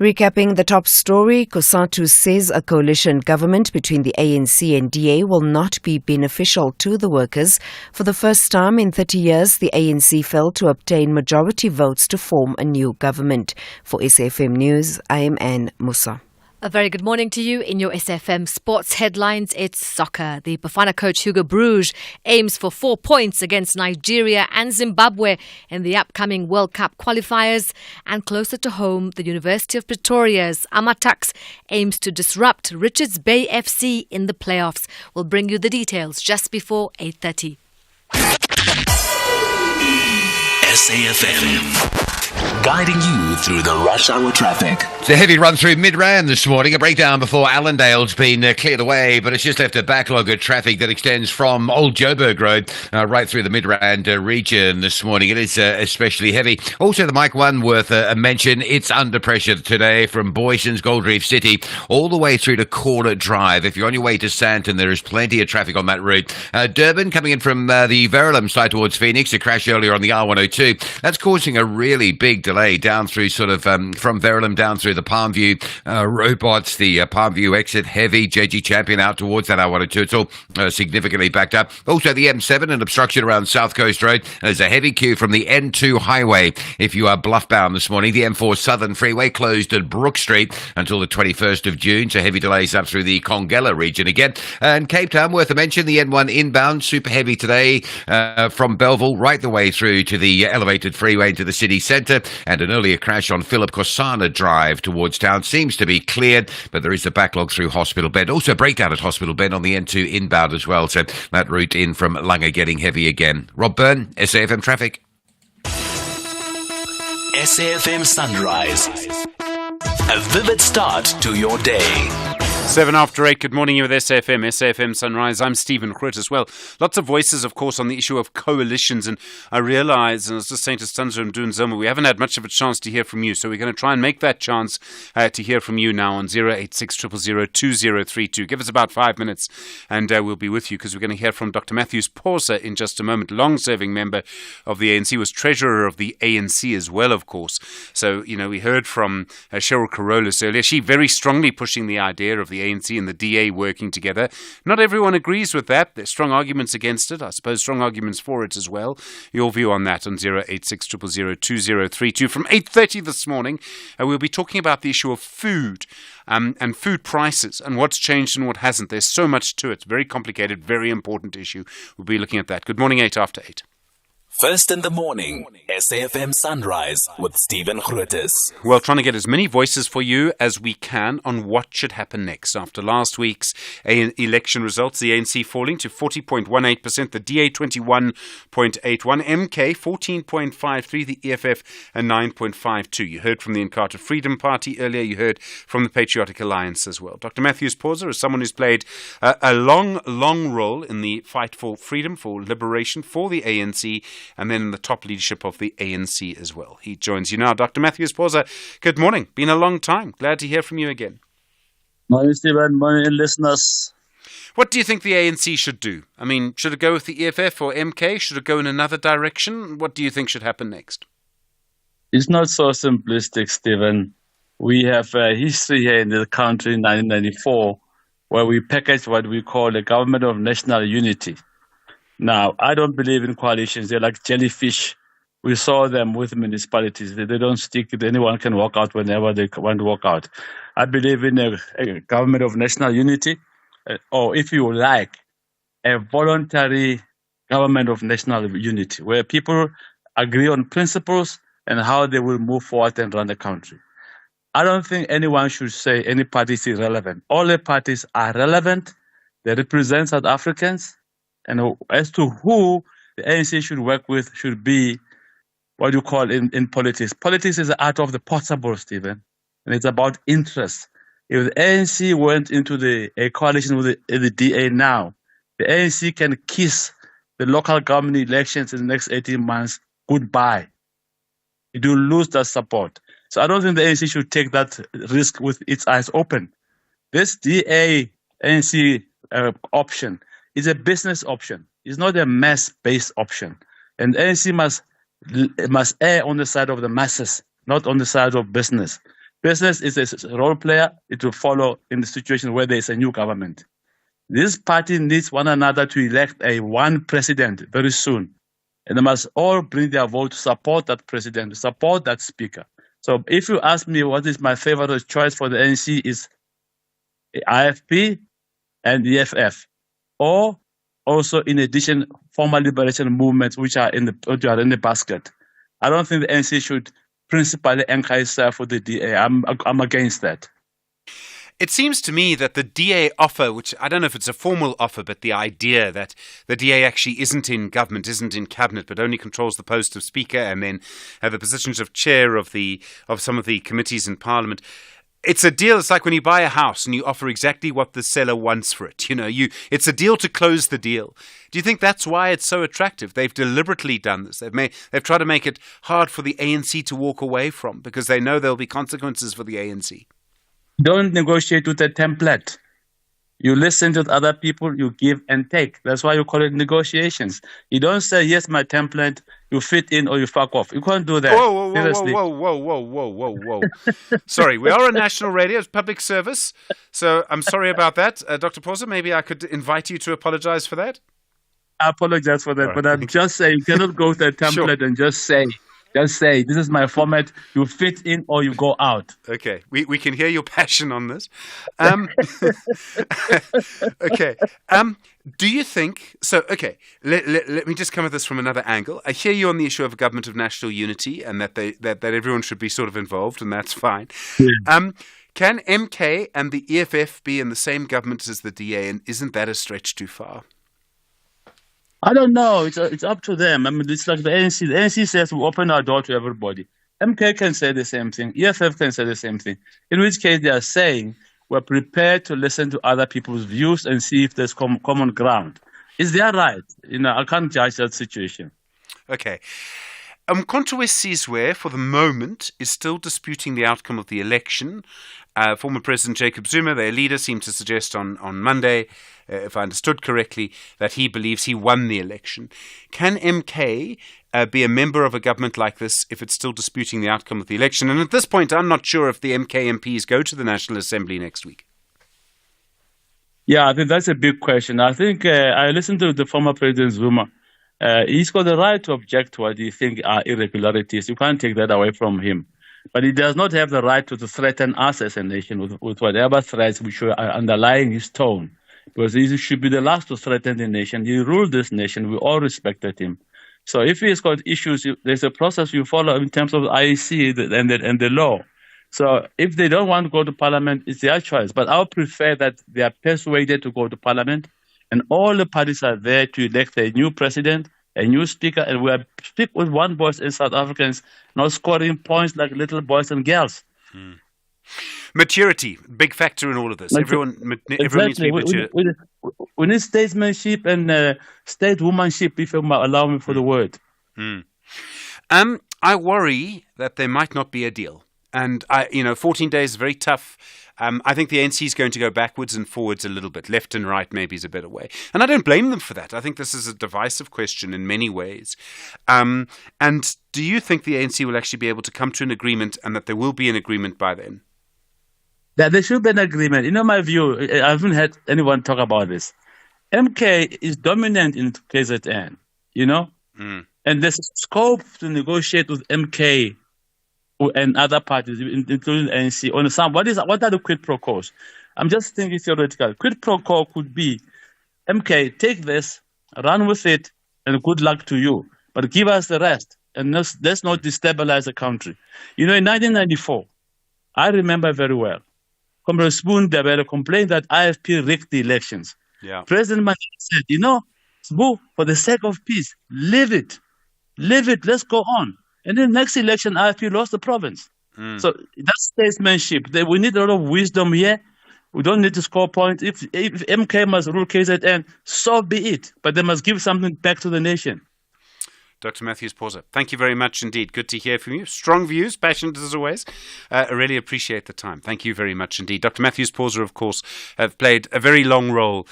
Recapping the top story, COSATU says a coalition government between the ANC and DA will not be beneficial to the workers. For the first time in 30 years, the ANC failed to obtain majority votes to form a new government. For SAFM News, I am Anne Musa. A very good morning to you. In your SFM sports headlines, it's soccer. The Bafana coach Hugo Bruges aims for 4 points against Nigeria and Zimbabwe in the upcoming World Cup qualifiers. And closer to home, the University of Pretoria's Amatax aims to disrupt Richards Bay FC in the playoffs. We'll bring you the details just before 8:30. SAFM. Guiding you through the rush hour traffic. It's a heavy run through Midrand this morning. A breakdown before Allendale's been cleared away, but it's just left a backlog of traffic that extends from Old Joburg Road right through the Midrand region this morning. It is especially heavy. Also, the Mike 1 worth a mention. It's under pressure today from Boyson's Gold Reef City all the way through to Corner Drive. If you're on your way to Sandton, there is plenty of traffic on that route. Durban coming in from the Verulam side towards Phoenix. A crash earlier on the R102. That's causing a really big delay down through sort of from Verulam down through the Palmview robots, the Palmview exit heavy, JG Champion out towards that R102. It's all significantly backed up. Also the M7 and obstruction around South Coast Road. There's a heavy queue from the N2 highway if you are bluff bound this morning. The M4 Southern Freeway closed at Brook Street until the 21st of June, so heavy delays up through the Congella region again. And Cape Town, worth a mention, the N1 inbound, super heavy today from Belleville right the way through to the elevated freeway into the city centre. And an earlier crash on Philip Kosana Drive towards town seems to be cleared, but there is a backlog through Hospital Bend. Also a breakdown at Hospital Bend on the N2 inbound as well, so that route in from Langa getting heavy again. Rob Byrne, SAFM Traffic. SAFM Sunrise. A vivid start to your day. 7 after 8, good morning, you're with SAFM Sunrise. I'm Stephen Grootes. Well, lots of voices, of course, on the issue of coalitions, and I realise, and I was just saying to Stanza and Dunzoma, we haven't had much of a chance to hear from you, so we're going to try and make that chance to hear from you now on 086 000 2032. Give us about 5 minutes and we'll be with you, because we're going to hear from Dr. Matthews Porsa in just a moment, long-serving member of the ANC, was treasurer of the ANC as well, of course. So, you know, we heard from Cheryl Carolus earlier. She very strongly pushing the idea of the ANC and the DA working together. Not everyone agrees with that. There's strong arguments against it. I suppose strong arguments for it as well. Your view on that on 086 000 2032. From 8:30 this morning, we'll be talking about the issue of food and food prices and what's changed and what hasn't. There's so much to it. Very complicated, very important issue. We'll be looking at that. Good morning, 8 after 8. First in the morning, SAFM Sunrise with Stephen Grootes. Well, trying to get as many voices for you as we can on what should happen next. After last week's election results, the ANC falling to 40.18%, the DA 21.81%, MK 14.53%, the EFF and 9.52%. You heard from the Inkatha Freedom Party earlier. You heard from the Patriotic Alliance as well. Dr. Matthews Porsa is someone who's played a long role in the fight for freedom, for liberation, for the ANC, and then in the top leadership of the ANC as well. He joins you now. Dr. Matthews Porsa, good morning. Been a long time. Glad to hear from you again. Morning, Stephen. Morning, listeners. What do you think the ANC should do? I mean, should it go with the EFF or MK? Should it go in another direction? What do you think should happen next? It's not so simplistic, Stephen. We have a history here in the country in 1994 where we packaged what we call the Government of National Unity. Now, I don't believe in coalitions. They're like jellyfish. We saw them with municipalities. They don't stick. Anyone can walk out whenever they want to walk out. I believe in a government of national unity, or if you like, a voluntary government of national unity, where people agree on principles and how they will move forward and run the country. I don't think anyone should say any party is irrelevant. All the parties are relevant. They represent South Africans. And as to who the ANC should work with should be what you call in politics. Politics is the art of the possible, Stephen. And it's about interest. If the ANC went into a coalition with the DA now, the ANC can kiss the local government elections in the next 18 months goodbye. It will lose that support. So I don't think the ANC should take that risk with its eyes open. This DA-ANC option is a business option. It's not a mass-based option. And ANC must err on the side of the masses, not on the side of business. Business is a role player. It will follow in the situation where there is a new government. This party needs one another to elect one president very soon. And they must all bring their vote to support that president, to support that speaker. So if you ask me what is my favorite choice for the ANC is IFP and the EFF, or also in addition former liberation movements which are in the basket. I don't think the ANC should principally anchor itself with the DA. I'm against that. It seems to me that the DA offer, which I don't know if it's a formal offer, but the idea that the DA actually isn't in government, isn't in cabinet, but only controls the post of speaker and then the positions of chair of some of the committees in parliament. It's a deal. It's like when you buy a house and you offer exactly what the seller wants for it. It's a deal to close the deal. Do you think that's why it's so attractive? They've deliberately done this. They've tried to make it hard for the ANC to walk away from because they know there'll be consequences for the ANC. Don't negotiate with a template. You listen to other people, you give and take. That's why you call it negotiations. You don't say, yes, my template, you fit in or you fuck off. You can't do that. Whoa. Sorry, we are on national radio, it's public service. So I'm sorry about that. Dr. Pauser, maybe I could invite you to apologize for that? I apologize for that, right. But I'm just saying, you cannot go to a template sure. And just say, this is my format. You fit in or you go out. Okay. We can hear your passion on this. Okay. Do you think... So, okay. Let me just come at this from another angle. I hear you on the issue of a government of national unity and that that everyone should be sort of involved, and that's fine. Yeah. Can MK and the EFF be in the same government as the DA, and isn't that a stretch too far? I don't know. It's up to them. I mean, it's like the ANC. The ANC says we open our door to everybody. MK can say the same thing. EFF can say the same thing. In which case they are saying we're prepared to listen to other people's views and see if there's common ground. Is their right? I can't judge that situation. Okay. Mkhonto Sizwe, for the moment, is still disputing the outcome of the election. Former President Jacob Zuma, their leader, seemed to suggest on Monday, if I understood correctly, that he believes he won the election. Can MK be a member of a government like this if it's still disputing the outcome of the election? And at this point, I'm not sure if the MK MPs go to the National Assembly next week. Yeah, I think that's a big question. I think I listened to the former President Zuma. He's got the right to object to what he thinks are irregularities. You can't take that away from him. But he does not have the right to threaten us as a nation with whatever threats which are underlying his tone. Because he should be the last to threaten the nation. He ruled this nation. We all respected him. So if he's got issues, there's a process you follow in terms of the IEC and the law. So if they don't want to go to parliament, it's their choice. But I would prefer that they are persuaded to go to parliament, and all the parties are there to elect a new president, a new speaker, and we speak with one voice in South Africans, not scoring points like little boys and girls. Maturity, big factor in all of this. Everyone needs to be mature. We need statesmanship and stateswomanship, if you allow me for the word. I worry that there might not be a deal. And 14 days is very tough. I think the ANC is going to go backwards and forwards a little bit. Left and right maybe is a better way. And I don't blame them for that. I think this is a divisive question in many ways. And do you think the ANC will actually be able to come to an agreement and that there will be an agreement by then? That there should be an agreement. My view, I haven't had anyone talk about this. MK is dominant in KZN, you know? And there's scope to negotiate with MK and other parties, including ANC, on some. What are the quid pro quos? I'm just thinking theoretical. Quid pro quo could be, MK, take this, run with it, and good luck to you. But give us the rest, and let's not destabilize the country. You know, in 1994, I remember very well, Comrade Spoon Dabele complained that IFP rigged the elections. Yeah. President Mandela said, you know, Sbu, for the sake of peace, leave it, let's go on. And then next election, IFP lost the province. So that's statesmanship. We need a lot of wisdom here. We don't need to score points. If MK must rule KZN, so be it. But they must give something back to the nation. Dr. Matthews Pauser, thank you very much indeed. Good to hear from you. Strong views, passionate as always. I really appreciate the time. Thank you very much indeed. Dr. Matthews Pauser, of course, have played a very long role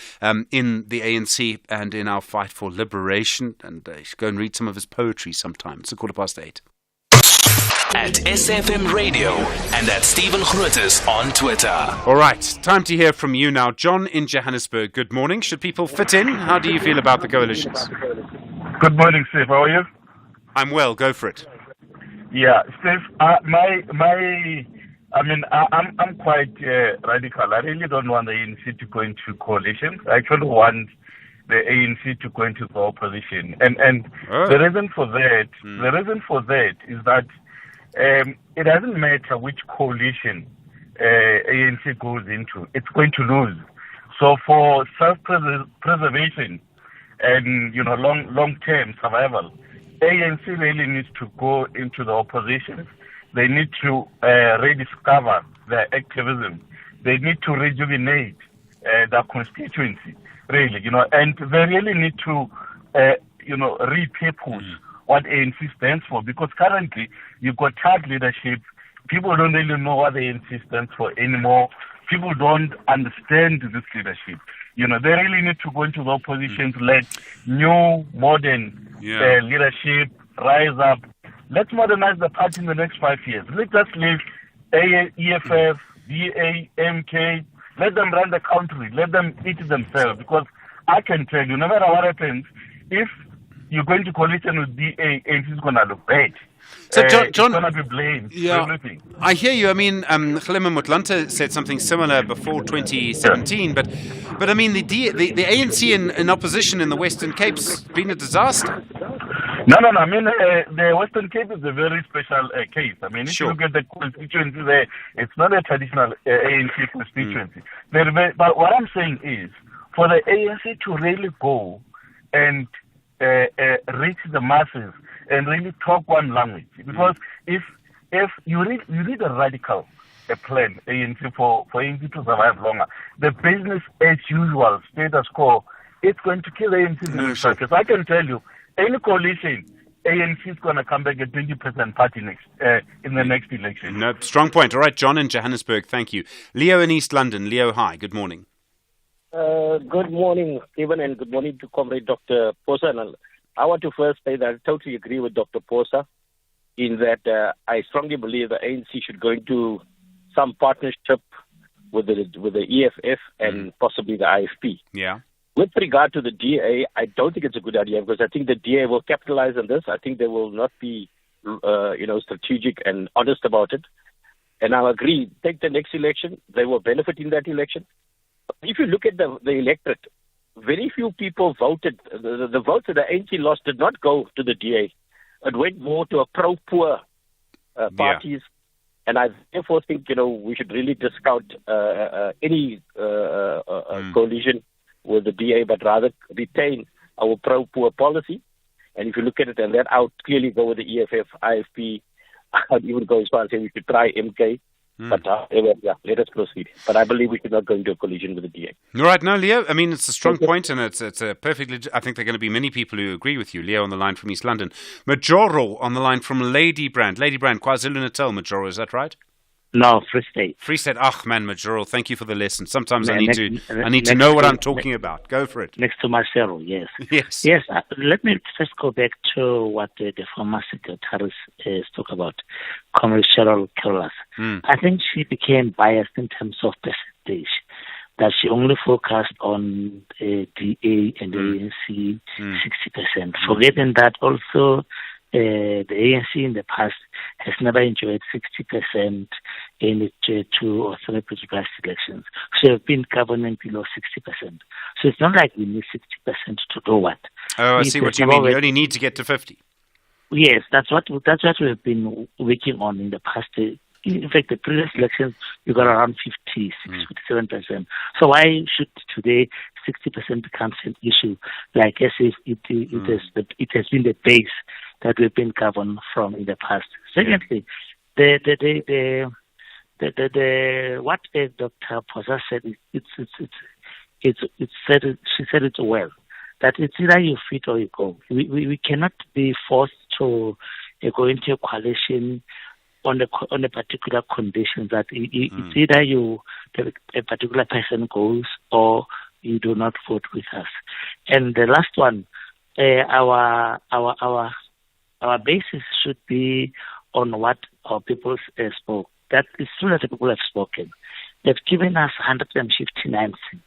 in the ANC and in our fight for liberation. And you should go and read some of his poetry sometime. It's 8:15. At SFM Radio and at Stephen Grootes on Twitter. All right, time to hear from you now. John in Johannesburg, good morning. Should people fit in? How do you feel about the coalitions? Good morning, Steve. How are you? I'm well. Go for it. Yeah, Steve. I'm quite radical. I really don't want the ANC to go into coalitions. I actually want the ANC to go into the opposition. And the reason for that is that it doesn't matter which coalition ANC goes into. It's going to lose. So for self-preservation and long-term survival, ANC really needs to go into the opposition. They need to rediscover their activism. They need to rejuvenate their constituency, really, and they really need to, repurpose what ANC stands for, because currently you've got tired leadership. People don't really know what the ANC stands for anymore. People don't understand this leadership. They really need to go into the opposition to let new, modern leadership rise up. Let's modernize the party in the next 5 years. Let's just leave EFF, DA, MK. Let them run the country. Let them eat themselves. Because I can tell you, no matter what happens, if you're going to coalition with DA, it's going to look bad. So John, it's going to be blamed for everything. I hear you. I mean, Kgalema Motlanthe said something similar before 2017, but I mean, the ANC in opposition in the Western Cape's been a disaster. No. I mean, the Western Cape is a very special case. I mean, if you look at the constituency there, it's not a traditional ANC constituency. But what I'm saying is, for the ANC to really go and reach the masses and really talk one language, because if you read a radical plan ANC for ANC to survive longer, the business as usual status quo, it's going to kill ANC in the circus. I can tell you, any coalition, ANC is going to come back at 20% party in the next election. No, strong point. All right, John in Johannesburg, thank you. Leo in East London. Leo, hi. Good morning. Good morning, Stephen, and good morning to Comrade Dr. Pauser. I want to first say that I totally agree with Dr. Pauser in that I strongly believe the ANC should go into some partnership with the EFF and possibly the IFP. Yeah. With regard to the DA, I don't think it's a good idea because I think the DA will capitalize on this. I think they will not be, strategic and honest about it. And I agree, take the next election. They will benefit in that election. If you look at the electorate, very few people voted. The votes that the ANC lost did not go to the DA. It went more to a pro-poor parties. And I therefore think, we should really discount any coalition with the DA, but rather retain our pro-poor policy. And if you look at it and that out, clearly go with the EFF, IFP. I'd even go as far as saying we should try MK. But let us proceed. But I believe we should not go into a collision with the DA. All right, now, Leo, I mean, it's a strong point, and it's a perfectly. I think there are going to be many people who agree with you. Leo on the line from East London. Majoro on the line from Ladybrand. Ladybrand, KwaZulu-Natal, Majoro, is that right? No, Free State. Free State. Man, Majoro, thank you for the lesson. Sometimes I need to know what I'm talking about. Go for it. Next to Marcelo, yes. Yes. Yes, let me first go back to what the former secretary spoke about, Comrade Cheryl Carolus. I think she became biased in terms of percentage. that she only focused on DA and ANC 60%, forgetting that also the ANC in the past has never enjoyed 60% in its 2 or 3 previous elections. So have been governing below 60%. So it's not like we need 60% to do what. Oh, I see what you mean. You only need to get to 50. Yes, that's what we have been working on in the past. In fact, the previous elections, you got around 57%. So why should today 60% become an issue? Like as if it has been the base that we've been governed from in the past. Secondly, what Dr. Posa said, she said it well. That it's either you fit or you go. We cannot be forced to go into a coalition on a particular condition that it's either a particular person goes or you do not vote with us. And the last one, our basis should be on what our people spoke. That is true that the people have spoken. They've given us 159 seats.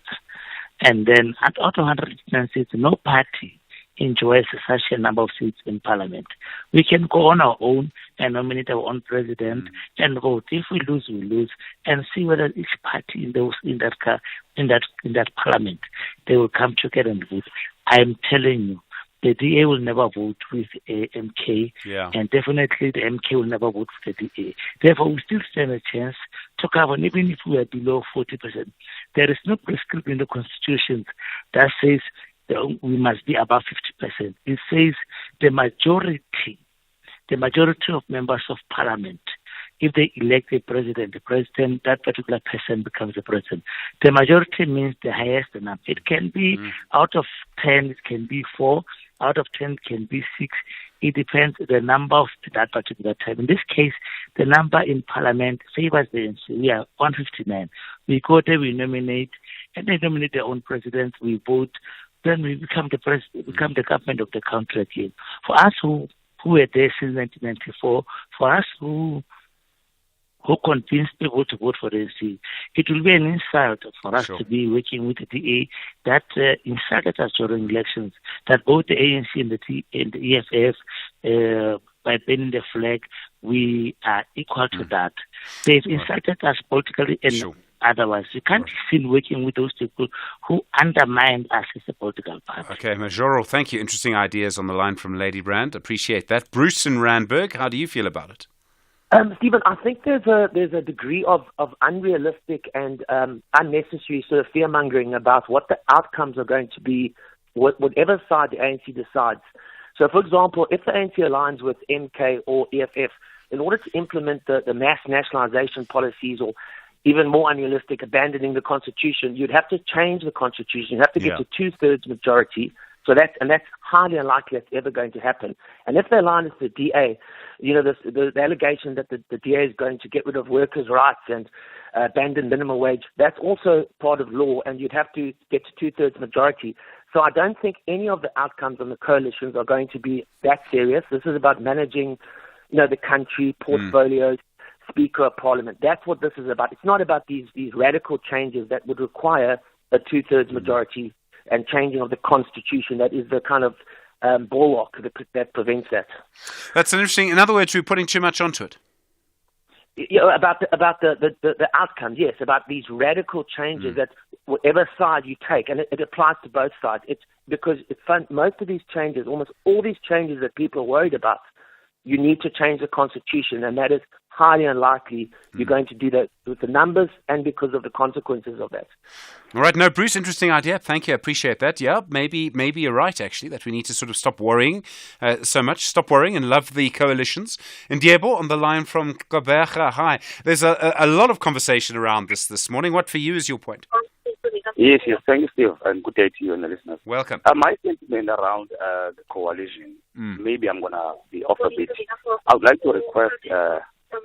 And then out of 159 seats, no party enjoys such a number of seats in parliament. We can go on our own and nominate our own president and vote. If we lose, we lose, and see whether each party in that parliament they will come together and vote. I am telling you, the DA will never vote with MK, and definitely the MK will never vote with the DA. Therefore, we still stand a chance to govern, even if we are below 40%. There is no prescription in the Constitution that says we must be above 50%. It says the majority of members of parliament, if they elect a president, that particular person becomes the president. The majority means the highest number. It can be out of 10, it can be 4, out of 10 can be 6. It depends the number of that particular time. In this case, the number in parliament favors the ANC. We are 159. We go there, we nominate, and they nominate their own president. We vote. Then we become the government of the country again. For us who were there since 1994, for us who convinced people to vote for the ANC, it will be an insult for us to be working with the DA that insulted us during elections, that both the ANC and the EFF, by banning the flag, we are equal to that. They've insulted us politically and otherwise. You can't see working with those people who undermine us as a political party. Okay, Majoro, thank you. Interesting ideas on the line from Lady Brand. Appreciate that. Bruce in Randburg, how do you feel about it? Stephen, I think there's a degree of unrealistic and unnecessary sort of fear-mongering about what the outcomes are going to be, whatever side the ANC decides. So, for example, if the ANC aligns with MK or EFF, in order to implement the mass nationalisation policies, or even more unrealistic, abandoning the Constitution, you'd have to change the Constitution. You'd have to get to 2/3 majority. So that's highly unlikely that's ever going to happen. And if they align with the DA, the allegation that the DA is going to get rid of workers' rights and abandon minimum wage, that's also part of law, and you'd have to get to 2/3 majority. So I don't think any of the outcomes on the coalitions are going to be that serious. This is about managing, the country, portfolios, Speaker of Parliament. That's what this is about. It's not about these radical changes that would require a 2/3 majority and changing of the Constitution. That is the kind of bulwark that prevents that. That's interesting. In other words, we're putting too much onto it. About the outcomes, yes, about these radical changes that whatever side you take, and it applies to both sides. It's because most of these changes, almost all these changes that people are worried about, you need to change the Constitution, and that is highly unlikely you're going to do that with the numbers and because of the consequences of that. All right. No, Bruce, interesting idea. Thank you. I appreciate that. Yeah, maybe you're right, actually, that we need to sort of stop worrying so much. Stop worrying and love the coalitions. And Diebo on the line from Kaberga. Hi. There's a lot of conversation around this morning. What for you is your point? Yes. Thank you, Steve, and good day to you and the listeners. Welcome. My sentiment around the coalition, maybe I'm going to be off a bit. I would like to request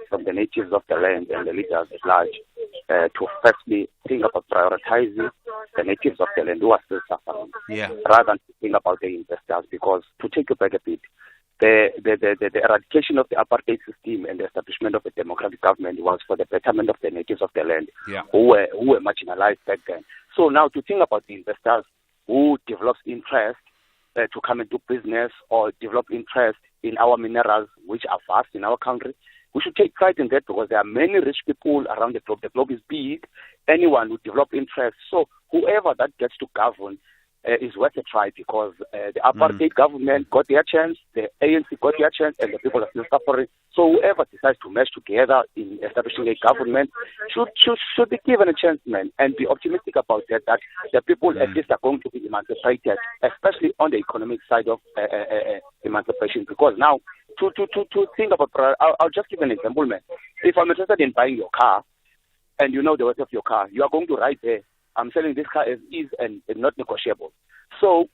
from the natives of the land and the leaders at large to firstly think about prioritizing the natives of the land who are still suffering, rather than to think about the investors. Because to take it back a bit, the eradication of the apartheid system and the establishment of a democratic government was for the betterment of the natives of the land who were marginalized back then. So now to think about the investors who develop interest to come and do business or develop interest in our minerals, which are vast in our country, we should take pride in that because there are many rich people around the globe. The globe is big. Anyone who develop interest. So whoever that gets to govern is worth a try because the apartheid government got their chance, the ANC got their chance, and the people are still suffering. So whoever decides to mesh together in establishing a government should be given a chance, man, and be optimistic about that the people at least are going to be emancipated, especially on the economic side of emancipation. Because now, to think about, I'll just give an example, man. If I'm interested in buying your car, and you know the worth of your car, you are going to write there, I'm selling this car as is and not negotiable. So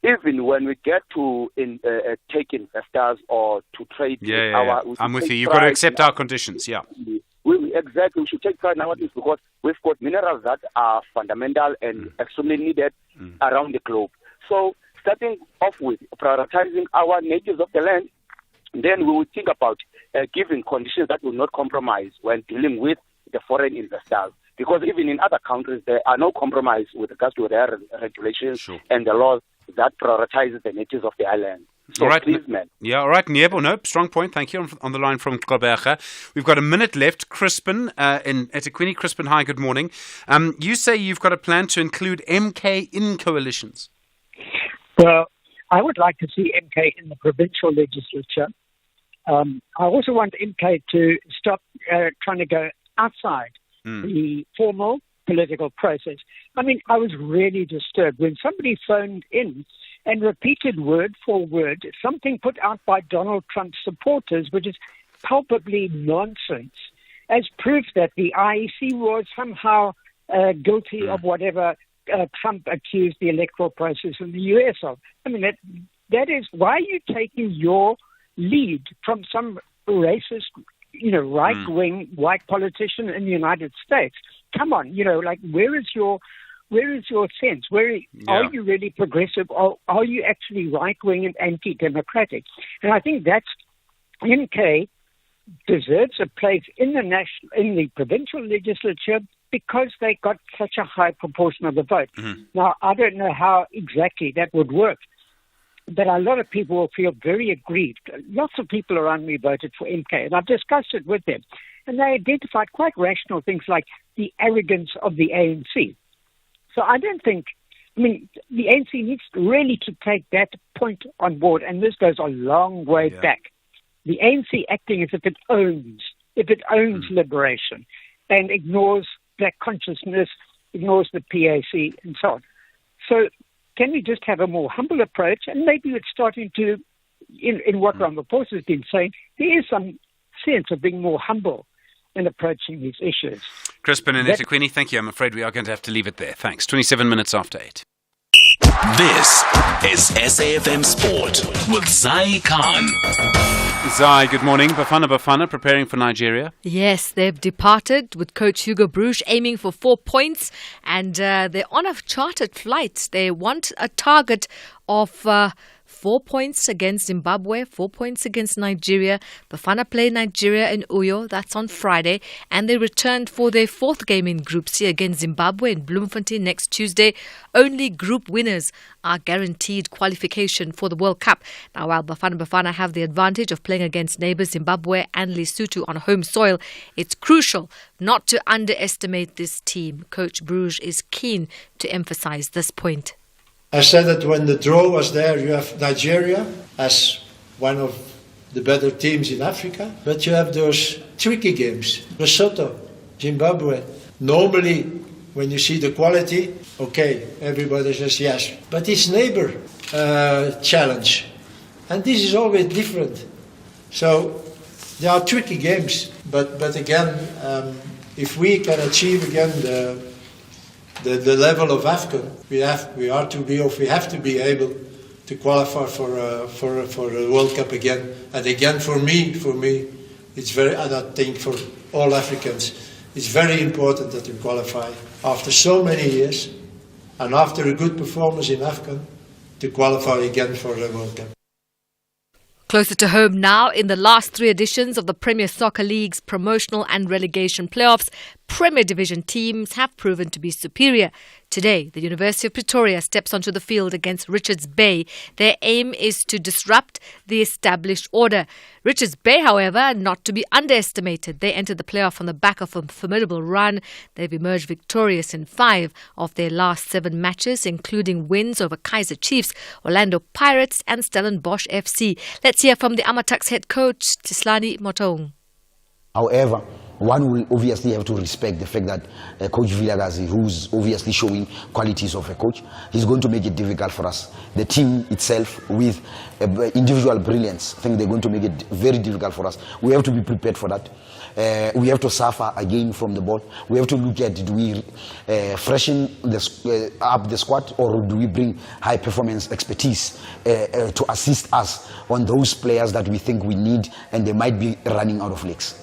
even when we get to take investors or to trade, I'm with you. You've got to accept our conditions. Yeah, exactly. We should take pride in our things because we've got minerals that are fundamental and extremely needed around the globe. So starting off with prioritizing our natives of the land, then we will think about giving conditions that will not compromise when dealing with the foreign investors. Because even in other countries, there are no compromise with regards to their regulations and the laws that prioritizes the natives of the island. So all right, please, man. Yeah, all right, Niebo. No, strong point. Thank you. On the line from Gqeberha. We've got a minute left. Crispin in eThekwini. Crispin, hi, good morning. You say you've got a plan to include MK in coalitions. Well, I would like to see MK in the provincial legislature. I also want MK to stop trying to go outside the formal political process. I mean, I was really disturbed when somebody phoned in and repeated word for word something put out by Donald Trump's supporters, which is palpably nonsense, as proof that the IEC was somehow guilty of whatever Trump accused the electoral process in the US of. I mean, that is, why are you taking your lead from some racist, right-wing white politician in the United States? Come on, where is your sense? Are you really progressive, or are you actually right-wing and anti-democratic? And I think that's MK deserves a place in the provincial legislature because they got such a high proportion of the vote. Now, I don't know how exactly that would work, but a lot of people will feel very aggrieved. Lots of people around me voted for MK, and I've discussed it with them. And they identified quite rational things like the arrogance of the ANC. So I don't think, the ANC needs really to take that point on board, and this goes a long way back. The ANC acting as if it owns liberation and ignores black consciousness, ignores the PAC, and so on. So can we just have a more humble approach? And maybe it's starting to, in what Ramaphosa has been saying, there is some sense of being more humble in approaching these issues. Crispin and eThekwini, thank you. I'm afraid we are going to have to leave it there. Thanks. 27 minutes after 8. This is SAFM Sport with Zai Khan. Zai, good morning. Bafana preparing for Nigeria. Yes, they've departed with coach Hugo Broos aiming for 4 points, and they're on a chartered flight. They want a target of 4 points against Zimbabwe, 4 points against Nigeria. Bafana play Nigeria in Uyo, that's on Friday, and they returned for their fourth game in Group C against Zimbabwe in Bloemfontein next Tuesday. Only group winners are guaranteed qualification for the World Cup. Now, while Bafana have the advantage of playing against neighbours Zimbabwe and Lesotho on home soil, it's crucial not to underestimate this team. Coach Broos is keen to emphasise this point. I said that when the draw was there, you have Nigeria as one of the better teams in Africa, but you have those tricky games, Lesotho, Zimbabwe. Normally, when you see the quality, okay, everybody says yes. But it's neighbor challenge, and this is always different. So there are tricky games, but again, if we can achieve again the level of AFCON, we have to be able to qualify for the World Cup again. And again, for me, it's very. And I think for all Africans, it's very important that we qualify after so many years, and after a good performance in AFCON, to qualify again for the World Cup. Closer to home now, in the last 3 editions of the Premier Soccer League's promotional and relegation playoffs, Premier Division teams have proven to be superior. Today, the University of Pretoria steps onto the field against Richards Bay. Their aim is to disrupt the established order. Richards Bay, however, not to be underestimated. They entered the playoff on the back of a formidable run. They've emerged victorious in 5 of their last 7 matches, including wins over Kaizer Chiefs, Orlando Pirates and Stellenbosch FC. Let's hear from the Amatuks head coach, Tislani Motong. However, one will obviously have to respect the fact that Coach Vilakazi, who's obviously showing qualities of a coach, he's going to make it difficult for us. The team itself, with individual brilliance, I think they're going to make it very difficult for us. We have to be prepared for that. We have to suffer again from the ball. We have to look at, do we freshen up the squad, or do we bring high performance expertise to assist us on those players that we think we need and they might be running out of legs.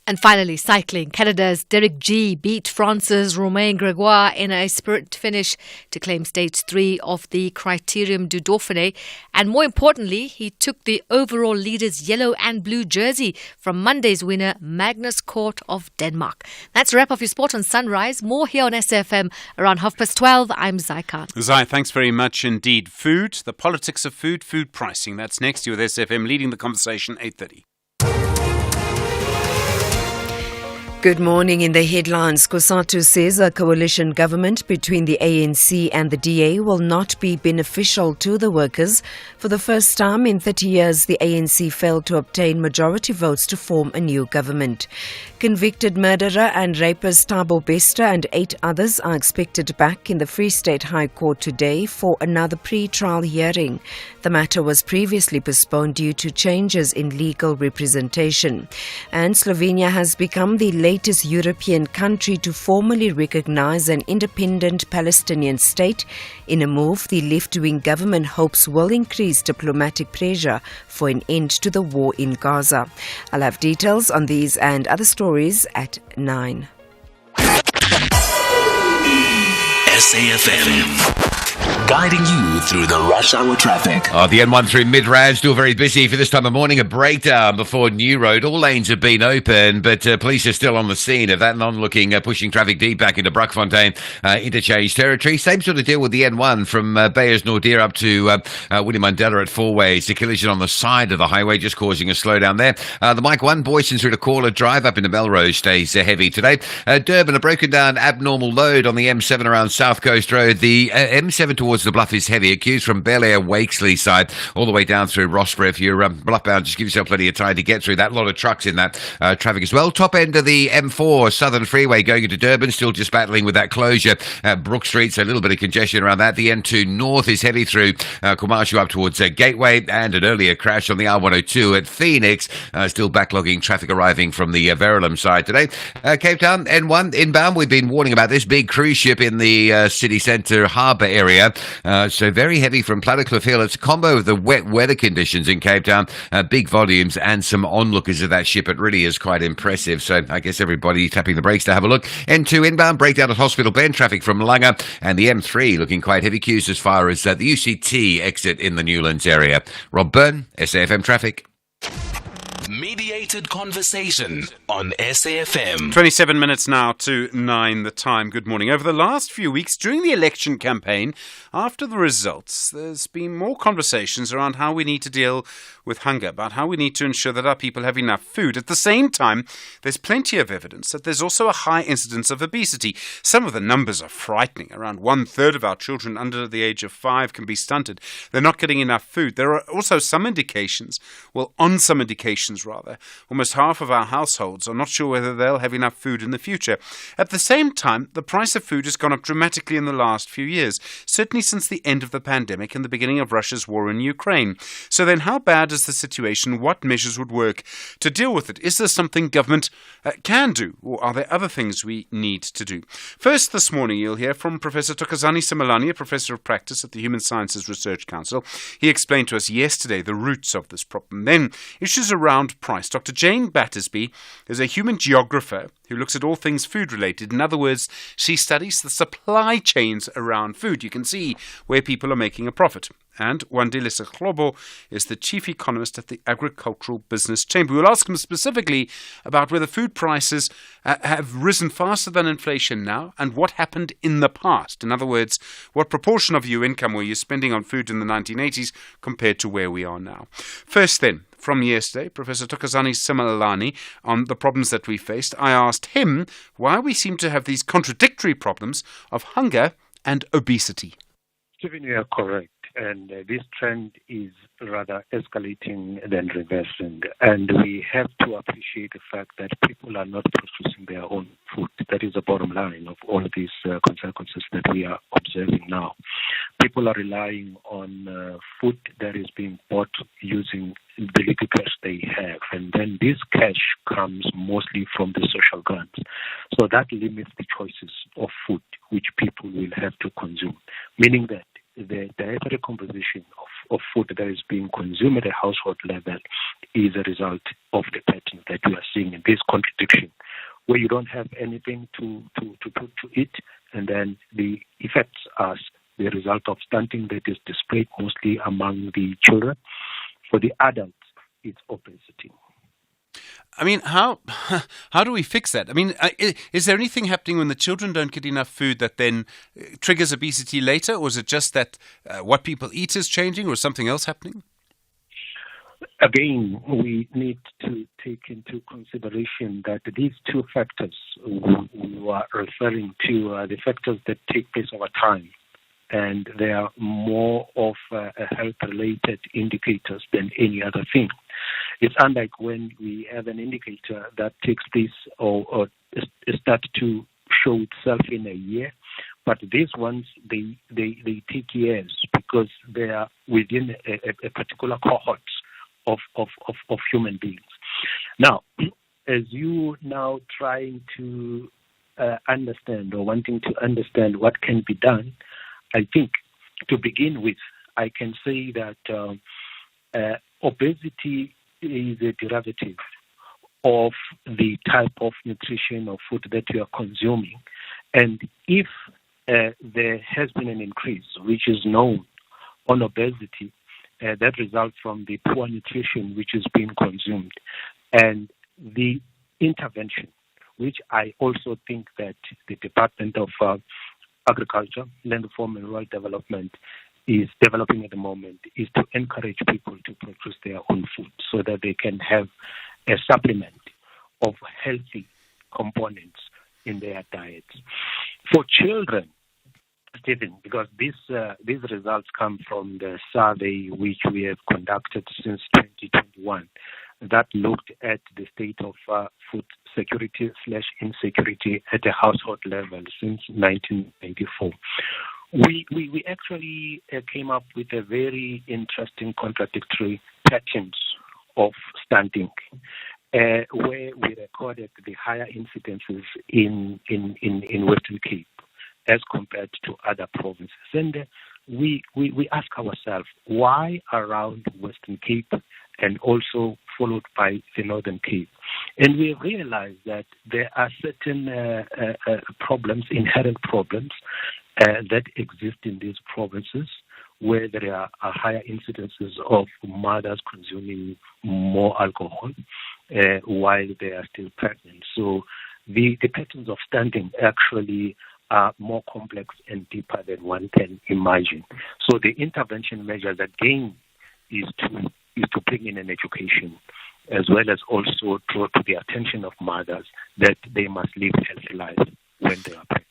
And finally, cycling. Canada's Derek G beat France's Romain Gregoire in a sprint finish to claim stage 3 of the Criterium du Dauphiné. And more importantly, he took the overall leader's yellow and blue jersey from Monday's winner, Magnus Kort of Denmark. That's a wrap of your sport on Sunrise. More here on SFM around 12:30. I'm Zai Khan. Zai, thanks very much indeed. Food, the politics of food, food pricing. That's next year with SFM leading the conversation, 8:30. Good morning. In the headlines, Kusatu says a coalition government between the ANC and the DA will not be beneficial to the workers. For the first time in 30 years, the ANC failed to obtain majority votes to form a new government. Convicted murderer and rapist Thabo Bester and 8 others are expected back in the Free State High Court today for another pre-trial hearing. The matter was previously postponed due to changes in legal representation. And Slovenia has become the latest European country to formally recognize an independent Palestinian state in a move the left-wing government hopes will increase diplomatic pressure for an end to the war in Gaza. I'll have details on these and other stories at 9. SAFM. Guiding you through the rush hour traffic. The N1 through Midrand still very busy for this time of morning. A breakdown before New Road. All lanes have been open, but police are still on the scene of that non-looking, pushing traffic deep back into Bruckfontein interchange territory. Same sort of deal with the N1 from Bayers Nordier up to William Mandela at Four Ways. The collision on the side of the highway just causing a slowdown there. The Mike 1 Boyson through to Caller Drive up into Melrose stays heavy today. Durban, a broken down abnormal load on the M7 around South Coast Road. The M7 towards the Bluff is heavy. Accused from Bel Air Wakesley side all the way down through Rossborough. If you're bluff bound, just give yourself plenty of time to get through that. A lot of trucks in that traffic as well. Top end of the M4 Southern Freeway going into Durban, still just battling with that closure at Brook Street, so a little bit of congestion around that. The N2 North is heavy through Kumashu up towards Gateway, and an earlier crash on the R102 at Phoenix, still backlogging traffic arriving from the Verulam side today. Cape Town N1 inbound, we've been warning about this big cruise ship in the city centre harbour area. So very heavy from Plattercliff Hill. It's a combo of the wet weather conditions in Cape Town, big volumes and some onlookers of that ship. It really is quite impressive. So I guess everybody tapping the brakes to have a look. N2 inbound, breakdown at Hospital Bend, traffic from Langa, and the M3 looking quite heavy queues as far as the UCT exit in the Newlands area. Rob Byrne, SAFM Traffic. Mediated conversation on SAFM. 27 minutes now to 9 the time. Good morning. Over the last few weeks during the election campaign, after the results, there's been more conversations around how we need to deal with hunger, about how we need to ensure that our people have enough food. At the same time, there's plenty of evidence that there's also a high incidence of obesity. Some of the numbers are frightening. Around 1/3 of our children under the age of 5 can be stunted. They're not getting enough food. There are also some indications, on some indications rather, almost half of our households are not sure whether they'll have enough food in the future. At the same time, the price of food has gone up dramatically in the last few years, certainly since the end of the pandemic and the beginning of Russia's war in Ukraine. So then how bad is the situation? What measures would work to deal with it? Is there something government can do, or are there other things we need to do? First this morning you'll hear from Professor Thokozani Simelani, a Professor of Practice at the Human Sciences Research Council. He explained to us yesterday the roots of this problem. Then issues around around price. Dr. Jane Battersby is a human geographer who looks at all things food-related. In other words, she studies the supply chains around food. You can see where people are making a profit. And Wandile Seklobo is the chief economist at the Agricultural Business Chamber. We'll ask him specifically about whether food prices have risen faster than inflation now and what happened in the past. In other words, what proportion of your income were you spending on food in the 1980s compared to where we are now? First then, from yesterday, Professor Thokozani Simalani on the problems that we faced. I asked him why we seem to have these contradictory problems of hunger and obesity. Stephen, you are correct. And this trend is rather escalating than reversing. And we have to appreciate the fact that people are not producing their own food. That is the bottom line of all these consequences that we are observing now. People are relying on food that is being bought using the little cash they have. And then this cash comes mostly from the social grants. So that limits the choices of food which people will have to consume, meaning that the dietary composition of food that is being consumed at a household level is a result of the pattern that we are seeing in this contradiction, where you don't have anything to eat, and then the effects are the result of stunting that is displayed mostly among the children. For the adults, it's obesity. I mean, how do we fix that? I mean, is there anything happening when the children don't get enough food that then triggers obesity later? Or is it just that what people eat is changing, or something else happening? Again, we need to take into consideration that these two factors we are referring to are the factors that take place over time. And they are more of health-related indicators than any other thing. It's unlike when we have an indicator that takes place or starts to show itself in a year, but these ones, they take years because they are within a particular cohort of human beings. Now, as you now trying to understand or wanting to understand what can be done, I think to begin with, I can say that obesity is a derivative of the type of nutrition or food that you are consuming. And if there has been an increase, which is known on obesity, that results from the poor nutrition which is being consumed. And the intervention, which I also think that the Department of Agriculture, Land Reform and Rural Development is developing at the moment, is to encourage people to produce their own food so that they can have a supplement of healthy components in their diets. For children, Stephen, because these results come from the survey which we have conducted since 2021 that looked at the state of food security/insecurity at a household level since 1994. We actually came up with a very interesting contradictory patterns of stunting, where we recorded the higher incidences in Western Cape as compared to other provinces. And we ask ourselves, why around Western Cape and also followed by the Northern Cape? And we have realized that there are certain problems, inherent problems, that exist in these provinces where there are higher incidences of mothers consuming more alcohol while they are still pregnant. So the patterns of stunting actually are more complex and deeper than one can imagine. So the intervention measures again is to bring in an education, as well as also draw to the attention of mothers that they must live healthy lives when they are pregnant.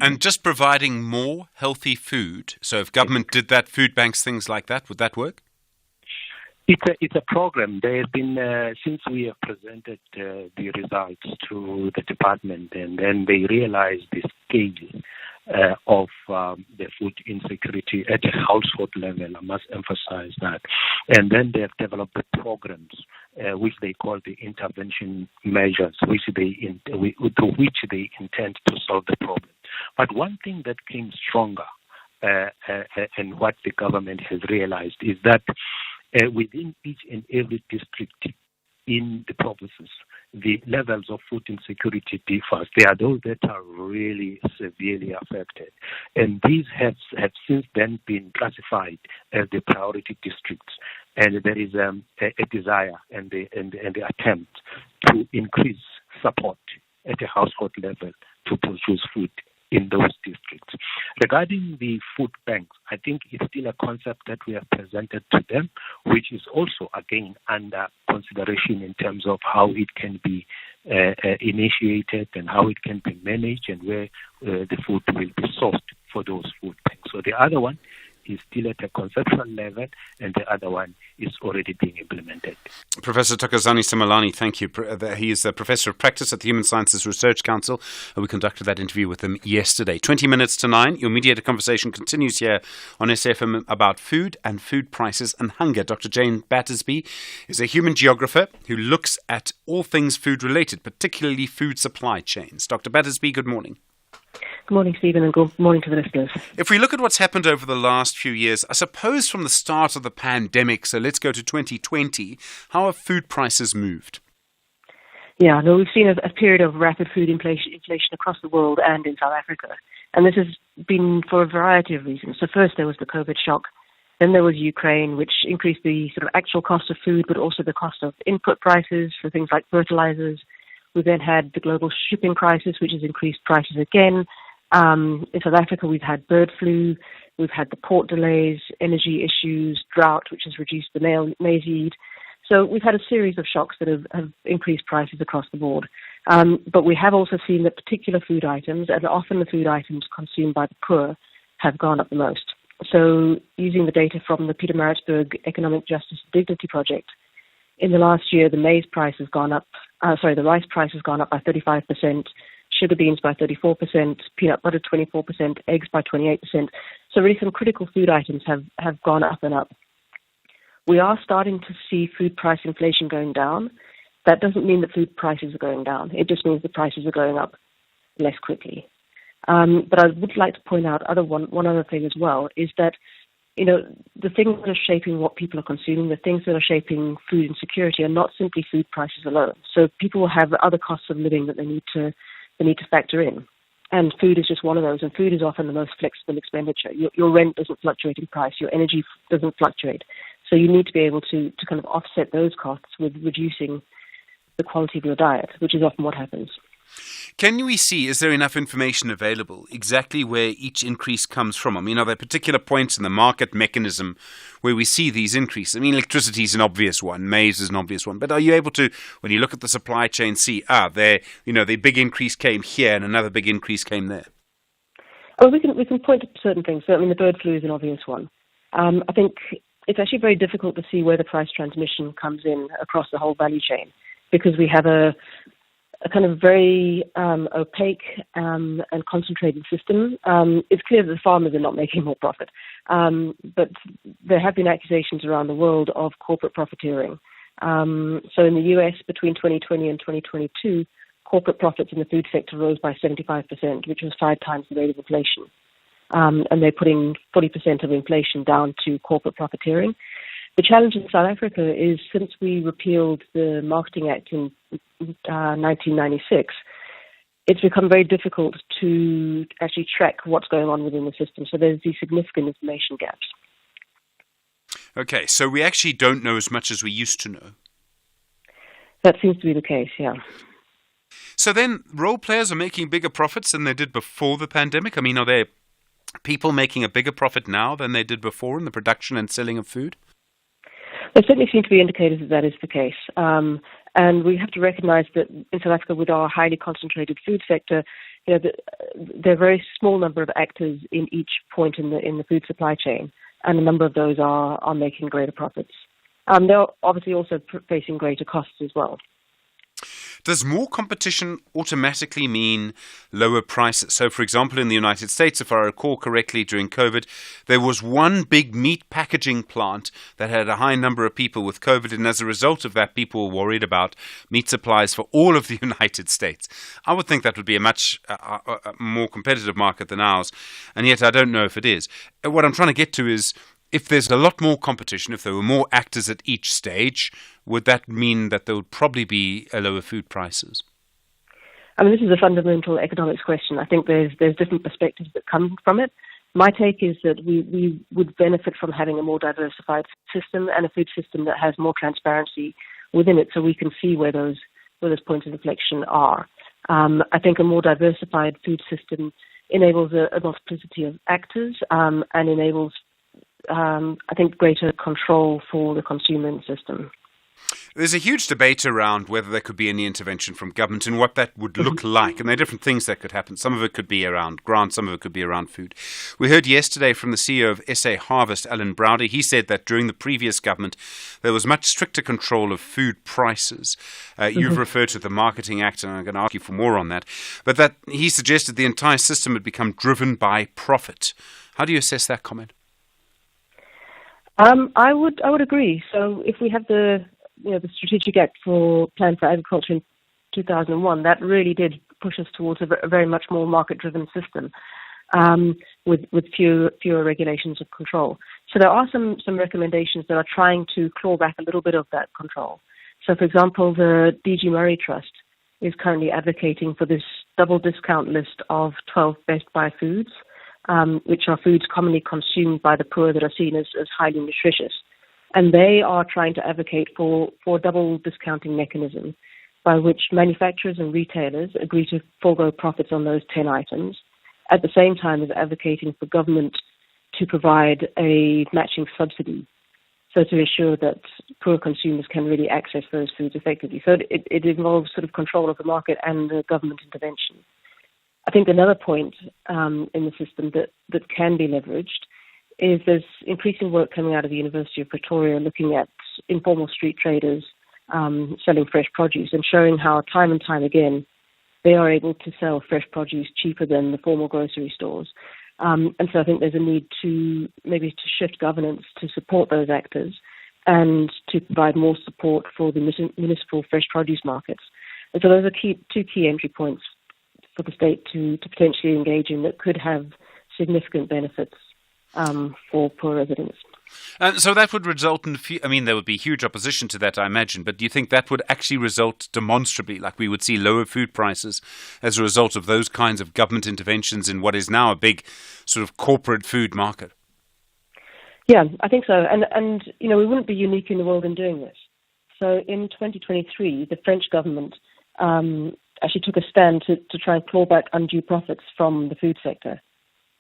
And just providing more healthy food. So if government did that, food banks, things like that, would that work? It's a program. There has been, since we have presented the results to the department, and then they realized the scale of the food insecurity at a household level. I must emphasize that. And then they have developed programs which they call the intervention measures, through which they intend to solve the problem. But one thing that came stronger and what the government has realized is that within each and every district, in the provinces, the levels of food insecurity differs. There are those that are really severely affected. And these have since then been classified as the priority districts. And there is a desire and the attempt to increase support at a household level to produce food in those districts. Regarding the food banks, I think it's still a concept that we have presented to them, which is also, again, under consideration in terms of how it can be initiated and how it can be managed and where the food will be sourced for those food banks. So the other one is still at a conceptual level, and the other one is already being implemented. Professor Thokozani Simelane, thank you. He is a Professor of Practice at the Human Sciences Research Council. We conducted that interview with him yesterday. 20 minutes to 9. Your mediated conversation continues here on SFM about food and food prices and hunger. Dr. Jane Battersby is a human geographer who looks at all things food-related, particularly food supply chains. Dr. Battersby, good morning. Good morning, Stephen, and good morning to the listeners. If we look at what's happened over the last few years, I suppose from the start of the pandemic, so let's go to 2020, how have food prices moved? Yeah, no, we've seen a period of rapid food inflation across the world and in South Africa. And this has been for a variety of reasons. So first there was the COVID shock. Then there was Ukraine, which increased the sort of actual cost of food, but also the cost of input prices for things like fertilizers. We then had the global shipping crisis, which has increased prices again. In South Africa, we've had bird flu, we've had the port delays, energy issues, drought, which has reduced the maize yield. So we've had a series of shocks that have increased prices across the board. But we have also seen that particular food items, and often the food items consumed by the poor, have gone up the most. So using the data from the Pietermaritzburg Economic Justice Dignity Project, in the last year, the maize price has gone up, the rice price has gone up by 35%, sugar beans by 34%, peanut butter 24%, eggs by 28%. So really some critical food items have gone up and up. We are starting to see food price inflation going down. That doesn't mean that food prices are going down. It just means the prices are going up less quickly. But I would like to point out one other thing as well, is that, you know, the things that are shaping what people are consuming, the things that are shaping food insecurity are not simply food prices alone. So people will have other costs of living that they need to factor in. And food is just one of those. And food is often the most flexible expenditure. Your rent doesn't fluctuate in price. Your energy doesn't fluctuate. So you need to be able to kind of offset those costs with reducing the quality of your diet, which is often what happens. Can we see, is there enough information available exactly where each increase comes from? I mean, are there particular points in the market mechanism where we see these increases? I mean, electricity is an obvious one, maize is an obvious one, but are you able to, when you look at the supply chain, see, the big increase came here and another big increase came there? Oh, we can point to certain things. So, I mean, the bird flu is an obvious one. I think it's actually very difficult to see where the price transmission comes in across the whole value chain, because we have a kind of very opaque and concentrated system. It's clear that the farmers are not making more profit, but there have been accusations around the world of corporate profiteering. So in the US, between 2020 and 2022, corporate profits in the food sector rose by 75%, which was 5 times the rate of inflation. And they're putting 40% of inflation down to corporate profiteering. The challenge in South Africa is, since we repealed the Marketing Act in 1996, it's become very difficult to actually track what's going on within the system. So there's these significant information gaps. Okay, so we actually don't know as much as we used to know. That seems to be the case, yeah. So then role players are making bigger profits than they did before the pandemic? I mean, are there people making a bigger profit now than they did before in the production and selling of food? There certainly seem to be indicators that is the case. And we have to recognize that in South Africa, with our highly concentrated food sector, there are a very small number of actors in each point in the food supply chain, and a number of those are making greater profits. They're obviously also facing greater costs as well. Does more competition automatically mean lower prices? So, for example, in the United States, if I recall correctly, during COVID, there was one big meat packaging plant that had a high number of people with COVID, and as a result of that, people were worried about meat supplies for all of the United States. I would think that would be a much more competitive market than ours, and yet I don't know if it is. What I'm trying to get to is if there's a lot more competition, if there were more actors at each stage, would that mean that there would probably be lower food prices? I mean, this is a fundamental economics question. I think there's different perspectives that come from it. My take is that we would benefit from having a more diversified system and a food system that has more transparency within it, so we can see where those points of inflection are. I think a more diversified food system enables a multiplicity of actors and enables, I think, greater control for the consumer in the system. There's a huge debate around whether there could be any intervention from government and what that would look like. And there are different things that could happen. Some of it could be around grants, some of it could be around food. We heard yesterday from the CEO of SA Harvest, Alan Browder. He said that during the previous government, there was much stricter control of food prices. You've referred to the Marketing Act, and I'm going to ask you for more on that. But that he suggested the entire system had become driven by profit. How do you assess that comment? I would agree. So if we have the Strategic Act for Plan for Agriculture in 2001, that really did push us towards a very much more market-driven system with fewer regulations of control. So there are some recommendations that are trying to claw back a little bit of that control. So, for example, the DG Murray Trust is currently advocating for this double discount list of 12 best buy foods, which are foods commonly consumed by the poor that are seen as highly nutritious. And they are trying to advocate for a double discounting mechanism by which manufacturers and retailers agree to forego profits on those 10 items, at the same time as advocating for government to provide a matching subsidy, so to ensure that poor consumers can really access those foods effectively. So it involves sort of control of the market and the government intervention. I think another point in the system that can be leveraged is there's increasing work coming out of the University of Pretoria looking at informal street traders selling fresh produce and showing how time and time again they are able to sell fresh produce cheaper than the formal grocery stores. And so I think there's a need to shift governance to support those actors and to provide more support for the municipal fresh produce markets. And so those are two key entry points for the state to potentially engage in that could have significant benefits for poor residents. So that would result in, there would be huge opposition to that, I imagine, but do you think that would actually result demonstrably, like we would see lower food prices as a result of those kinds of government interventions in what is now a big sort of corporate food market? Yeah, I think so. And we wouldn't be unique in the world in doing this. So in 2023, the French government actually took a stand to try and claw back undue profits from the food sector.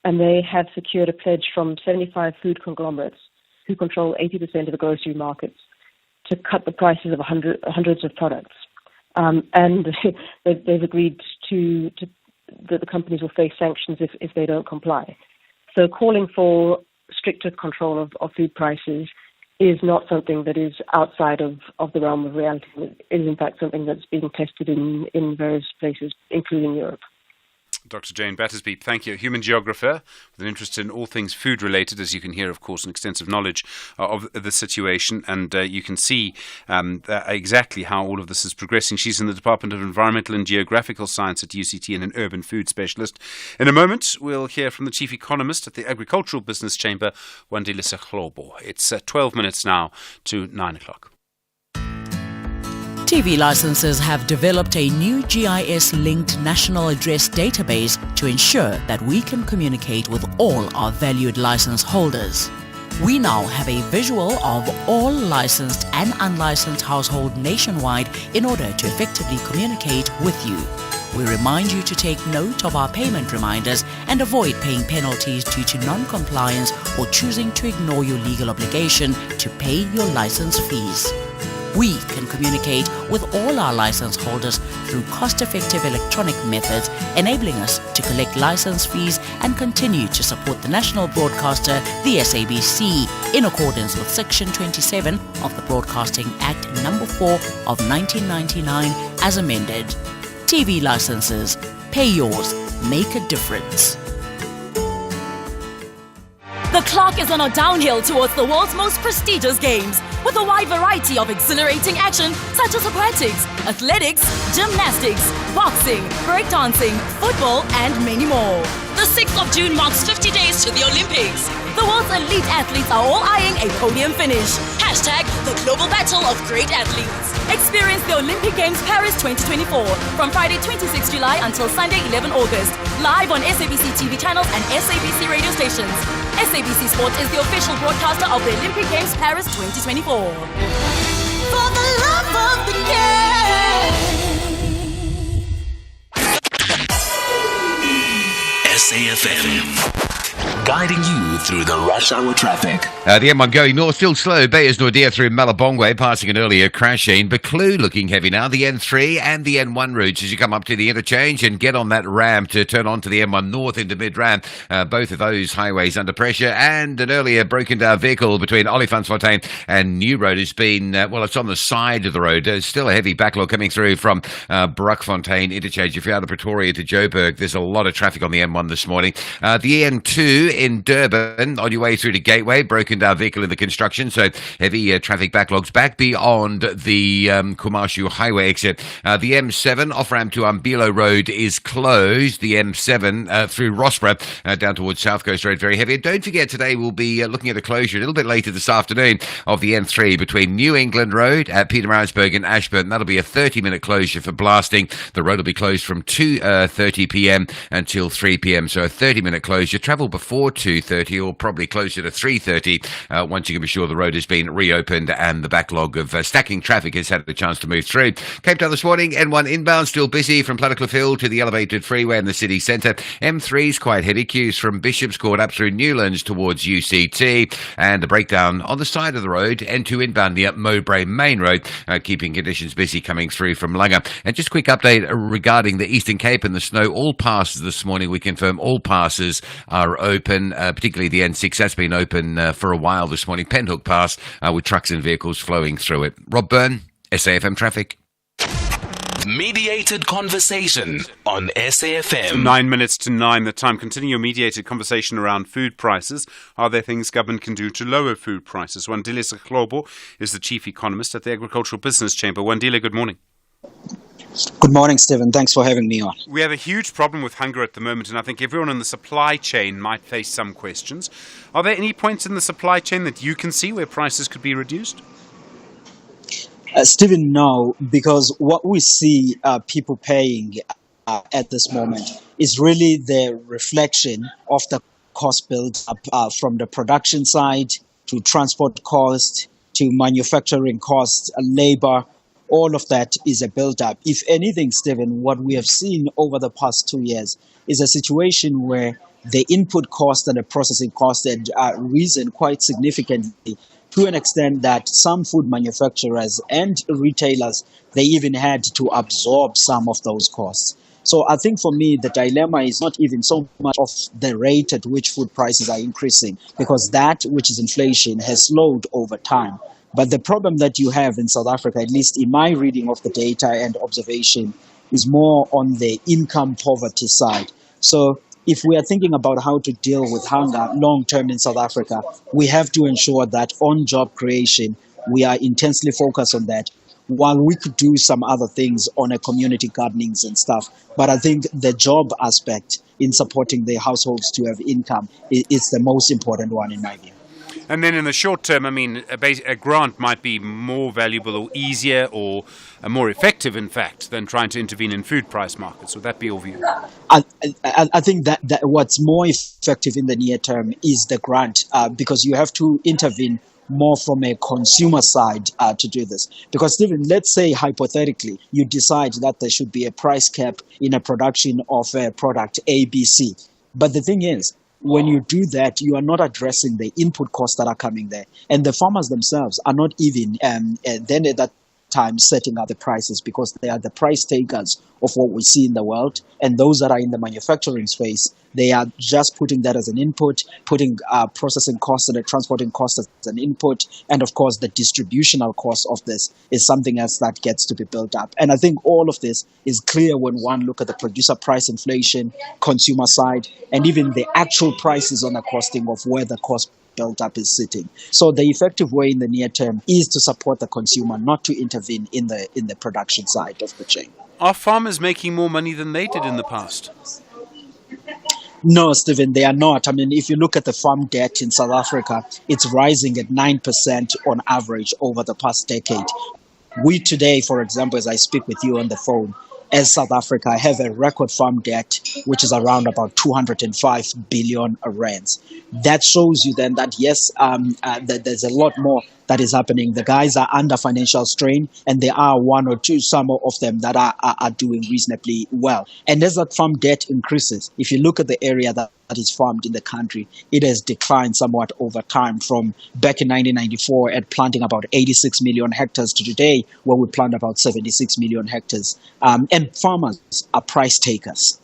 And they have secured a pledge from 75 food conglomerates who control 80% of the grocery markets to cut the prices of hundreds of products. And they've agreed that the companies will face sanctions if they don't comply. So calling for stricter control of food prices is not something that is outside of the realm of reality. It is, in fact, something that's being tested in various places, including Europe. Dr. Jane Battersby, thank you. A human geographer with an interest in all things food-related, as you can hear, of course, an extensive knowledge of the situation, and you can see exactly how all of this is progressing. She's in the Department of Environmental and Geographical Science at UCT and an urban food specialist. In a moment, we'll hear from the chief economist at the Agricultural Business Chamber, Wandile Globo. It's 12 minutes now to 9 o'clock. TV licenses have developed a new GIS-linked national address database to ensure that we can communicate with all our valued license holders. We now have a visual of all licensed and unlicensed households nationwide in order to effectively communicate with you. We remind you to take note of our payment reminders and avoid paying penalties due to non-compliance or choosing to ignore your legal obligation to pay your license fees. We can communicate with all our license holders through cost-effective electronic methods, enabling us to collect license fees and continue to support the national broadcaster, the SABC, in accordance with Section 27 of the Broadcasting Act No. 4 of 1999 as amended. TV licenses. Pay yours. Make a difference. The clock is on a downhill towards the world's most prestigious games, with a wide variety of exhilarating action such as aquatics, athletics, gymnastics, boxing, breakdancing, football, and many more. The 6th of June marks 50 days to the Olympics. The world's elite athletes are all eyeing a podium finish. Hashtag the global battle of great athletes. Experience the Olympic Games Paris 2024 from Friday 26 July until Sunday 11 August. Live on SABC TV channels and SABC radio stations. SABC Sports is the official broadcaster of the Olympic Games Paris 2024. For the love of the game. SAFM. Guiding you through the rush hour traffic. The M1 going north, still slow. Bayers Nordia through Malabongwe, passing an earlier crash scene. Beclue looking heavy now. The N3 and the N1 routes as you come up to the interchange and get on that ramp to turn onto the M1 north into mid-ramp. Both of those highways under pressure. And an earlier broken down vehicle between Olifantsfontein and New Road has been, it's on the side of the road. There's still a heavy backlog coming through from Brockfontein interchange. If you're out of Pretoria to Joburg, there's a lot of traffic on the M1 this morning. The N2 in Durban on your way through to Gateway, broken down vehicle in the construction, so heavy traffic backlogs back beyond the Kumashu highway exit. The M7 off ramp to Umbilo Road is closed. The M7 through Rossborough down towards South Coast Road, very heavy. And don't forget, today we'll be looking at a closure a little bit later this afternoon of the N3 between New England Road at Pietermaritzburg and Ashburn. That'll be a 30-minute closure for blasting. The road will be closed from 2:30 p.m. until 3 p.m. So a 30-minute closure. Travel before 2:30 or probably closer to 3:30 once you can be sure the road has been reopened and the backlog of stacking traffic has had the chance to move through. Cape Town this morning, N1 inbound still busy from Plattercliff Hill to the elevated freeway in the city centre. M3's quite heavy queues from Bishop's Court up through Newlands towards UCT, and a breakdown on the side of the road. N2 inbound near Mowbray Main Road, keeping conditions busy coming through from Langa. And just a quick update regarding the Eastern Cape and the snow. All passes this morning, we confirm all passes are open, particularly the N6. That's been open for a while this morning. Penhook Pass with trucks and vehicles flowing through it. Rob Byrne, SAFM Traffic. Mediated conversation on SAFM. 9 minutes to 9 the time. Continue your mediated conversation around food prices. Are there things government can do to lower food prices? Wandile Seklobo is the chief economist at the Agricultural Business Chamber. Wandile, good morning. Good morning, Stephen. Thanks for having me on. We have a huge problem with hunger at the moment, and I think everyone in the supply chain might face some questions. Are there any points in the supply chain that you can see where prices could be reduced? Stephen, no, because what we see people paying at this moment is really the reflection of the cost build up from the production side to transport cost to manufacturing cost, labor. All of that is a build-up. If anything, Stephen, what we have seen over the past 2 years is a situation where the input cost and the processing cost had risen quite significantly, to an extent that some food manufacturers and retailers, they even had to absorb some of those costs. So I think for me, the dilemma is not even so much of the rate at which food prices are increasing, because that, which is inflation, has slowed over time. But the problem that you have in South Africa, at least in my reading of the data and observation, is more on the income poverty side. So if we are thinking about how to deal with hunger long-term in South Africa, we have to ensure that on job creation, we are intensely focused on that, while we could do some other things on a community gardenings and stuff. But I think the job aspect in supporting the households to have income is the most important one in my view. And then in the short term, I mean, a grant might be more valuable or easier or more effective, in fact, than trying to intervene in food price markets. Would that be your view? I think that what's more effective in the near term is the grant, because you have to intervene more from a consumer side to do this. Because Stephen, let's say hypothetically, you decide that there should be a price cap in a production of a product ABC. But the thing is, when you do that, you are not addressing the input costs that are coming there. And the farmers themselves are not even then at that time setting up the prices, because they are the price takers of what we see in the world. And those that are in the manufacturing space, they are just putting that as an input, putting processing costs and the transporting costs as an input. And of course, the distributional cost of this is something else that gets to be built up. And I think all of this is clear when one look at the producer price inflation, consumer side, and even the actual prices on the costing of where the cost built-up is sitting. So the effective way in the near term is to support the consumer, not to intervene in the production side of the chain. Are farmers making more money than they did in the past? No, Stephen, they are not. I mean, if you look at the farm debt in South Africa, it's rising at 9% on average over the past decade. We today, for example, as I speak with you on the phone, as South Africa, have a record farm debt, which is around about 205 billion rands. That shows you then that, yes, that there's a lot more that is happening. The guys are under financial strain, and there are one or two, some of them that are doing reasonably well. And as that farm debt increases, if you look at the area that is farmed in the country, it has declined somewhat over time from back in 1994 at planting about 86 million hectares to today, where we plant about 76 million hectares. And farmers are price takers.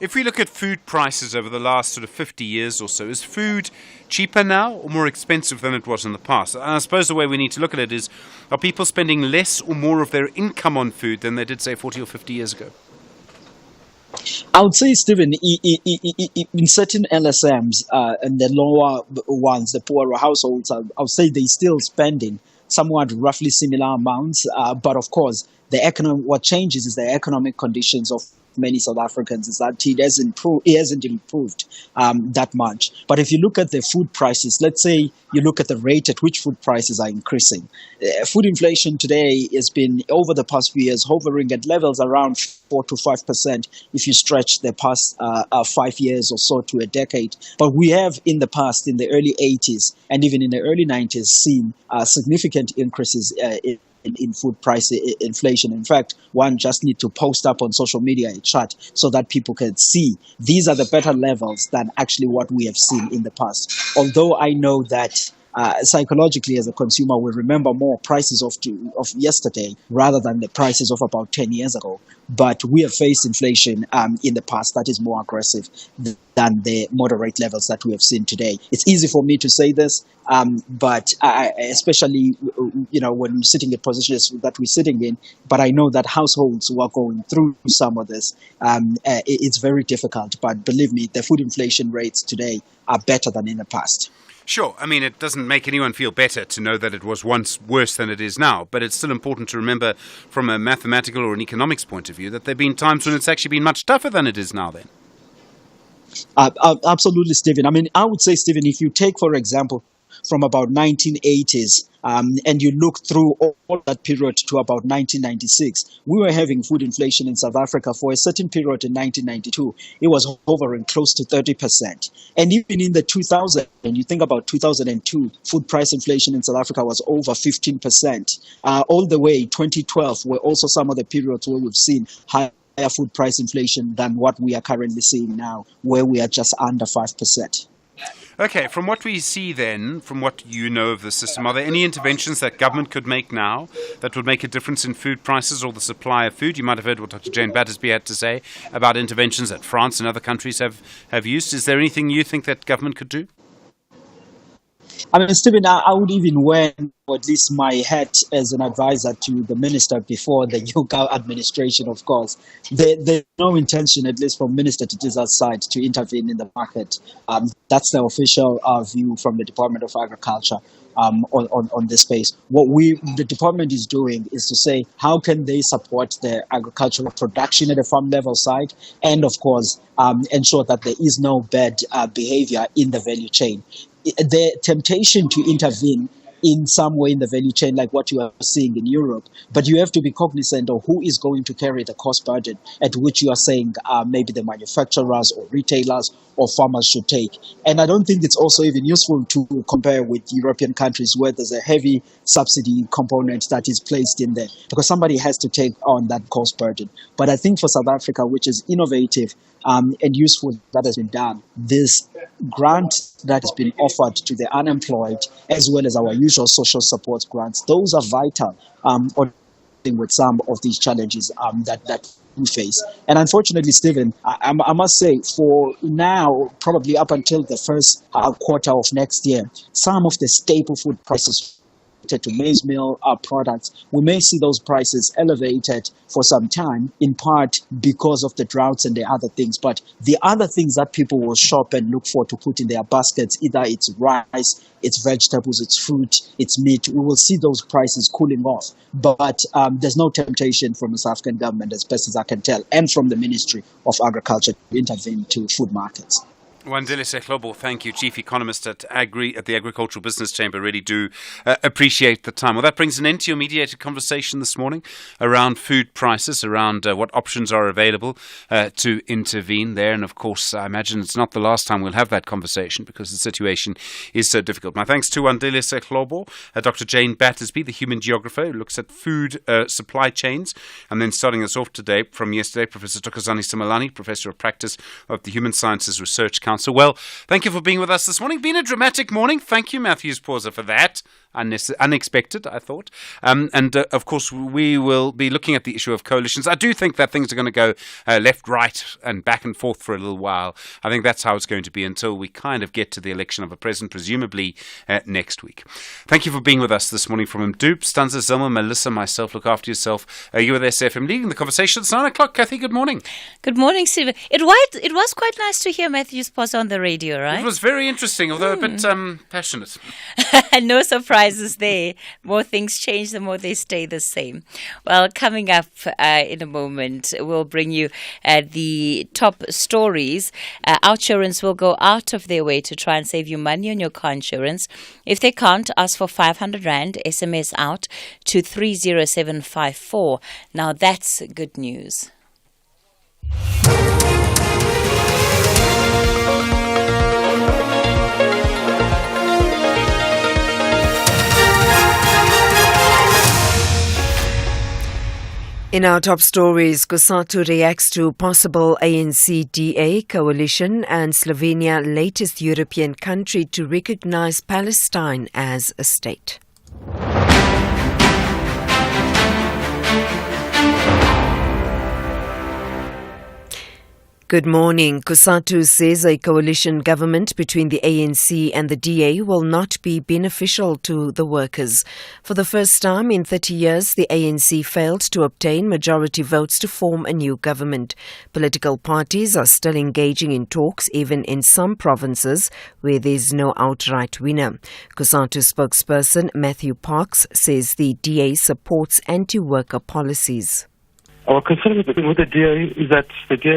If we look at food prices over the last sort of 50 years or so, is food cheaper now or more expensive than it was in the past? And I suppose the way we need to look at it is, are people spending less or more of their income on food than they did, say, 40 or 50 years ago? I would say, Stephen, in certain LSMs and the lower ones, the poorer households, I would say they're still spending somewhat roughly similar amounts. But of course, what changes is the economic conditions of many South Africans is that it hasn't improved that much. But if you look at the food prices, let's say you look at the rate at which food prices are increasing. Food inflation today has been, over the past few years, hovering at levels around 4 to 5% if you stretch the past 5 years or so to a decade. But we have in the past, in the early 80s and even in the early 90s, seen significant increases in food price inflation. In fact, one just need to post up on social media a chart so that people can see these are the better levels than actually what we have seen in the past. Although I know that psychologically as a consumer we remember more prices of yesterday rather than the prices of about 10 years ago. But we have faced inflation in the past that is more aggressive than the moderate levels that we have seen today. It's easy for me to say this, but especially when we're sitting in positions that we're sitting in, but I know that households who are going through some of this, it's very difficult. But believe me, the food inflation rates today are better than in the past. Sure. I mean, it doesn't make anyone feel better to know that it was once worse than it is now, but it's still important to remember from a mathematical or an economics point of view that there have been times when it's actually been much tougher than it is now then. Absolutely, Stephen. I mean, I would say, Stephen, if you take, for example, from about 1980s and you look through all that period to about 1996, we were having food inflation in South Africa for a certain period in 1992. It was hovering close to 30%. And even in the 2000s, and you think about 2002, food price inflation in South Africa was over 15%. All the way 2012 were also some of the periods where we've seen higher food price inflation than what we are currently seeing now, where we are just under 5%. Okay, from what we see then, from what you know of the system, are there any interventions that government could make now that would make a difference in food prices or the supply of food? You might have heard what Dr. Jane Battersby had to say about interventions that France and other countries have used. Is there anything you think that government could do? I mean, Stephen, I would even wear at least my hat as an advisor to the minister before the new administration, of course. There's no intention, at least from Minister Titiza's side, to intervene in the market. That's the official view from the Department of Agriculture on this space. What the department is doing is to say, how can they support the agricultural production at the farm level side, and of course, ensure that there is no bad behavior in the value chain. The temptation to intervene in some way in the value chain, like what you are seeing in Europe, but you have to be cognizant of who is going to carry the cost burden at which you are saying maybe the manufacturers or retailers or farmers should take. And I don't think it's also even useful to compare with European countries where there's a heavy subsidy component that is placed in there, because somebody has to take on that cost burden. But I think for South Africa, which is innovative and useful that has been done, this grant that has been offered to the unemployed, as well as our usual social support grants, those are vital on dealing with some of these challenges that we face. And unfortunately, Stephen, I must say, for now, probably up until the first quarter of next year, some of the staple food prices related to maize meal products, we may see those prices elevated for some time, in part because of the droughts and the other things. But the other things that people will shop and look for to put in their baskets, either it's rice, it's vegetables, it's fruit, it's meat, we will see those prices cooling off. But there's no temptation from the South African government, as best as I can tell, and from the Ministry of Agriculture to intervene to food markets. Wandile Seklobo, thank you, Chief Economist at the Agricultural Business Chamber. Really do appreciate the time. Well, that brings an end to your mediated conversation this morning around food prices, around what options are available to intervene there. And of course, I imagine it's not the last time we'll have that conversation because the situation is so difficult. My thanks to Wandile Seklobo, Dr. Jane Battersby, the human geographer who looks at food supply chains. And then starting us off today, from yesterday, Professor Tokozani Simalani, Professor of Practice of the Human Sciences Research Council. Well, thank you for being with us this morning. Been a dramatic morning. Thank you, Matthews Pauser, for that. Unexpected, I thought. Of course, we will be looking at the issue of coalitions. I do think that things are going to go left, right, and back and forth for a little while. I think that's how it's going to be until we kind of get to the election of a president, presumably next week. Thank you for being with us this morning from Mdup, Stanza, Zilma, Melissa, myself. Look after yourself. You with SFM leading the conversation. It's 9 o'clock. Kathy, good morning. Good morning, Stephen. It was quite nice to hear Matthews Pauser on the radio, right? It was very interesting, although a bit passionate. No surprises there. More things change, the more they stay the same. Well, coming up in a moment, we'll bring you the top stories. Outsurance will go out of their way to try and save you money on your car insurance. If they can't, ask for 500 Rand, SMS out to 30754. Now that's good news. In our top stories, COSATU reacts to possible ANC-DA coalition and Slovenia, latest European country to recognize Palestine as a state. Good morning. COSATU says a coalition government between the ANC and the DA will not be beneficial to the workers. For the first time in 30 years, the ANC failed to obtain majority votes to form a new government. Political parties are still engaging in talks, even in some provinces where there is no outright winner. COSATU spokesperson Matthew Parks says the DA supports anti-worker policies. Our concern with the DA is that the DA